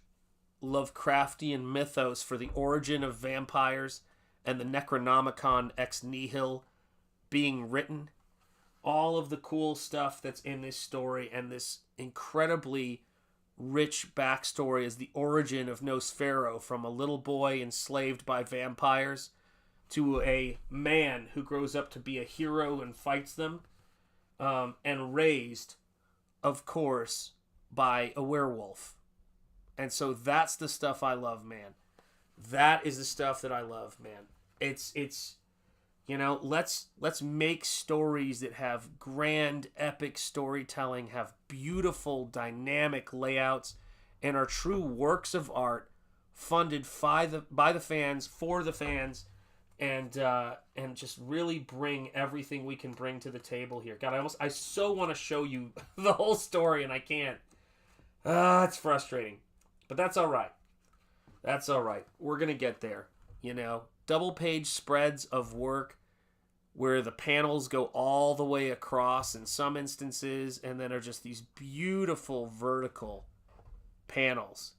Lovecraftian mythos for the origin of vampires and the Necronomicon ex nihil being written. All of the cool stuff that's in this story, and this incredibly rich backstory as the origin of Nosfero, from a little boy enslaved by vampires to a man who grows up to be a hero and fights them, and raised, of course, by a werewolf. And so that's the stuff I love, man. That is the stuff that I love, man. It's let's make stories that have grand, epic storytelling, have beautiful, dynamic layouts, and are true works of art, funded by the fans, for the fans, and just really bring everything we can bring to the table here. God, I so want to show you the whole story, and I can't. It's frustrating. But that's all right. That's all right. We're going to get there, Double page spreads of work where the panels go all the way across in some instances, and then are just these beautiful vertical panels,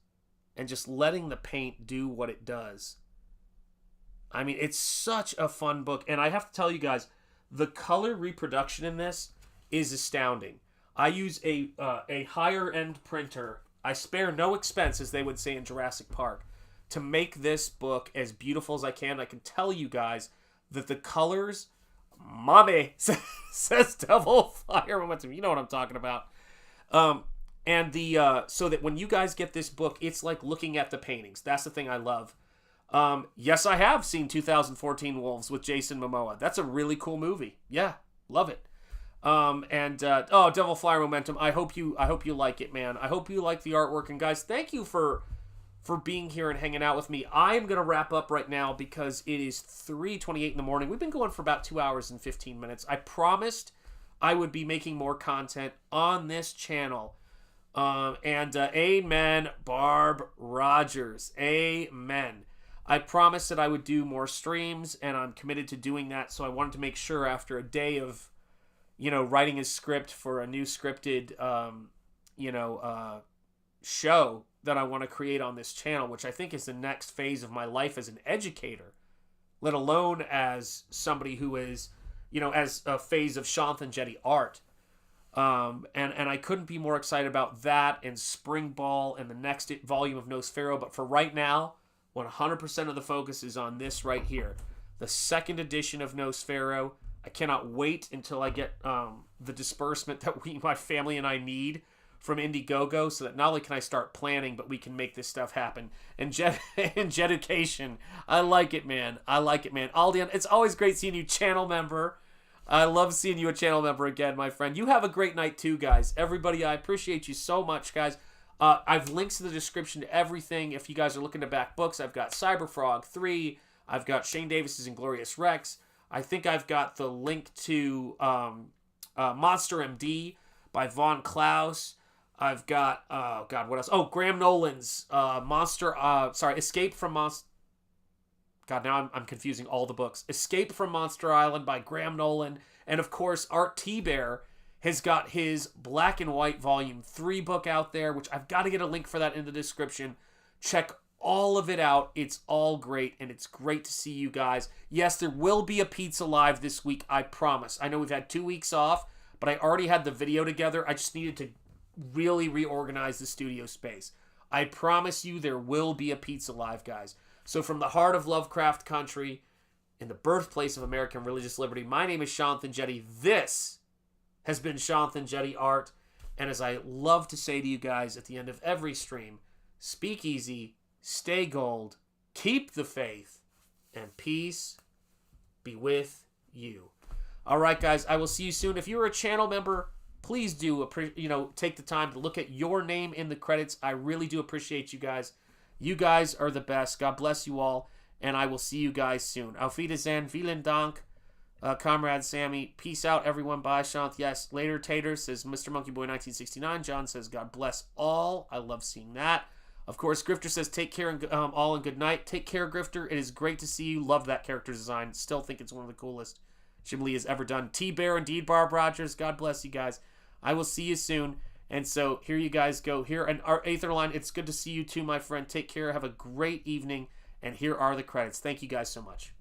and just letting the paint do what it does. I mean, it's such a fun book, and I have to tell you guys, the color reproduction in this is astounding. I use a higher end printer. I spare no expense, as they would say in Jurassic Park, to make this book as beautiful as I can. I can tell you guys that the colors, mommy, says Devil Fire Momentum. You know what I'm talking about. And so that when you guys get this book, it's like looking at the paintings. That's the thing I love. Yes, I have seen 2014 Wolves with Jason Momoa. That's a really cool movie. Yeah, love it. Devil Flyer Momentum. I hope you like it, man. I hope you like the artwork. And guys, thank you for being here and hanging out with me. I am going to wrap up right now because it is 3:28 in the morning. We've been going for about 2 hours and 15 minutes. I promised I would be making more content on this channel And amen, Barb Rogers. Amen. I promised that I would do more streams, and I'm committed to doing that. So I wanted to make sure after a day of, writing a script for a new scripted, show that I want to create on this channel, which I think is the next phase of my life as an educator, let alone as somebody who is, as a phase of Shanth Enjeti art. And I couldn't be more excited about that and Spring Ball and the next volume of Nosfero. But for right now, 100% of the focus is on this right here, the second edition of Nosfero. I cannot wait until I get the disbursement that my family and I need from Indiegogo, so that not only can I start planning, but we can make this stuff happen. And Jeducation, I like it, man. I like it, man. Aldian, it's always great seeing you, channel member. I love seeing you a channel member again, my friend. You have a great night too, guys. Everybody, I appreciate you so much, guys. I've links in the description to everything. If you guys are looking to back books, I've got CYBERFROG 3. I've got Shane Davis's Inglorious Rex. I think I've got the link to Monster MD by Von Klaus. I've got, what else? Oh, Graham Nolan's Escape from Monster... God, now I'm confusing all the books. Escape from Monster Island by Graham Nolan. And, of course, Art T-Bear has got his Black and White Volume 3 book out there, which I've got to get a link for that in the description. Check all of it out. It's all great, and it's great to see you guys. Yes, there will be a pizza live this week, I promise. I know we've had 2 weeks off, but I already had the video together. I just needed to really reorganize the studio space. I promise you there will be a pizza live, guys. So from the heart of Lovecraft country, in the birthplace of American religious liberty, my name is Shanth Enjeti. This has been Shanth Enjeti Art. And as I love to say to you guys at the end of every stream, speak easy, stay gold, keep the faith, and peace be with you. All right, guys, I will see you soon. If you're a channel member, please do take the time to look at your name in the credits. I really do appreciate you guys. You guys are the best. God bless you all, and I will see you guys soon. Auf Wiedersehen, vielen Dank, Comrade Sammy. Peace out, everyone. Bye, Shanth. Yes, later, Tater, says Mr. Monkey Boy 1969. John says, God bless all. I love seeing that. Of course, Grifter says, take care and all and good night. Take care, Grifter. It is great to see you. Love that character design. Still think it's one of the coolest Ghibli has ever done. T-Bear, indeed, Barb Rogers. God bless you guys. I will see you soon. And so here you guys go. Here, and our Aetherline, it's good to see you too, my friend. Take care. Have a great evening. And here are the credits. Thank you guys so much.